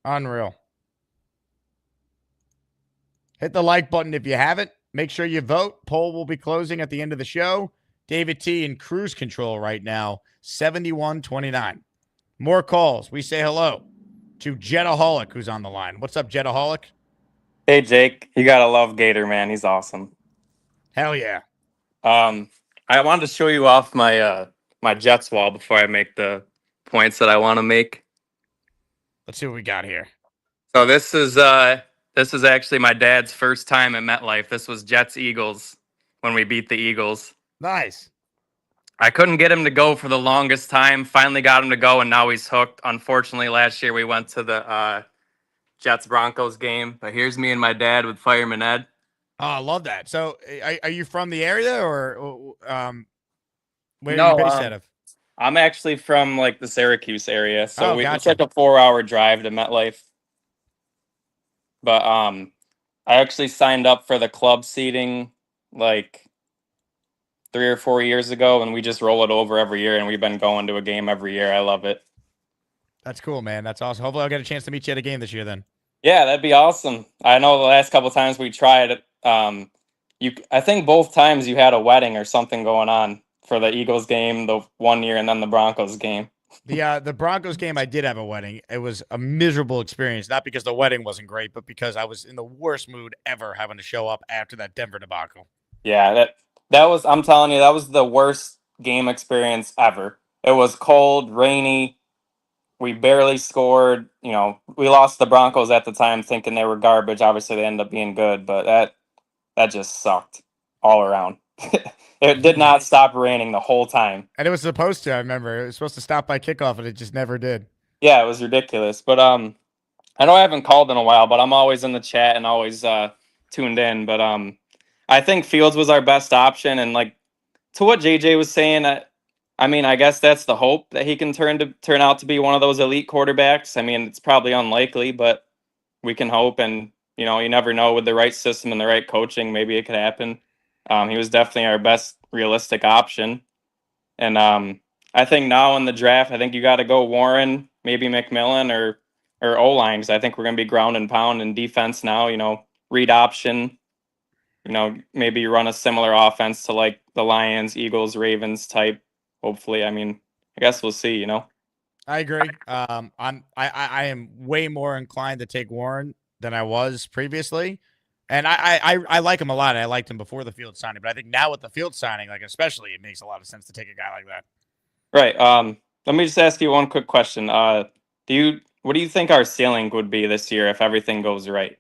Unreal. Hit the like button if you haven't. Make sure you vote. Poll will be closing at the end of the show. David T in cruise control right now, 71-29. More calls. We say hello to Jetaholic, who's on the line. What's up, Jetaholic? Hey, Jake. You gotta love Gator, man. He's awesome. Hell yeah. I wanted to show you off my my Jets wall before I make the points that I want to make. Let's see what we got here. So this is actually my dad's first time at MetLife. This was Jets Eagles when we beat the Eagles. Nice. I couldn't get him to go for the longest time. Finally got him to go, and now he's hooked. Unfortunately, last year we went to the Jets Broncos game, but here's me and my dad with Fireman Ed. Oh, I love that. So, are you from the area, or where are No, you based out of? I'm actually from like the Syracuse area, so Oh, it's gotcha. like a 4-hour drive to MetLife. But I actually signed up for the club seating like 3 or 4 years ago, and we just roll it over every year, and we've been going to a game every year. I love it. That's cool, man. That's awesome. Hopefully, I'll get a chance to meet you at a game this year then. Yeah, that'd be awesome. I know the last couple times we tried it, I think both times you had a wedding or something going on for the Eagles game, the one year, and then the Broncos game. The Broncos game, I did have a wedding. It was a miserable experience, not because the wedding wasn't great, but because I was in the worst mood ever having to show up after that Denver debacle. Yeah, that was, I'm telling you, that was the worst game experience ever. It was cold, rainy. We barely scored. You know, we lost the Broncos at the time thinking they were garbage. Obviously, they ended up being good, but that just sucked all around. It did not stop raining the whole time. And it was supposed to, I remember. It was supposed to stop by kickoff, and it just never did. Yeah, it was ridiculous. But I know I haven't called in a while, but I'm always in the chat and always tuned in. But I think Fields was our best option, and like to what JJ was saying, I mean, I guess that's the hope that he can turn out to be one of those elite quarterbacks. I mean, it's probably unlikely, but we can hope. And you know, you never know with the right system and the right coaching, maybe it could happen. He was definitely our best realistic option. And I think now in the draft, I think you got to go Warren, maybe McMillan or O-line, because I think we're going to be ground and pound in defense now. You know, read option. You know, maybe run a similar offense to like the Lions, Eagles, Ravens type. Hopefully, I mean, I guess we'll see. You know, I agree. I am way more inclined to take Warren than I was previously. And I like him a lot. I liked him before the Field signing, but I think now with the Field signing, like especially, it makes a lot of sense to take a guy like that. right? Let me just ask you one quick question. What do you think our ceiling would be this year if everything goes right?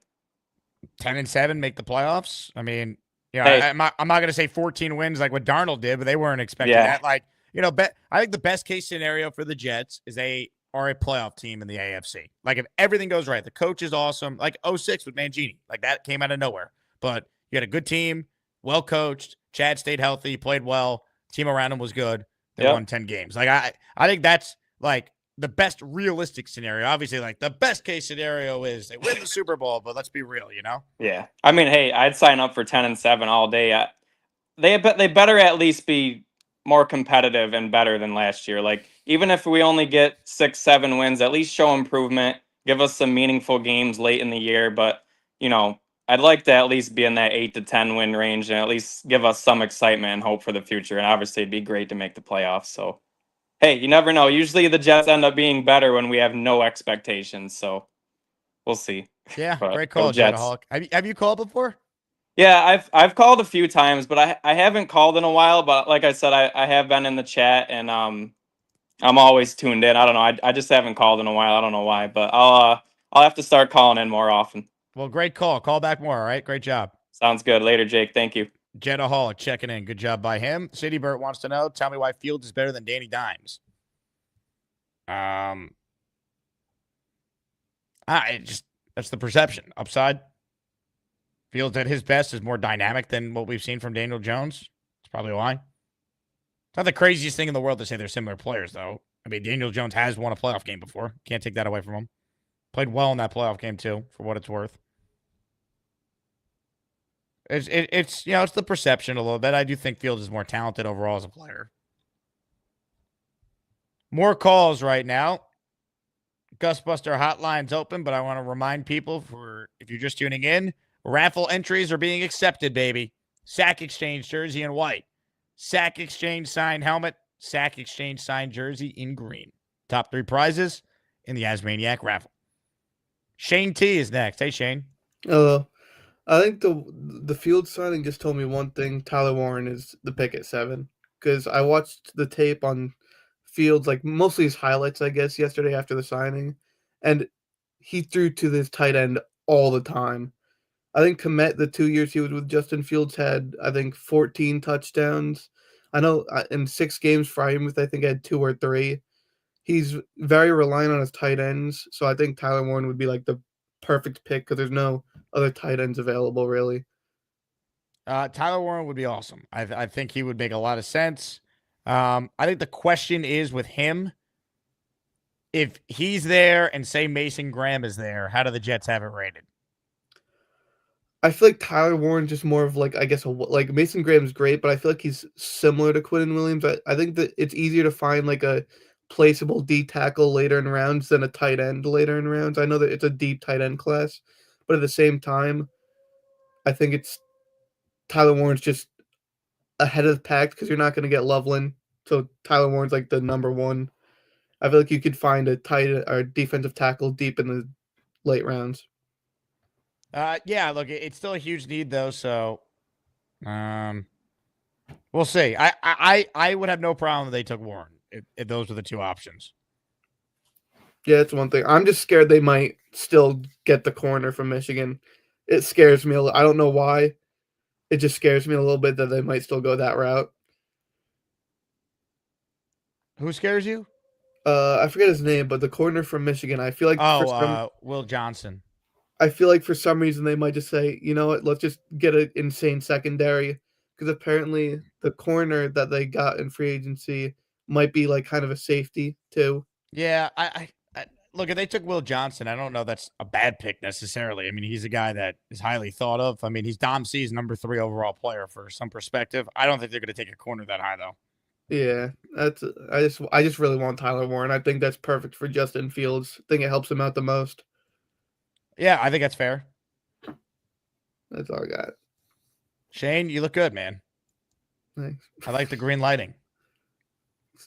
10-7, make the playoffs. I mean, yeah, Hey. I'm not going to say 14 wins like what Darnold did, but they weren't expecting Yeah. that. Like, you know, I think the best case scenario for the Jets is they are a playoff team in the AFC. Like, if everything goes right, the coach is awesome. Like 06 with Mangini, like that came out of nowhere. But you had a good team, well coached. Chad stayed healthy, played well. Team around him was good. They Yep. won 10 games. Like I think that's like the best realistic scenario. Obviously, like the best case scenario is they win the Super Bowl, but let's be real, you know? Yeah, I mean, hey, I'd sign up for 10-7 all day. They better at least be more competitive and better than last year. Like, even if we only get 6-7 wins, at least show improvement. Give us some meaningful games late in the year. But you know, I'd like to at least be in that 8-10 win range and at least give us some excitement and hope for the future. And obviously, it'd be great to make the playoffs. So, hey, you never know. Usually, the Jets end up being better when we have no expectations. So, we'll see. Yeah, But great go call, Jets. Jedaholic. Have you called before? Yeah, I've called a few times, but I haven't called in a while. But like I said, I have been in the chat, and I'm always tuned in. I don't know. I just haven't called in a while. I don't know why, but I'll have to start calling in more often. Well, great call. Call back more. All right, great job. Sounds good. Later, Jake. Thank you. Jedaholic checking in. Good job by him. City Bert wants to know, tell me why Fields is better than Danny Dimes. That's the perception. Upside. Fields at his best is more dynamic than what we've seen from Daniel Jones. That's probably why. It's not the craziest thing in the world to say they're similar players, though. I mean, Daniel Jones has won a playoff game before. Can't take that away from him. Played well in that playoff game, too, for what it's worth. It's you know, it's the perception a little bit. I do think Fields is more talented overall as a player. More calls right now. Gusbuster hotline's open, but I want to remind people if you're just tuning in, raffle entries are being accepted, baby. Sack Exchange jersey in white. Sack Exchange signed helmet. Sack Exchange signed jersey in green. Top 3 prizes in the Asmaniac raffle. Shane T is next. Hey, Shane. I think the Field signing just told me one thing. Tyler Warren is the pick at 7. Because I watched the tape on Fields, like mostly his highlights, I guess, yesterday after the signing. And he threw to this tight end all the time. I think Komet, the 2 years he was with Justin Fields, had, I think, 14 touchdowns I know in 6 games, Frymouth, I think, had 2 or 3. He's very reliant on his tight ends, so I think Tyler Warren would be like the perfect pick because there's no other tight ends available, really. Tyler Warren would be awesome. I think he would make a lot of sense. I think the question is with him, if he's there and say Mason Graham is there, how do the Jets have it rated? I feel like Tyler Warren's just more of like, I guess, like Mason Graham's great, but I feel like he's similar to Quinnen Williams. I think that it's easier to find like a placeable D tackle later in rounds than a tight end later in rounds. I know that it's a deep tight end class, but at the same time, I think it's Tyler Warren's just ahead of the pack because you're not going to get Loveland. So Tyler Warren's like the number one. I feel like you could find a tight or defensive tackle deep in the late rounds. Yeah, look, it's still a huge need though, so we'll see. I would have no problem if they took Warren if those were the 2 options. Yeah, that's one thing. I'm just scared they might still get the corner from Michigan. It scares me a little. I don't know why. It just scares me a little bit that they might still go that route. Who scares you? I forget his name, but the corner from Michigan. I feel like Will Johnson. I feel like for some reason they might just say, you know what, let's just get an insane secondary because apparently the corner that they got in free agency might be like kind of a safety too. Yeah, I look, if they took Will Johnson, I don't know that's a bad pick necessarily. I mean, he's a guy that is highly thought of. I mean, he's Dom C's number 3 overall player for some perspective. I don't think they're going to take a corner that high though. Yeah, I just really want Tyler Warren. I think that's perfect for Justin Fields. I think it helps him out the most. Yeah, I think that's fair. That's all I got. Shane, you look good, man. Thanks. I like the green lighting.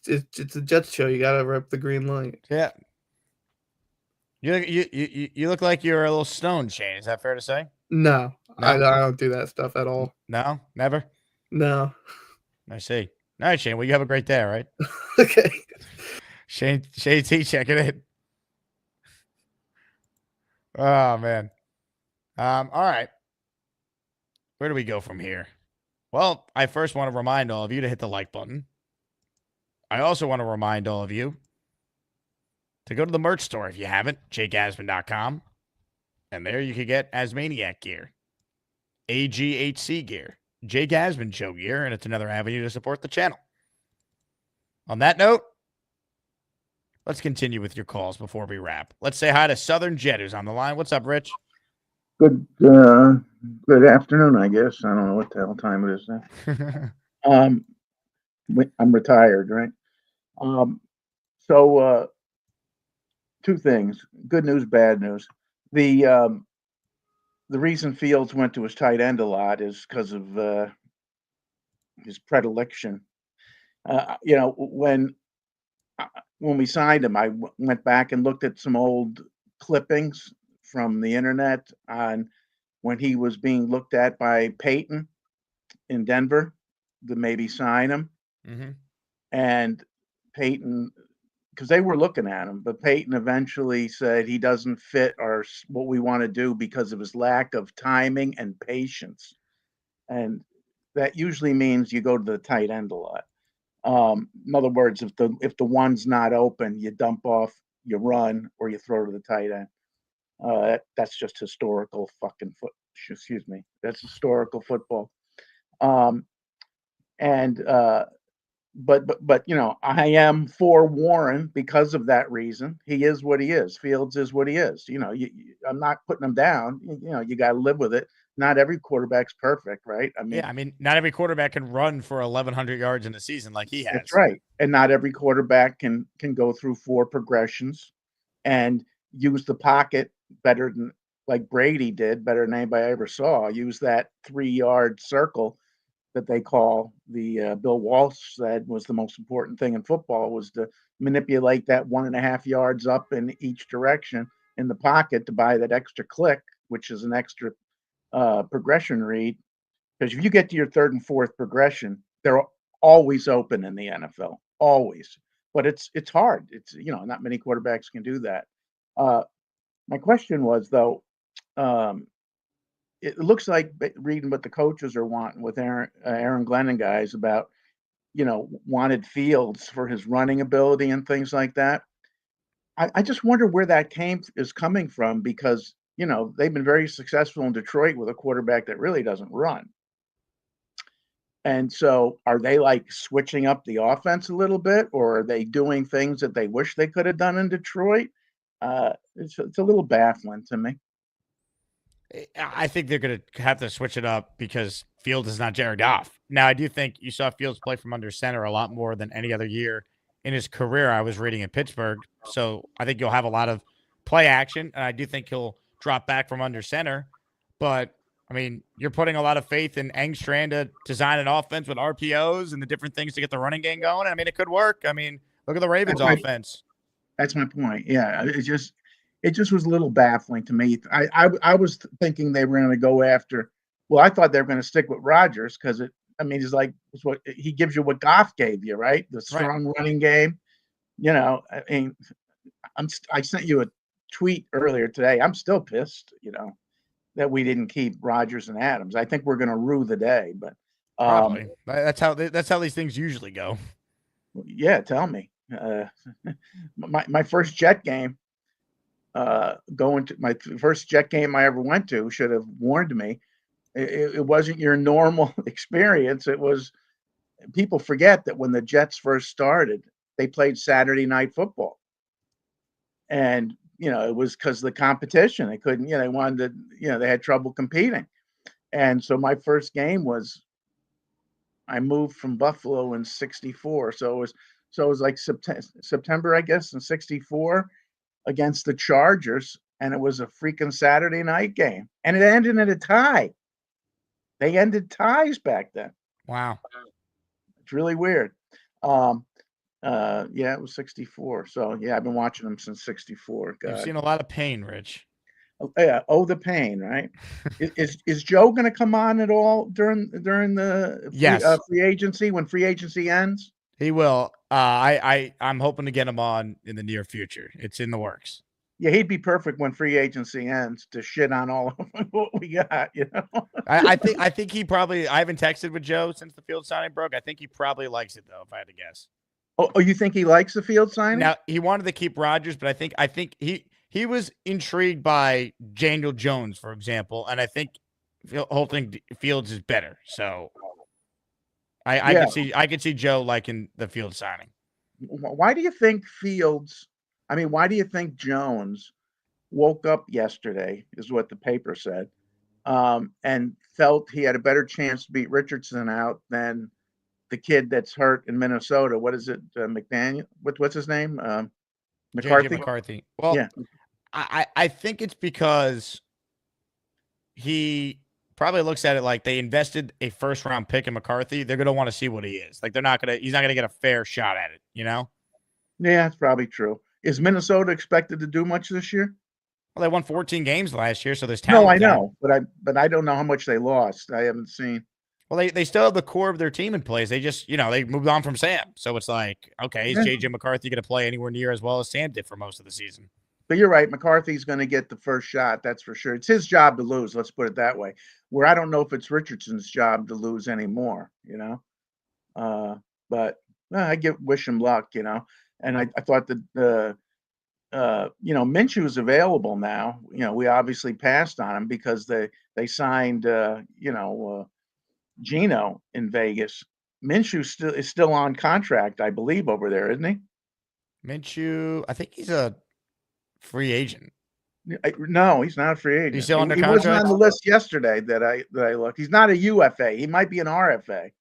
It's a Jets show. You gotta rep the green light. Yeah. You look like you're a little stoned, Shane. Is that fair to say? No, No? I don't do that stuff at all. No, never. No. I see. All right, Shane. Well, you have a great day. All right. Okay. Shane T, checking in. Oh man. All right. Where do we go from here? Well, I first want to remind all of you to hit the like button. I also want to remind all of you to go to the merch store if you haven't, jakeasman.com. And there you can get Asmaniac gear, AGHC gear, Jake Asman Show gear, and it's another avenue to support the channel. On that note, let's continue with your calls before we wrap. Let's say hi to Southern Jet, who's on the line. What's up, Rich? Good afternoon, I guess. I don't know what the hell time it is now. I'm retired, right? So 2 things: good news, bad news. The reason Fields went to his tight end a lot is because of his predilection. When we signed him, I went back and looked at some old clippings from the internet on when he was being looked at by Peyton in Denver to maybe sign him. Mm-hmm. And Peyton, because they were looking at him, but Peyton eventually said he doesn't fit what we want to do because of his lack of timing and patience. And that usually means you go to the tight end a lot. In other words, if the one's not open, you dump off, you run, or you throw to the tight end. That's just historical That's historical football. But I am for Warren because of that reason. He is what he is. Fields is what he is. I'm not putting him down. You got to live with it. Not every quarterback's perfect, right? I mean, not every quarterback can run for 1,100 yards in a season like he has. That's right. And not every quarterback can go through 4 progressions and use the pocket better than like Brady did, better than anybody I ever saw. Use that 3-yard circle that they call the Bill Walsh said was the most important thing in football, was to manipulate that 1.5 yards up in each direction in the pocket to buy that extra click, which is an extra progression read. Because if you get to your 3rd and 4th progression, they're always open in the NFL, always. But it's hard. It's not many quarterbacks can do that. My question was though, it looks like reading what the coaches are wanting with Aaron Glenn and guys about wanted Fields for his running ability and things like that. I just wonder where that is coming from because, they've been very successful in Detroit with a quarterback that really doesn't run. And so are they like switching up the offense a little bit, or are they doing things that they wish they could have done in Detroit? It's a little baffling to me. I think they're going to have to switch it up because Fields is not Jared Goff. Now, I do think you saw Fields play from under center a lot more than any other year in his career. I was reading in Pittsburgh. So I think you'll have a lot of play action, and I do think he'll drop back from under center. But, I mean, you're putting a lot of faith in Engstrand to design an offense with RPOs and the different things to get the running game going. I mean, it could work. I mean, look at the Ravens offense. That's my point. Yeah, it just was a little baffling to me. I was thinking they were going to go after. Well, I thought they were going to stick with Rodgers because it's like what he gives you what Goff gave you, right? The strong running game. I mean, I sent you a tweet earlier today. I'm still pissed, that we didn't keep Rodgers and Adams. I think we're going to rue the day, but probably that's how these things usually go. Yeah, tell me. My first Jet game. Going to my first Jet game I ever went to should have warned me. It wasn't your normal experience. It was, people forget that when the Jets first started, they played Saturday night football. And, it was because of the competition. They couldn't, they wanted to, they had trouble competing. And so my first game I moved from Buffalo in 64. So it was like September, I guess, in 64. Against the Chargers, and it was a freaking Saturday night game, and it ended in a tie. They ended ties back then. Wow, it's really weird. Yeah, it was 64. So yeah, I've been watching them since 64. God. You've seen a lot of pain, Rich. Yeah, the pain, right? is Joe going to come on at all during the free agency when free agency ends? He will. I'm hoping to get him on in the near future. It's in the works. Yeah, he'd be perfect when free agency ends to shit on all of what we got. I think he probably. I haven't texted with Joe since the Field signing broke. I think he probably likes it though, if I had to guess. Oh, you think he likes the Field signing? Now he wanted to keep Rodgers, but I think he was intrigued by Daniel Jones, for example, and I think the whole thing Fields is better. So. I could see Joe liking the Fields signing. Why do you think why do you think Jones woke up yesterday, is what the paper said, and felt he had a better chance to beat Richardson out than the kid that's hurt in Minnesota? What is it, McDaniel? What's his name? McCarthy? McCarthy. Well, yeah. I think it's because he probably looks at it like they invested a first-round pick in McCarthy. They're going to want to see what he is. Like he's not going to get a fair shot at it, Yeah, that's probably true. Is Minnesota expected to do much this year? Well, they won 14 games last year, so there's talent. No, I know, but I don't know how much they lost. I haven't seen. Well, they still have the core of their team in place. They just, they moved on from Sam. So it's like, okay, is JJ McCarthy going to play anywhere near as well as Sam did for most of the season? But you're right. McCarthy's going to get the first shot. That's for sure. It's his job to lose. Let's put it that way. Where I don't know if it's Richardson's job to lose anymore, but I wish him luck, and I thought that, Minshew's available now. We obviously passed on him because they signed, Geno in Vegas. Minshew is still on contract, I believe, over there, isn't he? Minshew, I think he's a free agent. No, he's not a free agent. He's still under contract? He wasn't on the list yesterday that I looked. He's not a UFA. He might be an RFA.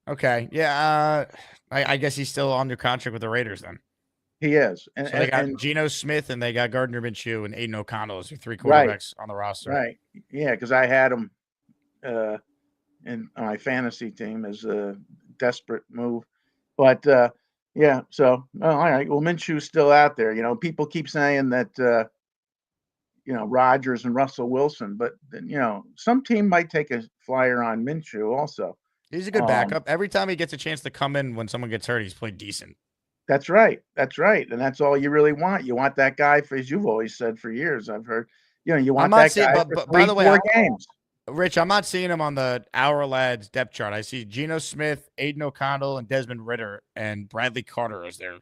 Okay. Yeah. I guess he's still under contract with the Raiders then. He is. So they got Geno Smith and they got Gardner Minshew and Aiden O'Connell as your three quarterbacks on the roster. Right. Yeah, because I had him in my fantasy team as a desperate move. But yeah, so all right. Well, Minshew's still out there. People keep saying that Rodgers and Russell Wilson, but some team might take a flyer on Minshew also. He's a good backup. Every time he gets a chance to come in when someone gets hurt, he's played decent. That's right. And that's all you really want. You want that guy, as you've always said for years. I've heard, you want that guy for 3-4 games. Rich, I'm not seeing him on the Our Lads depth chart. I see Geno Smith, Aiden O'Connell, and Desmond Ritter, and Bradley Carter as their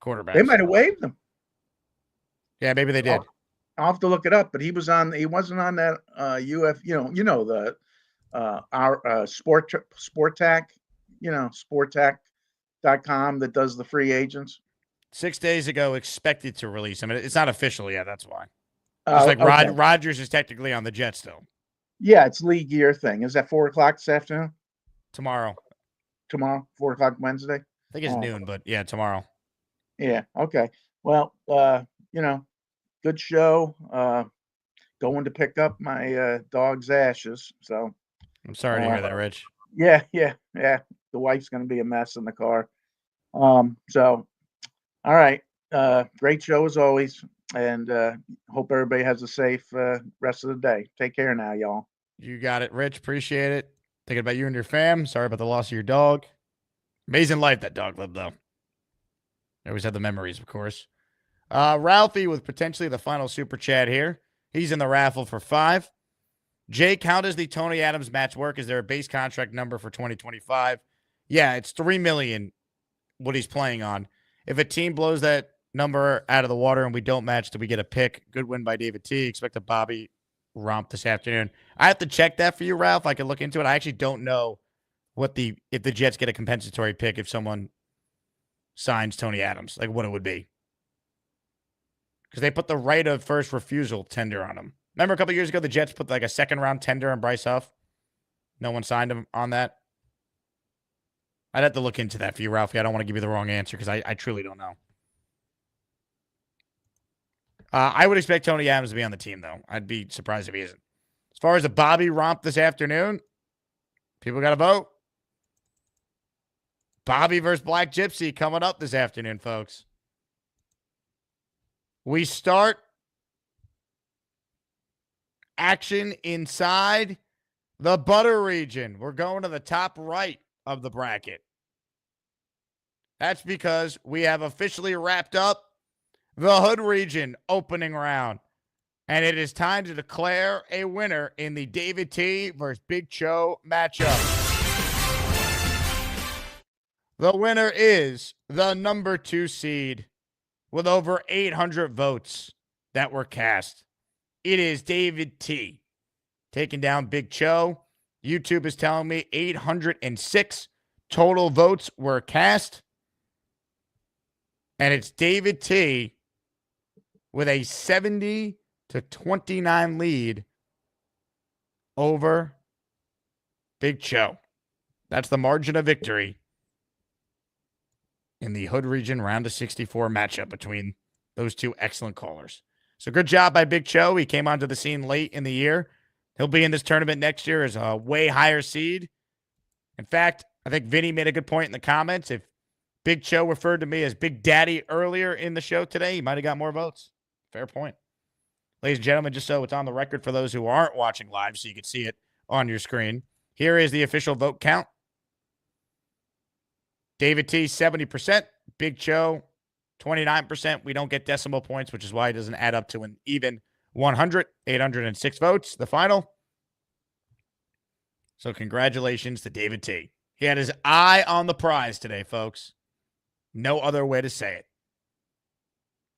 quarterbacks. They might have waived him. Yeah, maybe they did. I'll have to look it up, but he wasn't on that the our Sportac, Sportac.com that does the free agents. 6 days ago, expected to release him. It's not official yet. That's why. Oh, It's like okay. Rodgers is technically on the Jets still. Yeah, it's league year thing. Is that 4:00 this afternoon? Tomorrow. 4:00 Wednesday. I think it's noon, but yeah, tomorrow. Yeah. Okay. Well, good show. Going to pick up my dog's ashes. So I'm sorry to hear that, Rich. Yeah. The wife's going to be a mess in the car. So, all right. Great show as always. And hope everybody has a safe rest of the day. Take care now, y'all. You got it, Rich. Appreciate it. Thinking about you and your fam. Sorry about the loss of your dog. Amazing life that dog lived, though. I always have the memories, of course. Ralphie with potentially the final super chat here. He's in the raffle for 5. Jake, how does the Tony Adams match work? Is there a base contract number for 2025? Yeah, it's $3 million what he's playing on. If a team blows that number out of the water and we don't match, do we get a pick? Good win by David T. Expect a Bobby romp this afternoon. I have to check that for you, Ralph. I can look into it. I actually don't know if the Jets get a compensatory pick if someone signs Tony Adams, like what it would be. Because they put the right of first refusal tender on him. Remember a couple years ago, the Jets put like a second-round tender on Bryce Huff? No one signed him on that? I'd have to look into that for you, Ralphie. I don't want to give you the wrong answer because I truly don't know. I would expect Tony Adams to be on the team, though. I'd be surprised if he isn't. As far as the Bobby romp this afternoon, people got to vote. Bobby versus Black Gypsy coming up this afternoon, folks. We start action inside the butter region. We're going to the top right of the bracket. That's because we have officially wrapped up the Hood region opening round. And it is time to declare a winner in the David T versus Big Cho matchup. The winner is the number 2 seed with over 800 votes that were cast. It is David T taking down Big Cho. YouTube is telling me 806 total votes were cast. And it's David T with a 70-29 lead over Big Cho. That's the margin of victory in the Hood region round of 64 matchup between those two excellent callers. So good job by Big Cho. He came onto the scene late in the year. He'll be in this tournament next year as a way higher seed. In fact, I think Vinny made a good point in the comments. If Big Cho referred to me as Big Daddy earlier in the show today, he might have got more votes. Fair point. Ladies and gentlemen, just so it's on the record for those who aren't watching live so you can see it on your screen, here is the official vote count. David T, 70%. Big Cho, 29%. We don't get decimal points, which is why it doesn't add up to an even 100. 806 votes, the final. So congratulations to David T. He had his eye on the prize today, folks. No other way to say it.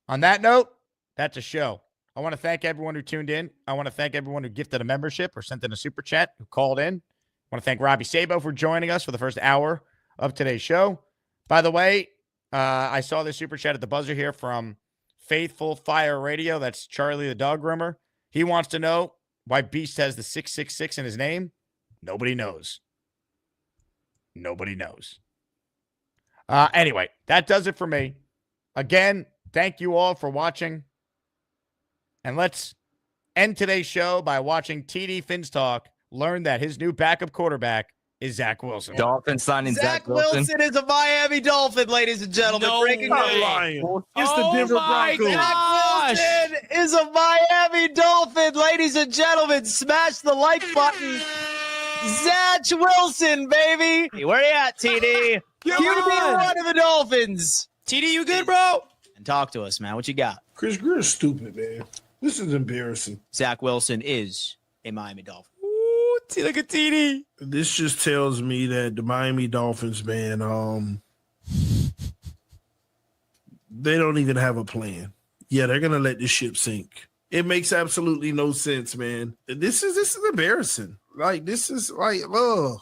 On that note, that's a show. I want to thank everyone who tuned in. I want to thank everyone who gifted a membership or sent in a super chat, who called in. I want to thank Robby Sabo for joining us for the first hour of today's show. By the way, I saw this super chat at the buzzer here from Faithful Fire Radio. That's Charlie the dog groomer. He wants to know why Beast has the 666 in his name. Nobody knows. Nobody knows. Anyway, that does it for me. Again, thank you all for watching. And let's end today's show by watching TD Finstock learn that his new backup quarterback is Zach Wilson. Dolphins signing Zach Wilson is a Miami Dolphin, ladies and gentlemen. No Breaking way. news. It's the Denver Broncos. Zach Wilson is a Miami Dolphin, ladies and gentlemen. Smash the like button. Zach Wilson, baby. Where you at, TD? QB1 of the Dolphins. TD, you good, bro? And talk to us, man. What you got? Chris Greer's stupid, man. This is embarrassing. Zach Wilson is a Miami Dolphin. Look at TD. This just tells me that the Miami Dolphins, man, they don't even have a plan. Yeah, they're gonna let this ship sink. It makes absolutely no sense, man. This is embarrassing. Like, this is like, oh.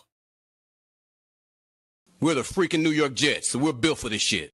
We're the freaking New York Jets, so we're built for this shit.